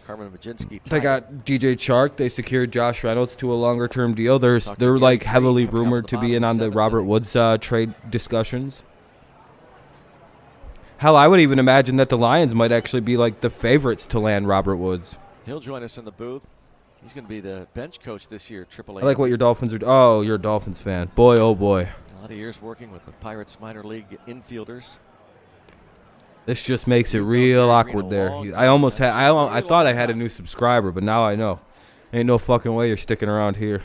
Carmen Majinski. They got DJ Chark. They secured Josh Reynolds to a longer-term deal. They're like, heavily rumored to be in on the Robert Woods trade discussions. Hell, I would even imagine that the Lions might actually be, like, the favorites to land Robert Woods. He'll join us in the booth. He's going to be the bench coach this year, AAA. I like what your Dolphins are doing. Oh, you're a Dolphins fan. Boy, oh, boy. A lot of years working with the Pirates minor league infielders. This just makes it real awkward there. I thought I had a new subscriber, but now I know. Ain't no fucking way you're sticking around here.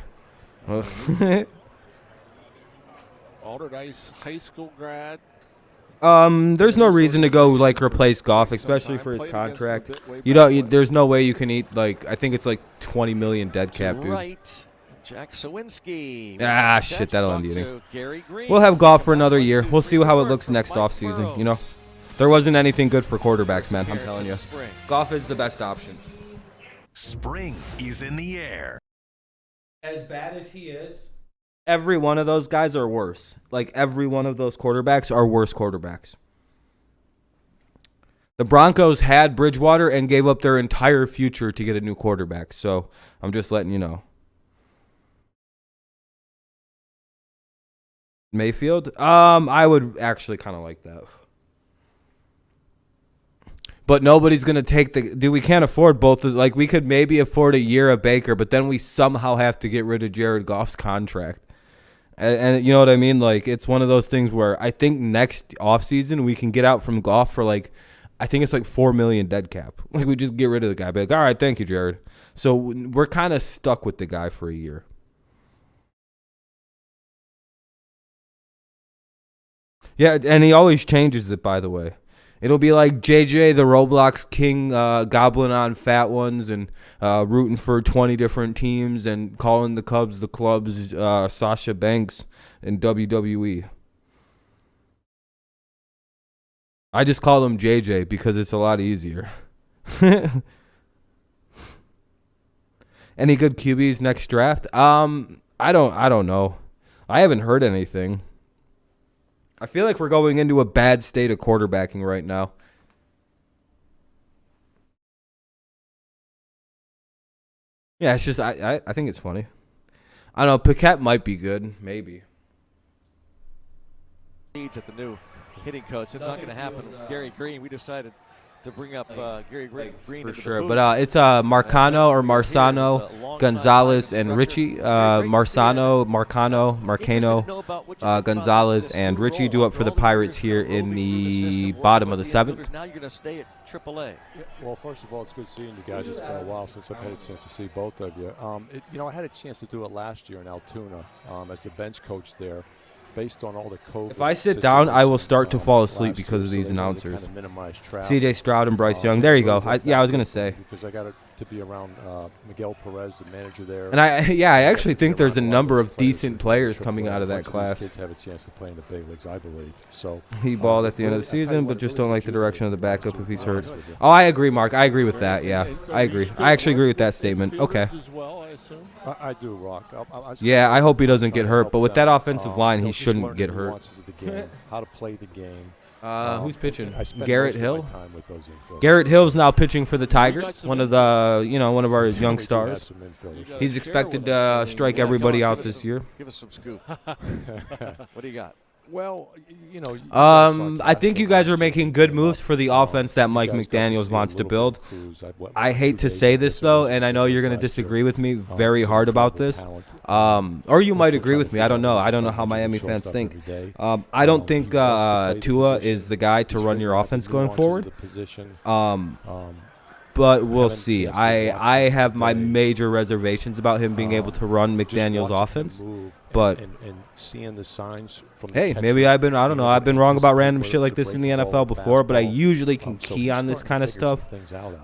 Alderdice high school grad. There's no reason to go like replace Goff, especially for his contract. There's no way you can eat like I think it's like 20 million dead cap, dude. Right. Jack Sawinski. Shit, that'll end the inning. We'll have Goff for another year. We'll see how it looks next offseason, you know. There wasn't anything good for quarterbacks, man, I'm telling you. Goff is the best option. Spring is in the air. As bad as he is, every one of those guys are worse. Like, every one of those quarterbacks are worse quarterbacks. The Broncos had Bridgewater and gave up their entire future to get a new quarterback. So, I'm just letting you know. Mayfield? I would actually kind of like that. But nobody's going to take the... Dude, we can't afford both. Like, we could maybe afford a year of Baker, but then we somehow have to get rid of Jared Goff's contract. And you know what I mean? Like, it's one of those things where I think next offseason we can get out from Goff for, like, I think it's like $4 million dead cap. Like, we just get rid of the guy. Be like, all right, thank you, Jared. So we're kind of stuck with the guy for a year. Yeah, and he always changes it, by the way. It'll be like JJ, the Roblox king, gobbling on fat ones and rooting for 20 different teams and calling the Cubs the clubs, Sasha Banks in WWE. I just call him JJ because it's a lot easier. Any good QBs next draft? I don't know. I haven't heard anything. I feel like we're going into a bad state of quarterbacking right now. Yeah, it's just I think it's funny. I don't know, Paquette might be good, maybe. Needs at the new hitting coach. It's not going to happen. Gary Green, we decided to bring up Gary Green for sure, but it's Marcano or Marcano, Gonzalez and Richie. Marcano, Gonzalez and Richie do up for the Pirates here in the bottom of the 7th. Now you're going to stay at AAA. Yeah, well, first of all, it's good seeing you guys. It's been a while since I've had a chance to see both of you. I had a chance to do it last year in Altoona as the bench coach there. Based on all the COVID if I sit down, I will start to fall asleep because of these announcers. C.J. Stroud and Bryce Young. There you go. I was going to say. Because I got to be around Miguel Perez, the manager there. And I actually think there's a number of decent players coming out of that class. Kids have a chance to play in the big leagues, I believe. So he balled at the end of the season, but just don't like the direction of the backup if he's hurt. Oh, I agree, Mark. I agree with that. Yeah, I agree. I actually agree with that statement. Okay. I do, Rock. Yeah, I hope he doesn't get hurt, but with that offensive line, he shouldn't get hurt. How to play the game. Who's pitching? Garrett Hill. Garrett Hill's now pitching for the Tigers. One of our young stars. He's expected to strike everybody out this year. Give us some scoop. What do you got? Well, I think you guys are making good moves for the offense that Mike McDaniels wants to build. I hate to say this, though, and I know you're going to disagree with me very hard about this. Or you might agree with me. I don't know. I don't know how Miami fans think. I don't think Tua is the guy to run your offense going forward. But we'll see. I have my major reservations about him being able to run McDaniels' offense. But and seeing the signs from hey, maybe I've been wrong about random shit like this in the NFL before, but I usually can key on this kind of stuff.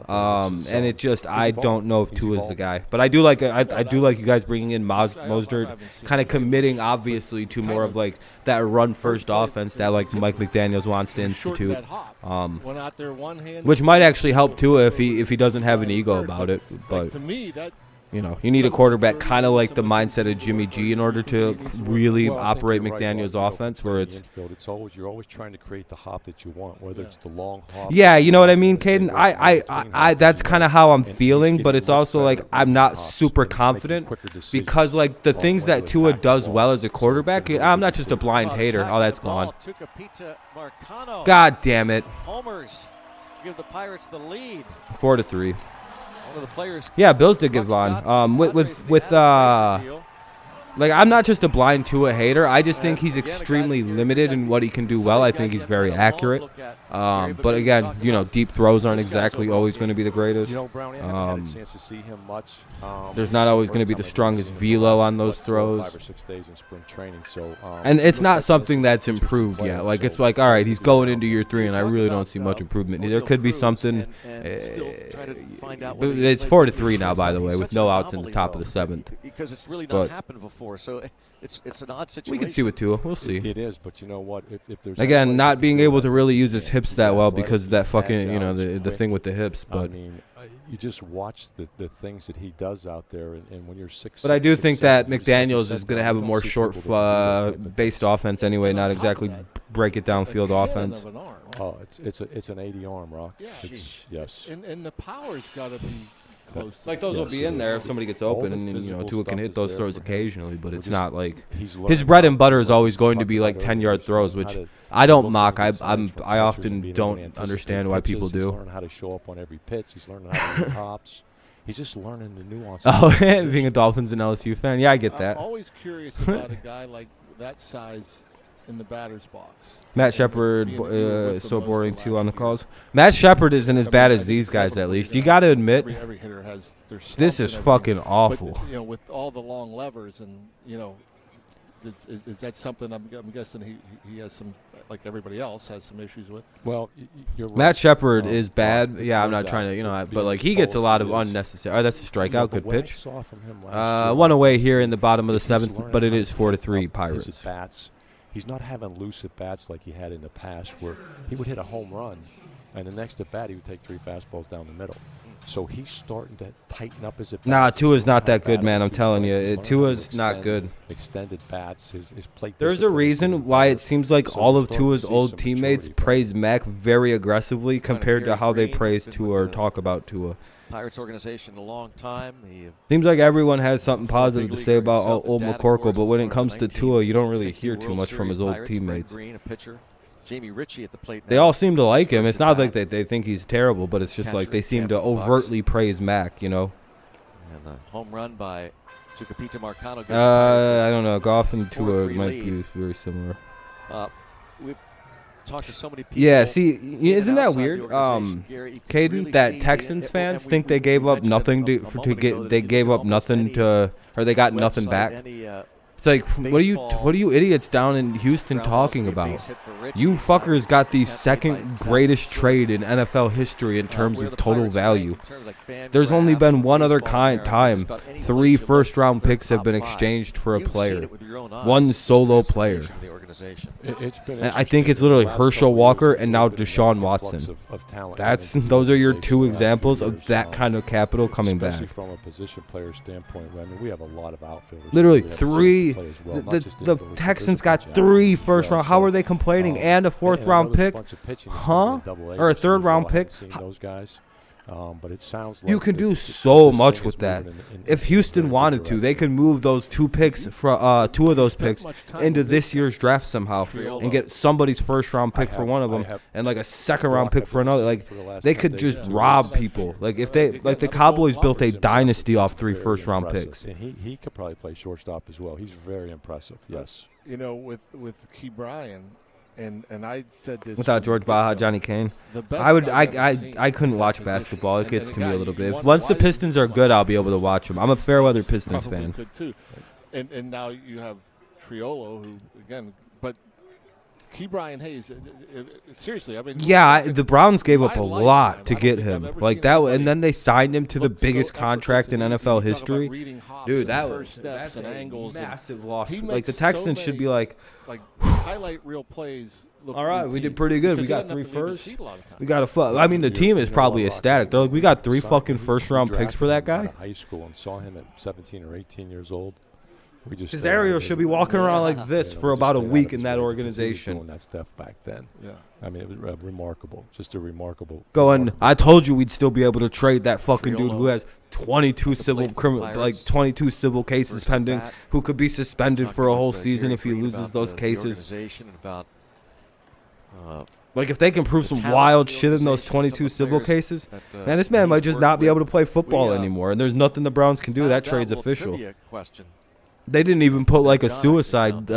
And it just I don't know if Tua is the guy, but I do like you guys bringing in Mostert, kind of committing obviously to more of like that run first offense that like Mike McDaniels wants to institute, which might actually help Tua if he doesn't have an ego about it. But to me that. You need a quarterback kind of like the mindset of Jimmy G in order to really operate McDaniels' offense, where it's you're always trying to create the hop that you want, whether it's the long hop. Yeah, you know what I mean, Caden. I that's kind of how I'm feeling, but it's also like I'm not super confident because like the things that Tua does well as a quarterback, I'm not just a blind hater. Oh, that's gone. God damn it. Homers to give the Pirates the lead. 4-3. The players yeah, Bills did give on. With Like, I'm not just a blind Tua hater. I just think he's extremely limited in what he can do well. I think he's very accurate. But again, you know, deep throws aren't exactly always going to be the greatest. You know, Brownie, I haven't had a chance to see him much. There's not always going to be the strongest velo on those throws. 5 or 6 days in spring training, so, and it's not something that's improved yet. Like, it's like, all right, he's going into year 3, and I really don't see much improvement. There could be something. It's 4-3 now, by the way, with no outs in the top of the 7th. Because it's really not happened before, so it's an odd situation. We can see with Tua. We'll see. It is, but you know what? If there's again, not being able to really use his hips that well because of that fucking, you know, the thing with the hips. But I mean, you just watch the things that he does out there, and when you're 6'6". But I do think that McDaniels is going to have a more short-based offense anyway, not exactly break it downfield offense. Oh, it's an 80 arm, Rock. Yeah. Yes. And the power's got to be close. Like, those will be in there if somebody gets open, and you know, Tua can hit those throws occasionally, but it's not like his bread and butter is always going to be like 10-yard throws, which I don't mock. I often don't understand why people do. He's learning how to show up on every pitch. He's learning how to do hops. He's just learning the nuances. Oh, being a Dolphins and LSU fan, yeah, I get that. I'm always curious about a guy like that size in the batter's box. Matt Shepard, so boring too on the calls. Matt Shepard isn't as bad as these guys, at least. You got to admit, every hitter has their this is fucking awful. But, you know, with all the long levers, and you know, is that something I'm guessing he has some, like everybody else, has some issues with? Well, you're right. Matt Shepard is bad. Yeah, I'm not trying to, you know, but like he gets a lot of unnecessary. Oh, that's a strikeout. Good pitch. One away here in the bottom of the 7th, but it is 4-3 Pirates. Bats. He's not having loose at bats like he had in the past, where he would hit a home run, and the next at bat he would take 3 fastballs down the middle. So he's starting to tighten up his at bats. Nah, Tua's not that good, man. I'm telling you, Tua's not good. Extended bats, his plate. There's a reason why it seems like all of Tua's old teammates praise Mac very aggressively compared to how they praise Tua or talk about Tua. Pirates organization a long time. Seems like everyone has something positive to say about old McCorkle, but when it comes to Tua, you don't really hear too much from his old teammates. Jamie Ritchie at the plate now. They all seem to like him. It's not like they think he's terrible, but it's just like they seem to overtly praise Mac, you know. And the home run by Tucapita Marcano. I don't know. Goff and Tua might be very similar. We've talked to so many people. Yeah, see, isn't that weird, Caden? That Texans fans think they gave up nothing they gave up nothing to, or they got nothing back. It's like, what are you idiots down in Houston talking about? You fuckers got the second greatest trade in NFL history in terms of total value. There's only been one other time 3 first-round picks have been exchanged for a player. One solo player. I think it's literally Herschel Walker and now Deshaun Watson. Those are your 2 examples of that kind of capital coming back. Especially from a position player standpoint, I mean, we have a lot of outfielders. Literally 3. The Texans got 3 first round. How are they complaining? And a 4th-round pick? Huh? Or a 3rd-round pick? Those guys. But it sounds like you can do so much with that. If Houston wanted to, they could move those 2 picks, 2 of those picks, into this year's draft somehow, and get somebody's first-round pick for one of them, and like a 2nd-round pick for another. Like they could just rob people. Like if they, like the Cowboys built a dynasty off 3 first-round picks. And he could probably play shortstop as well. He's very impressive. Yes. You know, with Key Bryan. And I said this without George Baja, Johnny Kane. I couldn't watch basketball. It gets to me a little bit. Once the Pistons are good, I'll be able to watch them. I'm a fair-weather Pistons fan. Could too. And now you have Triolo, who again, but Key Bryan Hayes. Seriously, I mean. Yeah, the Browns gave up a lot to get him, like that, and then they signed him to the biggest contract in NFL history. Dude, that's a massive loss. Like the Texans should be like highlight reel plays. All right, we did pretty good. We got 3 firsts. We got I mean, the team is probably ecstatic. They're like, we got 3 fucking first-round picks for that guy. High school and saw him at 17 or 18 years old. His Ariel should be walking around like this for about a week in that organization. Doing that stuff back then. Yeah, I mean, it was remarkable. Just a remarkable. I told you we'd still be able to trade that fucking dude who has 22 civil cases pending, who could be suspended for a whole season if he loses those cases. Like, if they can prove some wild shit in those 22 civil cases, man, this man might just not be able to play football anymore, and there's nothing the Browns can do. That trade's official. They didn't even put like a suicide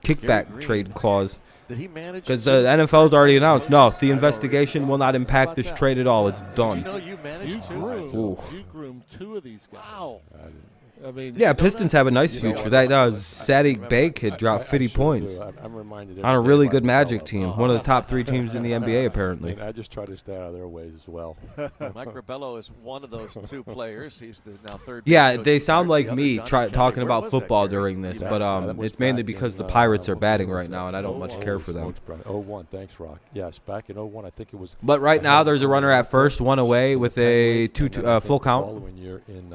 kickback trade clause. Did he manage? Because the NFL's already announced, no, the investigation will not impact this trade at all. It's done. Did you know you managed You groomed 2 of these guys. Wow. I mean, yeah, Pistons have a nice future. That Sadiq Bey kid dropped 50 points I'm reminded on a really good Magic team, one of the top 3 teams in the NBA apparently. I just try to stay out of their ways as well. Mike Rebello is one of those 2 players. He's the now third. Yeah, they sound like me talking about football during this, but it's mainly because the Pirates are batting right now, and I don't much care for them. 0-1, thanks, Rock. Yes, back in 0-1, I think it was. But right now, there's a runner at first, 1 away with a full count. Following year in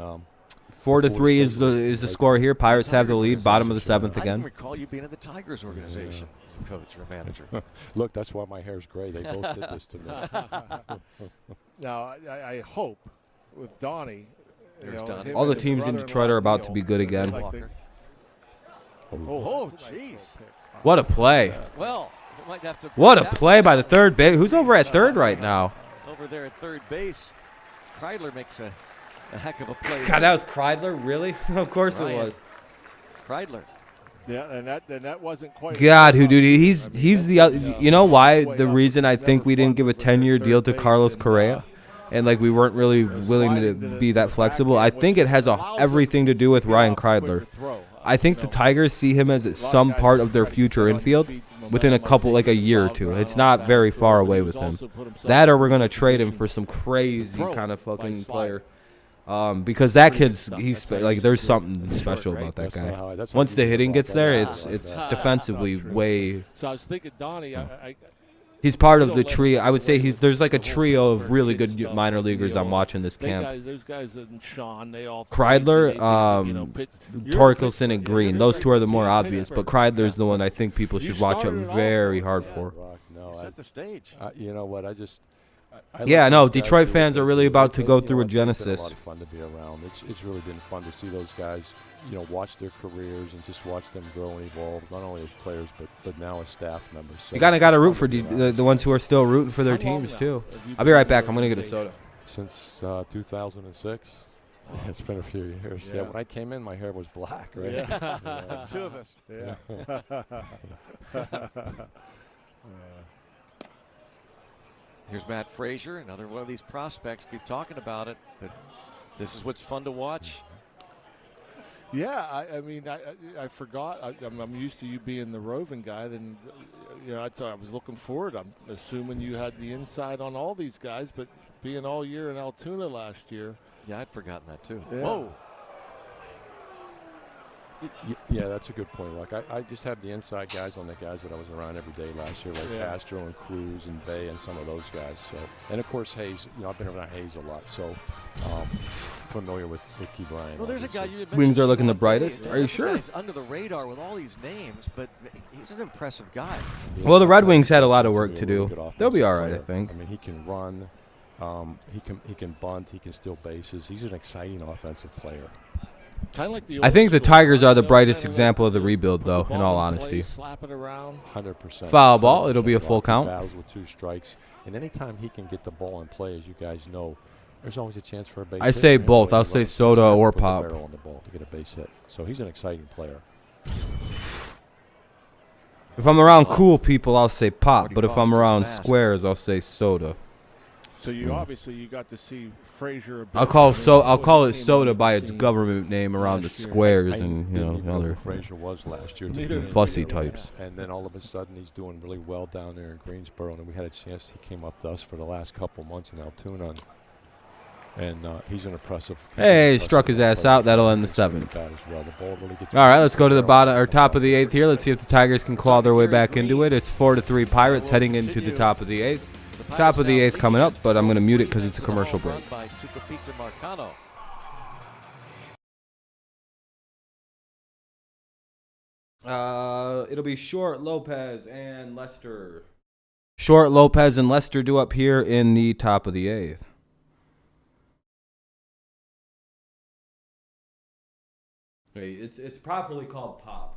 4-3 is the score here. Pirates have the lead, bottom of the 7th again. I didn't recall you being in the Tigers organization as a coach or a manager. Look, that's why my hair's gray. They both did this to me. Now, I hope with Donnie. All the teams in Detroit are about to be good again. Oh, jeez. What a play. Well, might have to. What a play by the third base. Who's over at third right now? Over there at third base. Kreidler makes a heck of a play. God, that was Kreidler? Really? Of course it was. Kreidler. Yeah, and that wasn't quite. God, he's the you know why the reason I think we didn't give a 10-year deal to Carlos Correa, and like we weren't really willing to be that flexible. I think it has everything to do with Ryan Kreidler. I think the Tigers see him as some part of their future infield within a year or 2. It's not very far away with him. That or we're gonna trade him for some crazy kind of fucking player. Because that kid's there's something special about that guy. Once the hitting gets there, it's defensively way. So I was thinking, Donnie, he's part of the trio. I would say there's like a trio of really good minor leaguers I'm watching this camp. Those guys and Sean, they all. Kreidler, Torkelson, and Green. Those 2 are the more obvious, but Kreidler's the one I think people should watch out very hard for. No, set the stage. You know what? Detroit fans are really about to go through a genesis. It's a lot of fun to be around. It's really been fun to see those guys, watch their careers and just watch them grow and evolve, not only as players but now as staff members. So you kind of got to root for the ones who are still rooting for their teams too. I'll be right back. I'm going to get a soda. Since 2006. It's been a few years. Yeah, when I came in, my hair was black, right? Yeah. That's 2 of us. Yeah. Here's Matt Frazier, another one of these prospects. Keep talking about it, but this is what's fun to watch. Yeah, I mean, I forgot. I'm used to you being the roving guy. Then, I was looking forward. I'm assuming you had the inside on all these guys, but being all year in Altoona last year. Yeah, I'd forgotten that too. Yeah. Whoa. Yeah, that's a good point. Like I just have the inside guys on the guys that I was around every day last year, like Castro and Cruz and Bay and some of those guys. So, and of course Hayes. I've been around Hayes a lot, so familiar with Key Bryant. Well, there's a guy you had wings are looking the brightest. Are you sure? He's under the radar with all these names, but he's an impressive guy. Well, the Red Wings had a lot of work to do. They'll be all right, I think. I mean, he can run. He can bunt. He can steal bases. He's an exciting offensive player. I think the Tigers are the brightest example of the rebuild, though, in all honesty. 100%. Foul ball. It'll be a full count. Battles with 2 strikes. And anytime he can get the ball in play, as you guys know, there's always a chance for a base hit. I say both. I'll say Soda or Pop. On the ball to get a base hit. So he's an exciting player. If I'm around cool people, I'll say Pop. But if I'm around squares, I'll say Soda. So you obviously got to see Frazier. I'll call it Soda by its government name around the squares and other Frazier was last year. Fussy types. And then all of a sudden he's doing really well down there in Greensboro, and we had a chance. He came up to us for the last couple months in Altoona, and he's an impressive. Hey, struck his ass out. That'll end the 7th. All right, let's go to the bottom or top of the 8th here. Let's see if the Tigers can claw their way back into it. It's 4-3 Pirates heading into the top of the 8th. Top of the 8th coming up, but I'm going to mute it because it's a commercial break. It'll be Short, Lopez, and Lester. Short, Lopez, and Lester due up here in the top of the 8th. It's properly called Pop.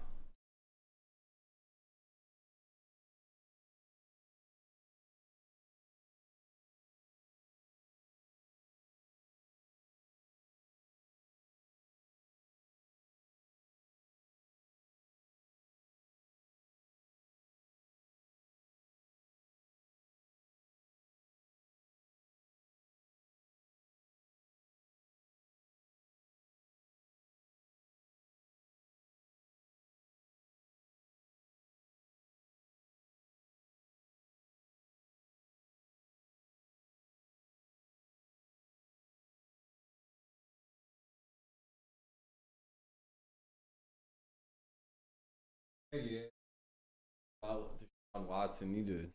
Watson needed.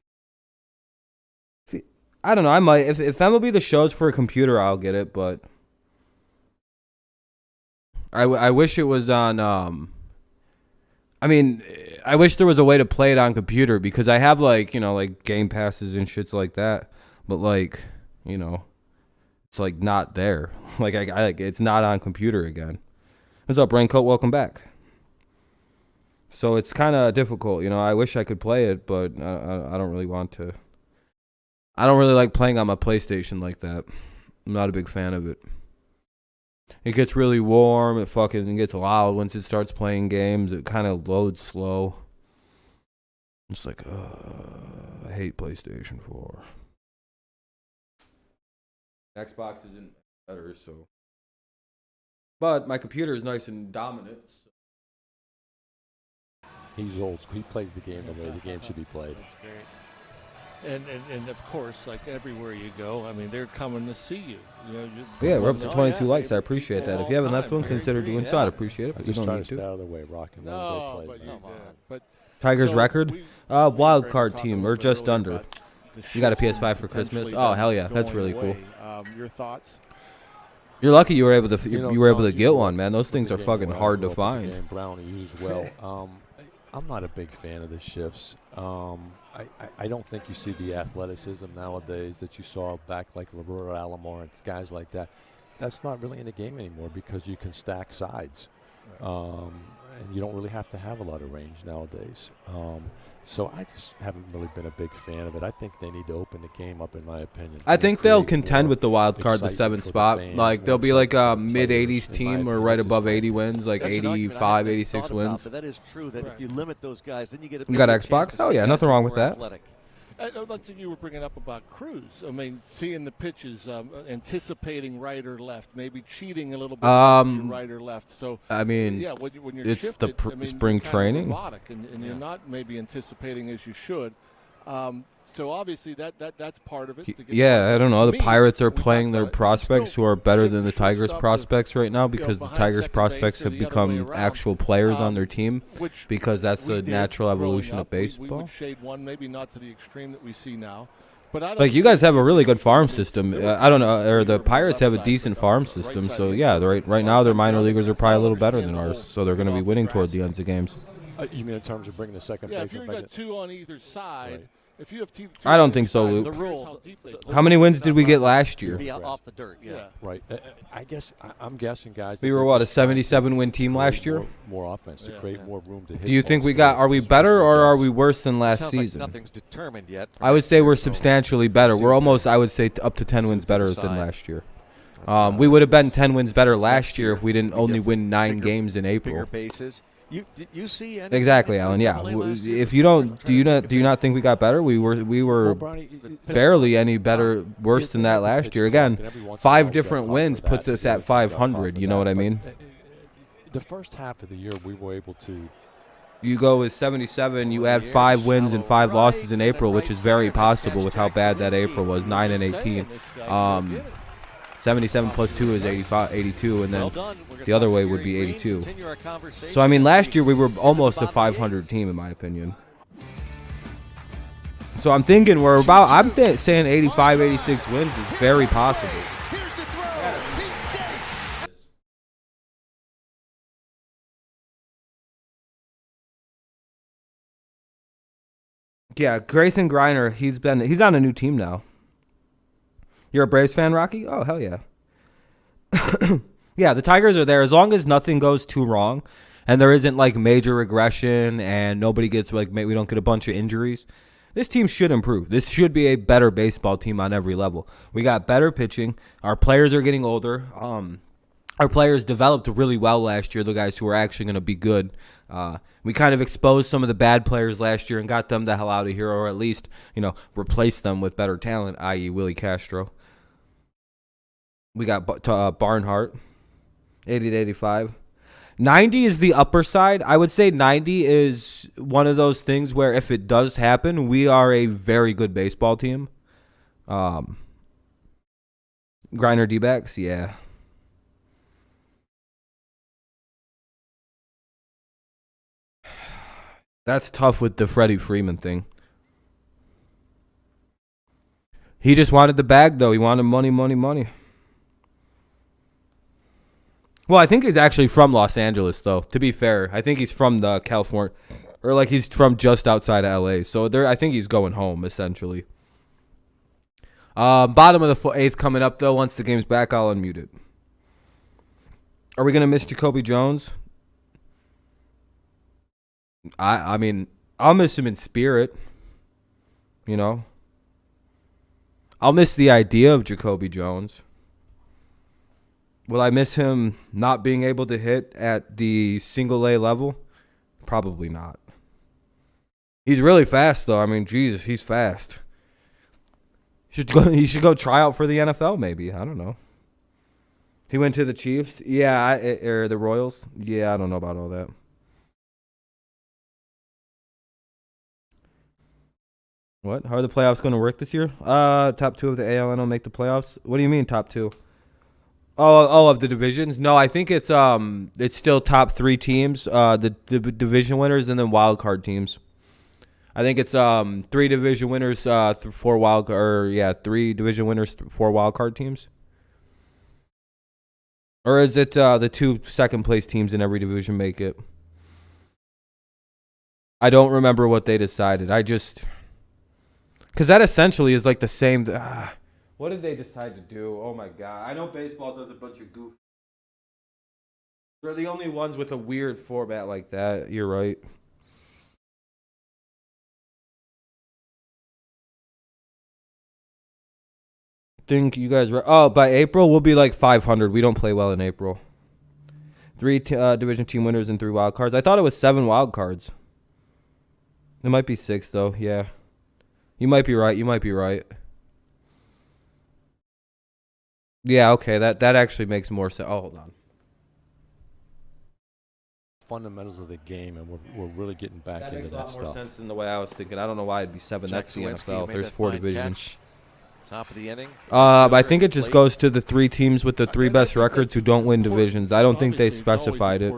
I don't know. I might if MLB The Show's for a computer, I'll get it. But I wish it was on. I mean, I wish there was a way to play it on computer because I have like Game Passes and shits like that. But like it's like not there. Like I it's not on computer again. What's up, Raincoat? Welcome back. So it's kind of difficult, I wish I could play it, but I don't really want to. I don't really like playing on my PlayStation like that. I'm not a big fan of it. It gets really warm. It fucking gets loud once it starts playing games. It kind of loads slow. It's like, I hate PlayStation 4. Xbox isn't better, so. But my computer is nice and dominant. So. He's old. He plays the game the way the game should be played. That's great. And of course, like everywhere you go, I mean, they're coming to see you. Yeah, we're up to 22 likes. I appreciate that. If you haven't left one, consider doing so. I'd appreciate it. I just try to stay out of the way, Rock and roll. But Tigers record? Wild card team. We're just under. You got a PS5 for Christmas? Oh, hell yeah. That's really cool. Your thoughts? You're lucky you were able to you were able to get one, man. Those things are fucking hard to find. Brown used well. I'm not a big fan of the shifts. I don't think you see the athleticism nowadays that you saw back like Roberto Alomar and guys like that. That's not really in the game anymore because you can stack sides. Right. And you don't really have to have a lot of range nowadays. So I just haven't really been a big fan of it. I think they need to open the game up, in my opinion. I think they'll contend with the wild card, the 7th spot. Like they'll be like a mid-80s team or right above 80 wins, like 85, 86 wins. But that is true that if you limit those guys, then you get a You got Xbox? Oh yeah, nothing wrong with that. Athletic. That's what you were bringing up about Cruz. I mean, seeing the pitches, anticipating right or left, maybe cheating a little bit right or left. So I mean, yeah, when you're it's shifted, the spring training, robotic, and you're not maybe anticipating as you should. So obviously that's part of it. Yeah, I don't know. The Pirates are playing their prospects who are better than the Tigers prospects right now because the Tigers prospects have become actual players on their team because that's the natural evolution of baseball. We would shade one, maybe not to the extreme that we see now. But like you guys have a really good farm system. I don't know, or the Pirates have a decent farm system. So yeah, right now their minor leaguers are probably a little better than ours. So they're going to be winning toward the ends of games. You mean in terms of bringing the second base? Yeah, if you've got two on either side. Right. If you have two I don't think so, Luke. How many wins did we get last year? Off the dirt, yeah. Right. I guess I'm guessing, guys. We were what, a 77-win team last year? More offense to create more room to hit. Do you think are we better or are we worse than last season? Like nothing's determined yet. I would say we're substantially better. We're almost, I would say, up to 10 wins better than last year. We would have been 10 wins better last year if we didn't only win 9 games in April. Bigger bases. Did you see exactly, Alan? Yeah. If you don't, do you not think we got better? We were barely any better, worse than that last year. Again, 5 different wins puts us at 500. You know what I mean? The first half of the year, we were able to. You go with 77. You add 5 wins and 5 losses in April, which is very possible with how bad that April was. 9 and 18. 77 plus 2 is 82, and then the other way would be 82. So, I mean, last year we were almost a 500 team, in my opinion. So I'm thinking I'm saying 85, 86 wins is very possible. Yeah, Grayson Griner, he's on a new team now. You're a Braves fan, Rocky? Oh, hell yeah. Yeah, the Tigers are there. As long as nothing goes too wrong and there isn't, like, major regression and nobody gets, like, we don't get a bunch of injuries, this team should improve. This should be a better baseball team on every level. We got better pitching. Our players are getting older. Our players developed really well last year, the guys who are actually going to be good. We kind of exposed some of the bad players last year and got them the hell out of here, or at least, replaced them with better talent, i.e. Willie Castro. We got Barnhart, 80 to 85. 90 is the upper side. I would say 90 is one of those things where if it does happen, we are a very good baseball team. Griner D-backs, yeah. That's tough with the Freddie Freeman thing. He just wanted the bag, though. He wanted money, money, money. Well, I think he's actually from Los Angeles, though, to be fair. I think he's from the California, or like he's from just outside of L.A., so I think he's going home, essentially. Bottom of the eighth coming up, though. Once the game's back, I'll unmute it. Are we going to miss Jacoby Jones? I mean, I'll miss him in spirit, you know. I'll miss the idea of Jacoby Jones. Will I miss him not being able to hit at the single A level? Probably not. He's really fast, though. I mean, Jesus, he's fast. He should go try out for the NFL, maybe. I don't know. He went to the Chiefs? Yeah, or the Royals? Yeah, I don't know about all that. What? How are the playoffs going to work this year? Top 2 of the ALN will make the playoffs. What do you mean top 2? Oh, of the divisions? No, I think it's still top 3 teams, the division winners, and then wild card teams. I think it's 3 division winners, 4 3 division winners, 4 wild card teams. Or is it the 2 second place teams in every division make it? I don't remember what they decided. Because that essentially is like the same. What did they decide to do? Oh, my God. I know baseball does a bunch of goof. They're the only ones with a weird format like that. You're right. Think you guys... by April, we'll be like 500. We don't play well in April. 3 division team winners and 3 wild cards. I thought it was 7 wild cards. It might be 6, though. Yeah. You might be right. Yeah, okay. That actually makes more sense. Oh, hold on. Fundamentals of the game, and we're really getting back into that stuff. That makes a lot more sense than the way I was thinking. I don't know why it'd be 7. That's the NFL. There's 4 divisions. Top of the inning. I think it just goes to the 3 teams with the 3 best records who don't win divisions. I don't think they specified it.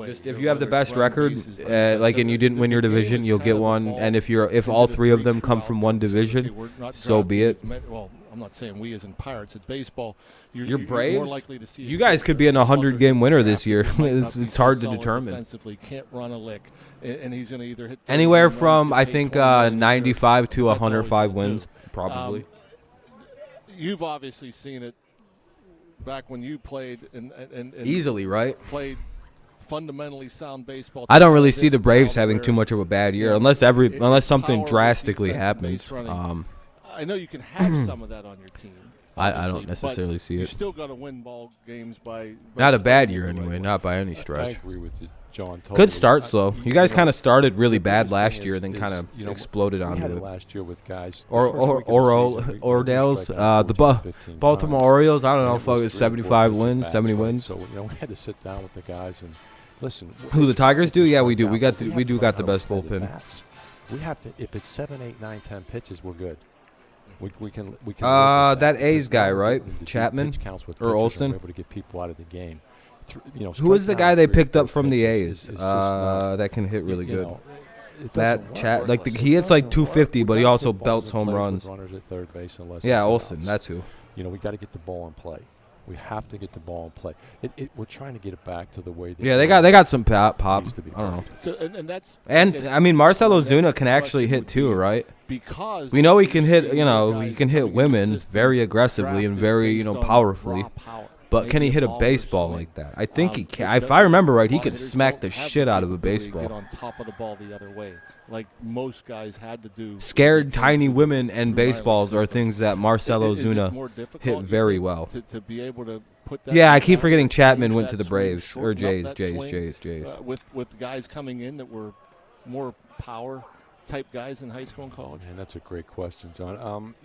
Just if you have the best record, and you didn't win your division, you'll get one. And if all 3 of them come from one division, so be it. Well, I'm not saying we as in Pirates at baseball. You're Braves. More likely to see you guys could be an 100-game winner this year. It's hard to determine. Defensively, can't run a lick, and he's going to either hit anywhere from I think 95 to 105 wins. Probably. You've obviously seen it back when you played and easily, right? Played fundamentally sound baseball. I don't really see the Braves having too much of a bad year unless something drastically happens. I know you can have some of that on your team. I don't necessarily see it. You still got to win ball games by not a bad year anyway, not by any stretch. I agree with you, John. Totally. Good start, slow. You guys kind of started really bad last year, and then kind of exploded onto it. Last year with guys. Orioles, the Baltimore Orioles. I don't know if it was 75 wins, 70 wins. So we had to sit down with the guys and listen. Who the Tigers do? Yeah, we do. We got the best bullpen. We have to. If it's 7, 8, 9, 10 pitches, we're good. We can. That A's guy, right? Chapman or Olsen. We're able to get people out of the game. Who is the guy they picked up from the A's? That can hit really good. He hits like 250, but he also belts home runs. Runners at third base yeah, Olsen. That's who. We got to get the ball in play. We have to get the ball in play. We're trying to get it back to the way. They got some pop. I don't know. So I mean, Marcell Ozuna can actually hit too, right? Because we know he can hit. He can hit women very aggressively and very powerfully. But can he hit a baseball like that? I think he can. If I remember right, he could smack the shit out of a baseball. Get on top of the ball the other way, like most guys had to do. Scared tiny women and baseballs are things that Marcell Ozuna hit very well. To be able to put that. Yeah, I keep forgetting Chapman went to the Braves or Jays. With guys coming in that were more power type guys in high school and college. And that's a great question, John.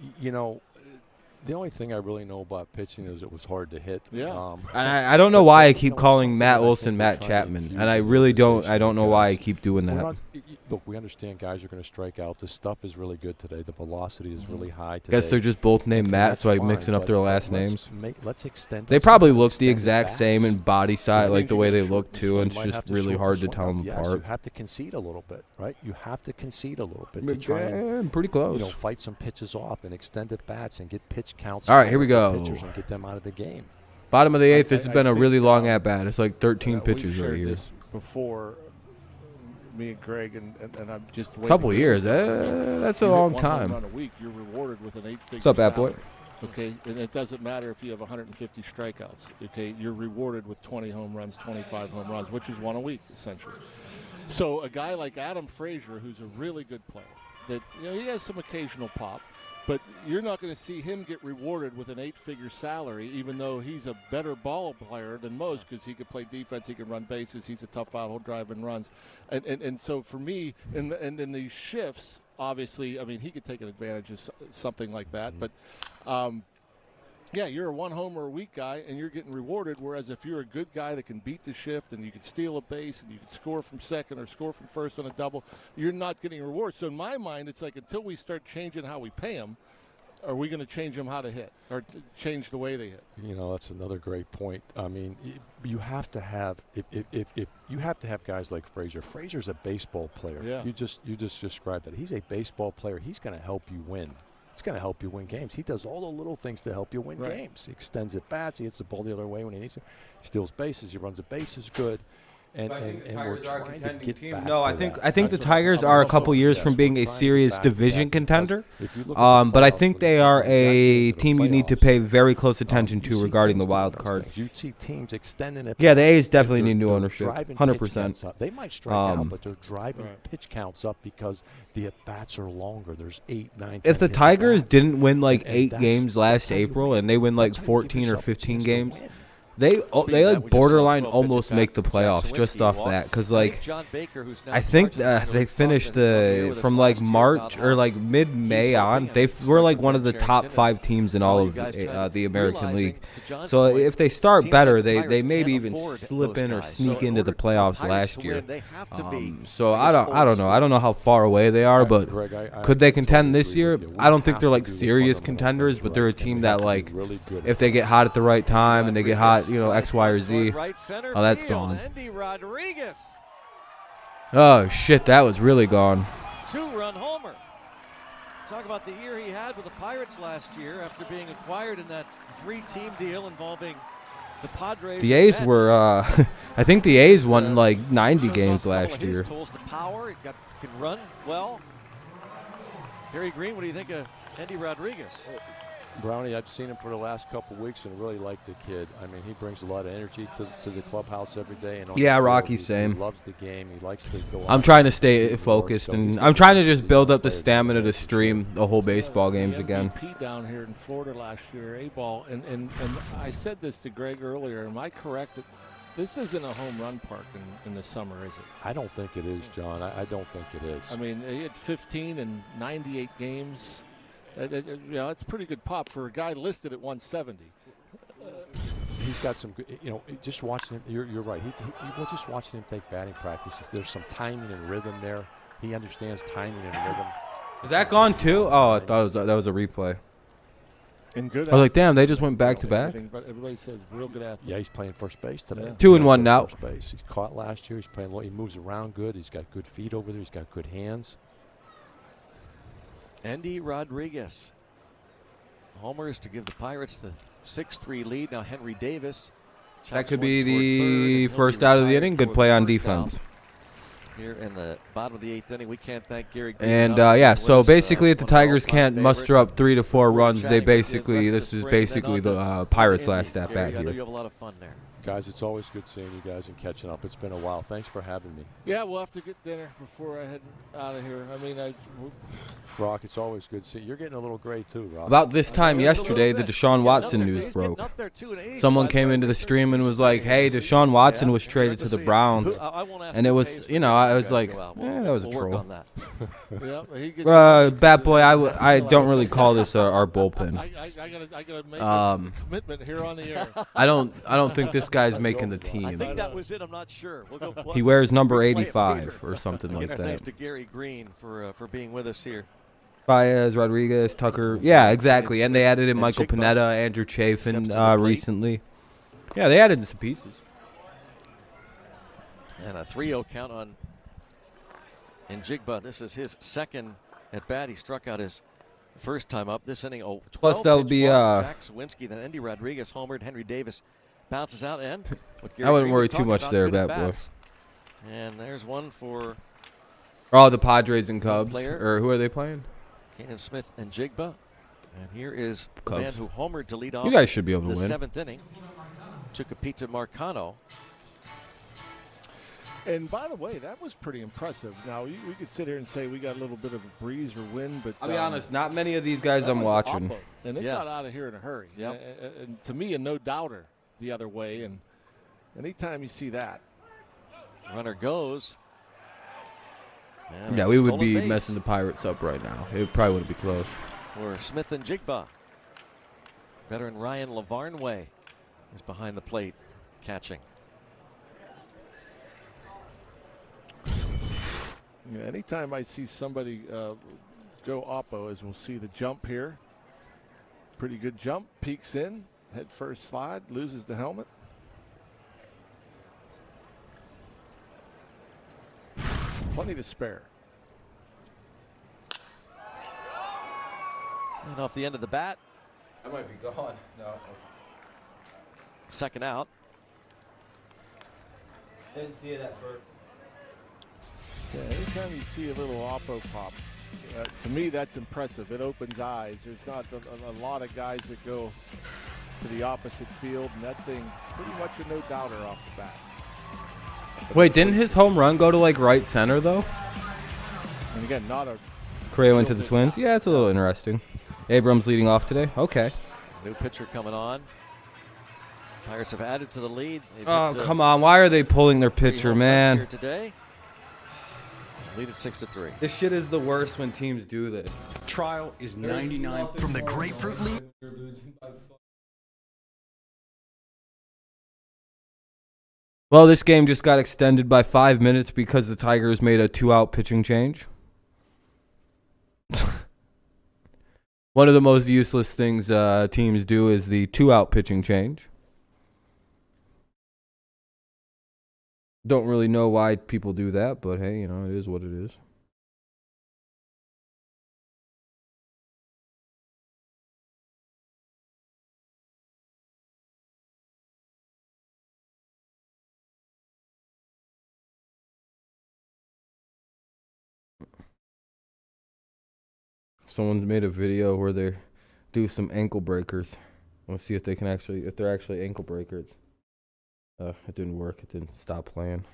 The only thing I really know about pitching is it was hard to hit. Yeah. I don't know why I keep calling Matt Olson Matt Chapman, and I really don't. I don't know why I keep doing that. look, we understand guys are going to strike out. The stuff is really good today. The velocity is really high today. Guess they're just both named Matt, so I'm mixing up their last names. Let's extend. They probably look the exact same in body size, like the way they look too, and it's just really hard to tell them apart. You have to concede a little bit, right? You have to concede a little bit to try and pretty close. Fight some pitches off and extend at bats and get pitch counts. All right, here we go. Pitchers and get them out of the game. Bottom of the 8th. This has been a really long at bat. It's like 13 pitches right here. Before me and Greg, and I'm just waiting. Couple years. That's a long time. On a week, you're rewarded with an 8-figure. What's up, Bad Boy? Okay, and it doesn't matter if you have 150 strikeouts. Okay, you're rewarded with 20 home runs, 25 home runs, which is 1 a week essentially. So a guy like Adam Frazier, who's a really good player, that he has some occasional pop, but you're not going to see him get rewarded with an 8-figure salary, even though he's a better ball player than most because he can play defense, he can run bases, he's a tough out, he'll drive and runs. And so for me, in these shifts, obviously, I mean, he could take an advantage of something like that. But, yeah, you're a 1 homer a week guy, and you're getting rewarded, whereas if you're a good guy that can beat the shift and you can steal a base and you can score from second or score from first on a double, you're not getting rewarded. So in my mind, it's like until we start changing how we pay them, are we going to change them how to hit or change the way they hit? That's another great point. I mean, you have to have if you have to have guys like Frazier. Frazier's a baseball player. Yeah. You just described that. He's a baseball player. He's going to help you win. He's going to help you win games. He does all the little things to help you win games. He extends at bats. He hits the ball the other way when he needs to. He steals bases. He runs the bases good. And we're trying to get back. No, I think the Tigers are a couple years from being a serious division contender. But I think they are a team you need to pay very close attention to regarding the wild card. You see teams extending it. Yeah, the A's definitely need new ownership. 100%. They might strike out, but they're driving pitch counts up because the at bats are longer. There's 8, 9. 10 if the Tigers didn't win like 8 games last April and they win like 14 or 15 games. They like borderline almost make the playoffs just off that because like I think they finished from like March or like mid-May on they were like one of the top 5 teams in all of the American League. So if they start better, they maybe even slip in or sneak into the playoffs last year. So I don't know. I don't know how far away they are, but could they contend this year? I don't think they're like serious contenders, but they're a team that like if they get hot at the right time and they get hot. X, Y, or Z. Oh, that's gone. Oh, shit, that was really gone. 2-run homer. Talk about the year he had with the Pirates last year after being acquired in that 3-team deal involving the Padres. The A's were, I think the A's won like 90 games last year. Tools, the power, can run well. Harry Green, what do you think of Andy Rodriguez? Brownie, I've seen him for the last couple of weeks and really like the kid. I mean, he brings a lot of energy to the clubhouse every day. And yeah, Rocky, same. He loves the game. He likes to go. I'm trying to stay focused, and I'm trying to just build up the stamina to stream the whole baseball games again. MVP down here in Florida last year, A-ball, and I said this to Greg earlier. Am I correct that this isn't a home run park in the summer, is it? I don't think it is, John. I don't think it is. I mean, he had 15 and 98 games. It's a pretty good pop for a guy listed at 170. He's got some good, just watching him. You're right. We're just watching him take batting practices. There's some timing and rhythm there. He understands timing and rhythm. Is that gone too? Oh, I thought that was a replay. And good. I was like, damn, they just went back to back. But everybody says real good athlete. Yeah, he's playing first base today. Yeah. 2-1 now. First base. He's caught last year. He's playing. He moves around good. He's got good feet over there. He's got good hands. Andy Rodriguez. Homers to give the Pirates the 6-3 lead. Now Henry Davis. That could be the first out of the inning. Good play on defense. Here in the bottom of the 8th inning, we can't thank Gary Green. And so basically, if the Tigers can't muster up 3 to 4 runs, this is basically the Pirates' last at bat here. I know you have a lot of fun there. Guys, it's always good seeing you guys and catching up. It's been a while. Thanks for having me. Yeah, we'll have to get dinner before I head out of here. I mean, Rock, it's always good seeing you. You're getting a little gray, too, Rock. About this time yesterday, the Deshaun Watson news broke. Someone came into the stream and was like, hey, Deshaun Watson was traded to the Browns. And it was, I was like, that was a troll. Bat Boy, I don't really call this our bullpen. I gotta make a commitment here on the air. I don't think this guy's making the team. I think that was it. I'm not sure. We'll he wears number 85 or something like that. Thanks to Gary Green for being with us here. Baez, Rodriguez, Tucker. Yeah, exactly. And they added in Michael Pineda, Andrew Chafin recently. Yeah, they added some pieces. And a 3-0 count on Njigba. This is his second at bat. He struck out his first time up this inning. Plus there'll be Jack Sawinski, then Andy Rodriguez homered. Henry Davis bounces out, and I wouldn't worry too much there, Bat Boy. And there's one for the Padres and Cubs, or who are they playing? Canaan Smith and Njigba. And here is the man who homered to lead off. You guys should be able to the win. 7th inning. Chukapita Marcano. And by the way, that was pretty impressive. Now, we could sit here and say we got a little bit of a breeze or wind, but I'll be honest, not many of these guys I'm watching. Oppo, and they got out of here in a hurry. Yep. And to me, a no-doubter the other way. And anytime you see that. Runner goes. Yeah, we would be messing the Pirates up right now. It probably wouldn't be close. For Smith and Njigba. Veteran Ryan Lavarnway is behind the plate catching. Yeah, anytime I see somebody go oppo, as we'll see the jump here. Pretty good jump, peeks in, head first slide, loses the helmet. Plenty to spare. And off the end of the bat. I might be gone. No. Second out. Didn't see it at first. Yeah, anytime you see a little oppo pop, to me that's impressive. It opens eyes. There's not a lot of guys that go to the opposite field, and that thing pretty much a no-doubter off the bat. Wait, didn't his home run go to like right center though? And again, not a. Correa went to the Twins. Yeah, it's a little interesting. Abrams leading off today. Okay. New pitcher coming on. Pirates have added to the lead. Oh, come on. Why are they pulling their pitcher, man? Here today. Lead at 6-3. This shit is the worst when teams do this. Trial is 99 from the Grapefruit League. Well, this game just got extended by 5 minutes because the Tigers made a 2-out pitching change. One of the most useless things teams do is the 2-out pitching change. Don't really know why people do that, but hey, you know, it is what it is. Someone's made a video where they do some ankle breakers. Let's see if they can if they're actually ankle breakers. It didn't work. It didn't stop playing.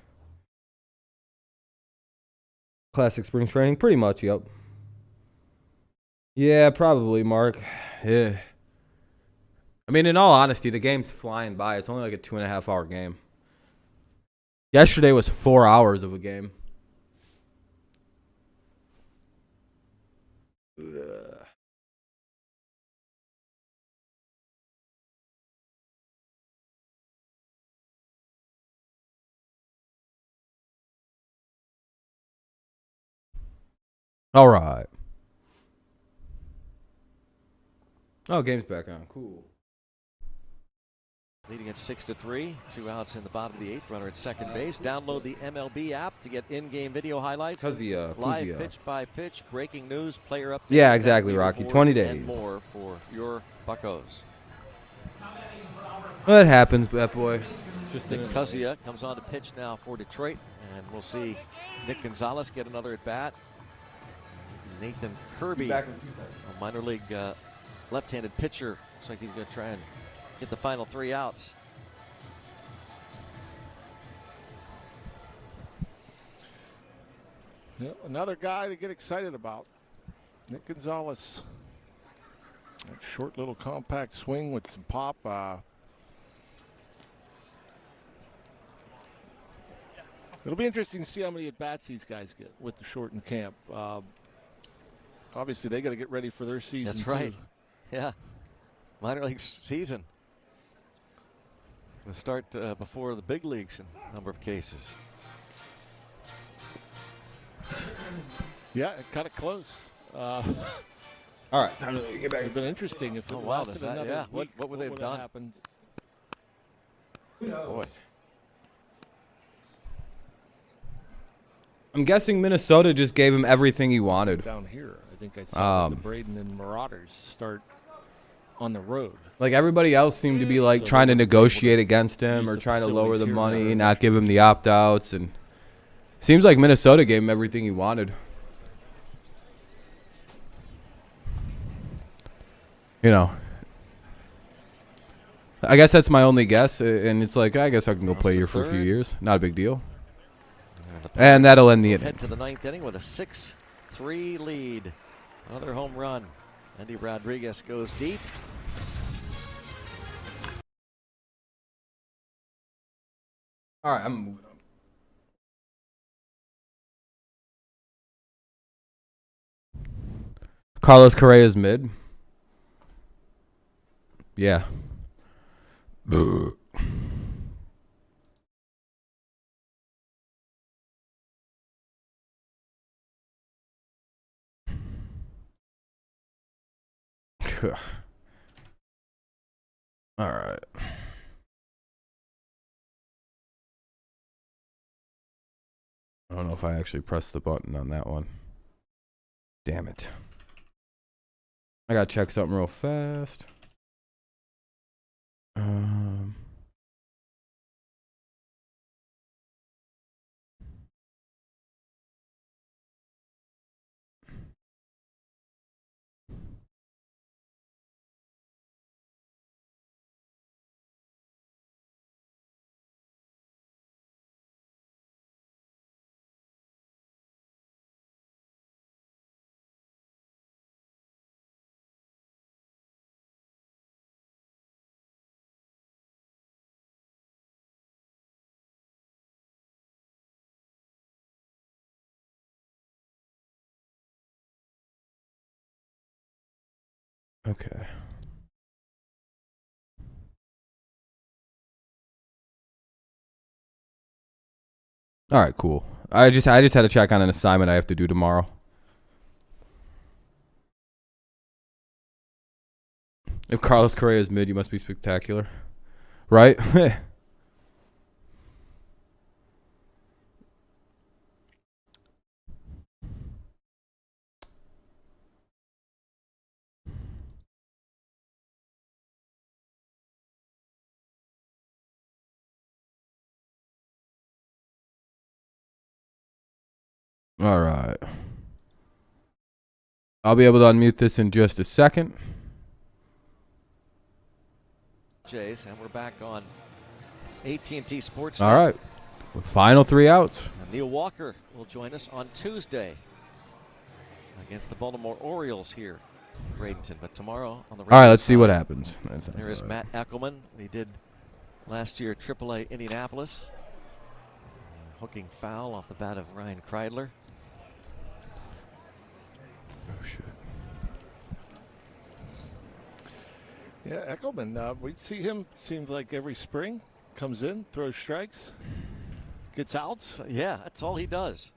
Classic spring training, pretty much. Yep. Yeah, probably, Mark. Yeah. I mean, in all honesty, the game's flying by. It's only like a 2.5-hour game. Yesterday was 4 hours of a game. Ugh. All right. Oh, game's back on. Cool. Leading at 6-3. 2 outs in the bottom of the 8th. Runner at second base. Download the MLB app to get in-game video highlights. Live pitch-by-pitch, breaking news, player updates. Yeah, exactly, Rocky. 20 days. And more for your Buccos. Well, that happens, that boy. It's just Nick Cuzia comes on to pitch now for Detroit. And we'll see Nick Gonzalez get another at-bat. Nathan Kirby, a minor league left-handed pitcher. Looks like he's going to try and get the final 3 outs. Yeah, another guy to get excited about. Nick Gonzalez. That short little compact swing with some pop. It'll be interesting to see how many at-bats these guys get with the shortened camp. Obviously, they got to get ready for their season. That's right. Too. Yeah. Minor league season. going to start before the big leagues in a number of cases. Yeah, kind of close. All right, time to get back. It would have been interesting if it lasted another week. What would they have done? Happened? Boy. I'm guessing Minnesota just gave him everything he wanted. Down here, I think I saw the Braden and Marauders start on the road. Like everybody else seemed to be like trying to negotiate against him or trying to lower the money, not give him the opt-outs, and seems like Minnesota gave him everything he wanted. You know, I guess that's my only guess, and it's like I guess I can go play here for a few years. Not a big deal. And that'll end the inning. Head to the ninth inning with a 6-3 lead. Another home run. Andy Rodriguez goes deep. All right, I'm moving on. Carlos Correa's mid. Yeah. All right. I don't know if I actually pressed the button on that one. Damn it. I gotta check something real fast. Okay. All right, cool. I just had to check on an assignment I have to do tomorrow. If Carlos Correa is mid, you must be spectacular. Right? All right. I'll be able to unmute this in just a second. Jays, and we're back on AT&T Sports. All right. Final 3 outs. And Neil Walker will join us on Tuesday against the Baltimore Orioles here in Bradenton. But tomorrow on the all right, let's see what happens. There is Matt Eckelman. He did last year AAA Indianapolis. Hooking foul off the bat of Ryan Kreidler. Oh, shit. Yeah, Eckelman, we see him, seems like every spring. Comes in, throws strikes, gets outs. So, yeah, that's all he does.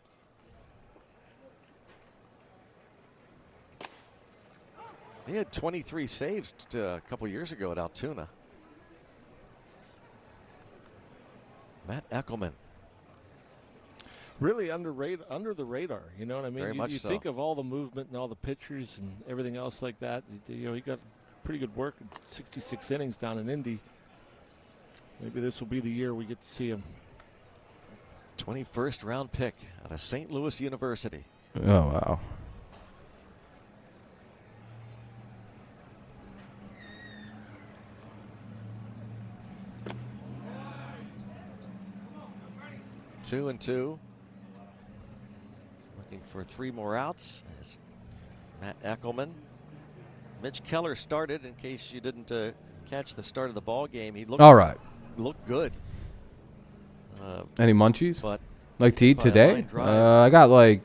He had 23 saves a couple years ago at Altoona. Matt Eckelman. Really under the radar, you know what I mean? Very much you so. think of all the movement and all the pitchers and everything else like that. You know, he got pretty good work in 66 innings down in Indy. Maybe this will be the year we get to see him. 21st round pick out of St. Louis University. Oh, wow. Two and two. Looking for 3 more outs is Matt Eckelman. Mitch Keller started, in case you didn't catch the start of the ball game. He looked all right. Looked good. Any munchies? But like to eat today? I got like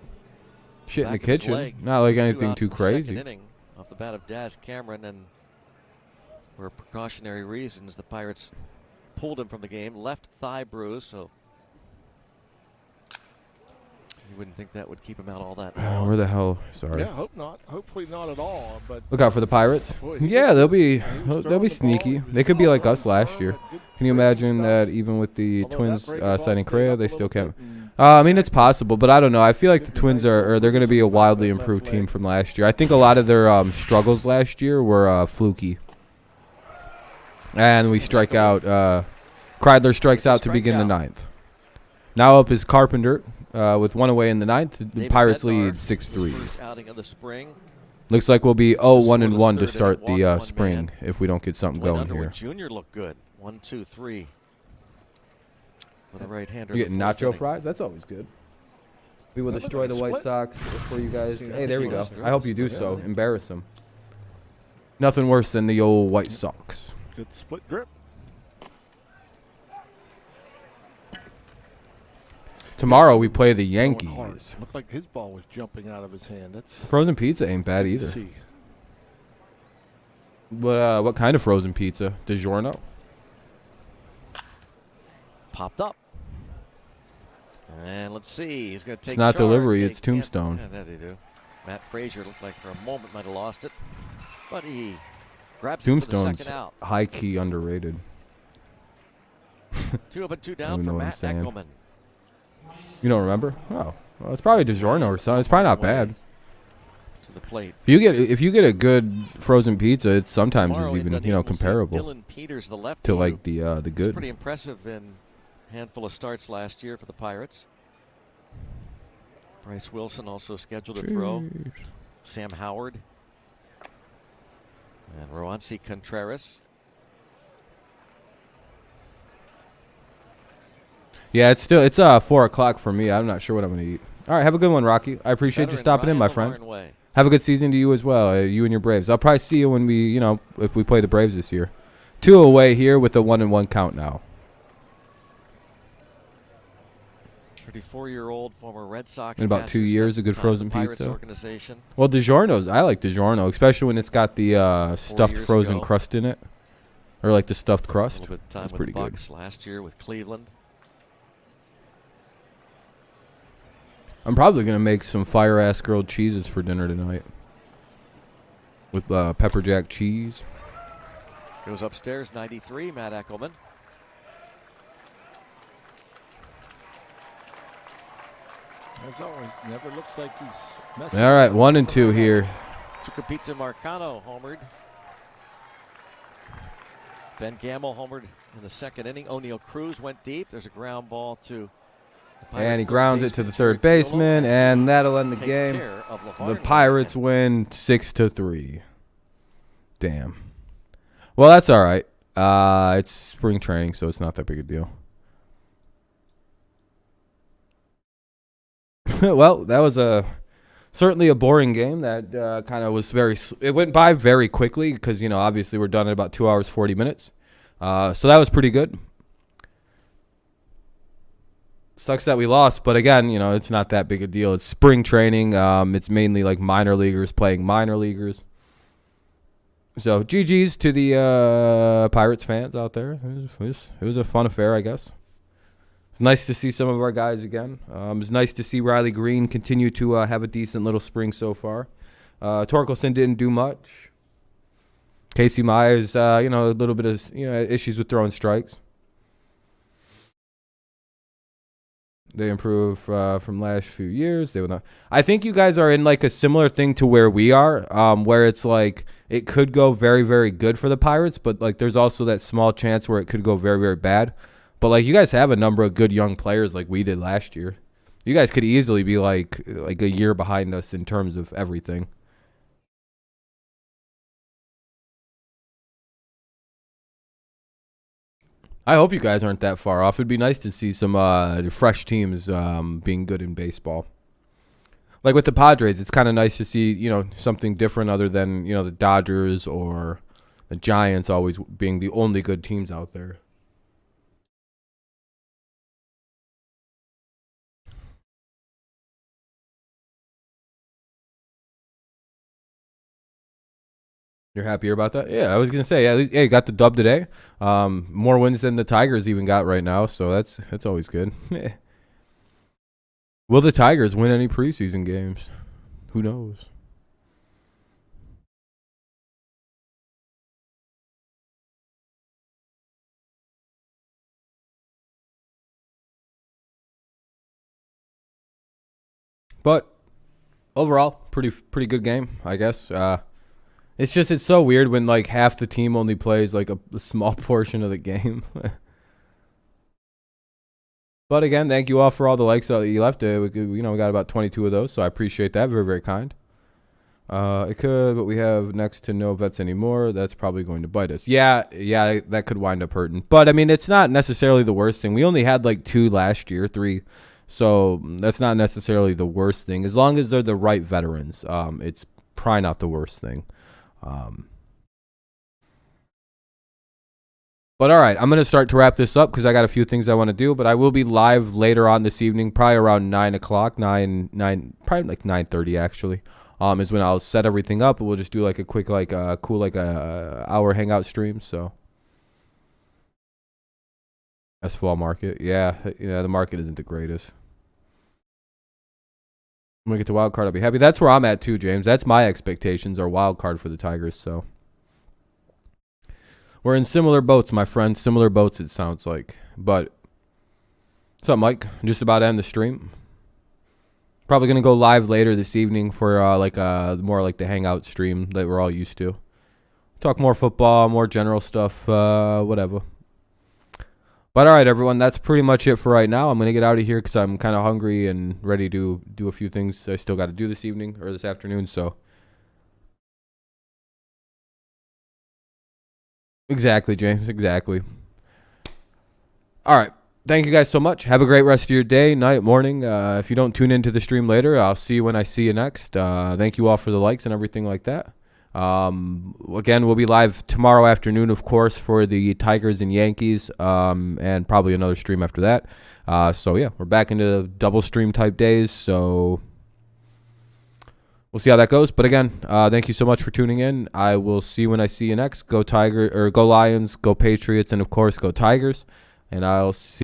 shit in the kitchen. Not like anything too crazy. Second inning off the bat of Daz Cameron, and for precautionary reasons, the Pirates pulled him from the game. Left thigh bruise, so you wouldn't think that would keep him out all that long. Where the hell? Sorry. Yeah, hope not. Hopefully not at all. But look out for the Pirates. Boy, yeah, they'll be sneaky. They could be like us last year. Can you imagine that even with the Twins signing Correa, they still can't? I mean, it's possible, but I don't know. I feel like the Twins they're going to be a wildly improved team from last year. I think a lot of their struggles last year were fluky. And we strike out. Kreidler strikes out to begin the ninth. Now up is Carpenter. With one away in the ninth, the Pirates lead 6-3. Outing of the spring. Looks like we'll be 0-1-1 to start the spring if we don't get something going here. Junior looked good. 1-2-3 for the right-hander. You getting nacho fries? That's always good. We will destroy the White Sox for you guys. Hey, there we go. I hope you do so. Embarrass them. Nothing worse than the old White Sox. Good split grip. Tomorrow we play the Yankees. Looked like his ball was jumping out of his hand. That's frozen pizza ain't bad either. But what kind of frozen pizza? DiGiorno? Popped up. And let's see. He's going to take It's not charge. delivery, it's Tombstone. Yeah, that they do. Matt Frazier looked like for a moment might have lost it. But he grabs it for the Tombstone's second out. high-key underrated. 2 up and 2 down for Matt Eckelman. You don't remember? Oh, well, it's probably DiGiorno or something. It's probably not bad. To the plate. If you get a good frozen pizza, it sometimes is even comparable Dylan Peters, the lefty, to like the good. It's pretty impressive in a handful of starts last year for the Pirates. Bryce Wilson also scheduled to throw. Sam Howard and Roansy Contreras. Yeah, it's 4 o'clock for me. I'm not sure what I'm going to eat. All right, have a good one, Rocky. I appreciate you stopping in, my friend. Have a good season to you as well, you and your Braves. I'll probably see you when we, if we play the Braves this year. 2 away here with a 1-1 count now. 34-year-old former Red Sox. In about 2 years, a good frozen pizza. Organization. Well, DiGiorno's, I like DiGiorno, especially when it's got the stuffed frozen crust in it, or like the stuffed crust. A little bit of time That's with pretty the good. Bucks last year with Cleveland. I'm probably going to make some fire-ass grilled cheeses for dinner tonight with pepper jack cheese. Goes upstairs, 93, Matt Eckelman. As always, never looks like he's messing. All right, 1 and 2 here. Tucupita Marcano homered. Ben Gamble homered in the second inning. O'Neal Cruz went deep. There's a ground ball to the Pirates. And he grounds it to the third baseman, and that'll end the game. The Pirates win 6-3. Damn. Well, that's all right. It's spring training, so it's not that big a deal. Well, that was certainly a boring game. That kind of was it went by very quickly because, obviously we're done in about 2 hours, 40 minutes. So that was pretty good. Sucks that we lost, but again, it's not that big a deal. It's spring training. It's mainly like minor leaguers playing minor leaguers. So GG's to the Pirates fans out there. It was a fun affair, I guess. It's nice to see some of our guys again. It's nice to see Riley Green continue to have a decent little spring so far. Torkelson didn't do much. Casey Myers, a little bit of issues with throwing strikes. They improve from last few years. They would not. I think you guys are in like a similar thing to where we are, where it's like it could go very, very good for the Pirates, but like there's also that small chance where it could go very, very bad. But like you guys have a number of good young players like we did last year. You guys could easily be like a year behind us in terms of everything. I hope you guys aren't that far off. It'd be nice to see some fresh teams being good in baseball. Like with the Padres, it's kind of nice to see, something different other than, the Dodgers or the Giants always being the only good teams out there. You're happier about that? Yeah, I was gonna say, yeah, got the dub today. More wins than the Tigers even got right now, so that's always good. Will the Tigers win any preseason games? Who knows? But overall, pretty good game, I guess. It's so weird when like half the team only plays like a small portion of the game. But again, thank you all for all the likes that you left. We got about 22 of those, so I appreciate that. Very, very kind. It could, but we have next to no vets anymore. That's probably going to bite us. Yeah, that could wind up hurting. But I mean, it's not necessarily the worst thing. We only had like 2 last year, 3. So that's not necessarily the worst thing. As long as they're the right veterans, it's probably not the worst thing. But all right, I'm going to start to wrap this up because I got a few things I want to do. But I will be live later on this evening, probably around 9 o'clock, probably like 9:30 actually, is when I'll set everything up. We'll just do like a quick, cool hour hangout stream. So that's fall market. Yeah, the market isn't the greatest. When we get to wild card, I'll be happy. That's where I'm at too, James. That's my expectations are wild card for the Tigers. So we're in similar boats, my friend. Similar boats, it sounds like. But what's up, Mike? Just about to end the stream. Probably gonna go live later this evening for more like the hangout stream that we're all used to. Talk more football, more general stuff, whatever. But all right, everyone, that's pretty much it for right now. I'm going to get out of here because I'm kind of hungry and ready to do a few things I still got to do this evening or this afternoon. So exactly, James, exactly. All right. Thank you guys so much. Have a great rest of your day, night, morning. If you don't tune into the stream later, I'll see you when I see you next. Thank you all for the likes and everything like that. Again, we'll be live tomorrow afternoon, of course, for the Tigers and Yankees, and probably another stream after that. So yeah, we're back into double stream type days. So we'll see how that goes. But again, thank you so much for tuning in. I will see you when I see you next. Go Tiger, or go Lions, go Patriots, and of course, go Tigers. And I'll see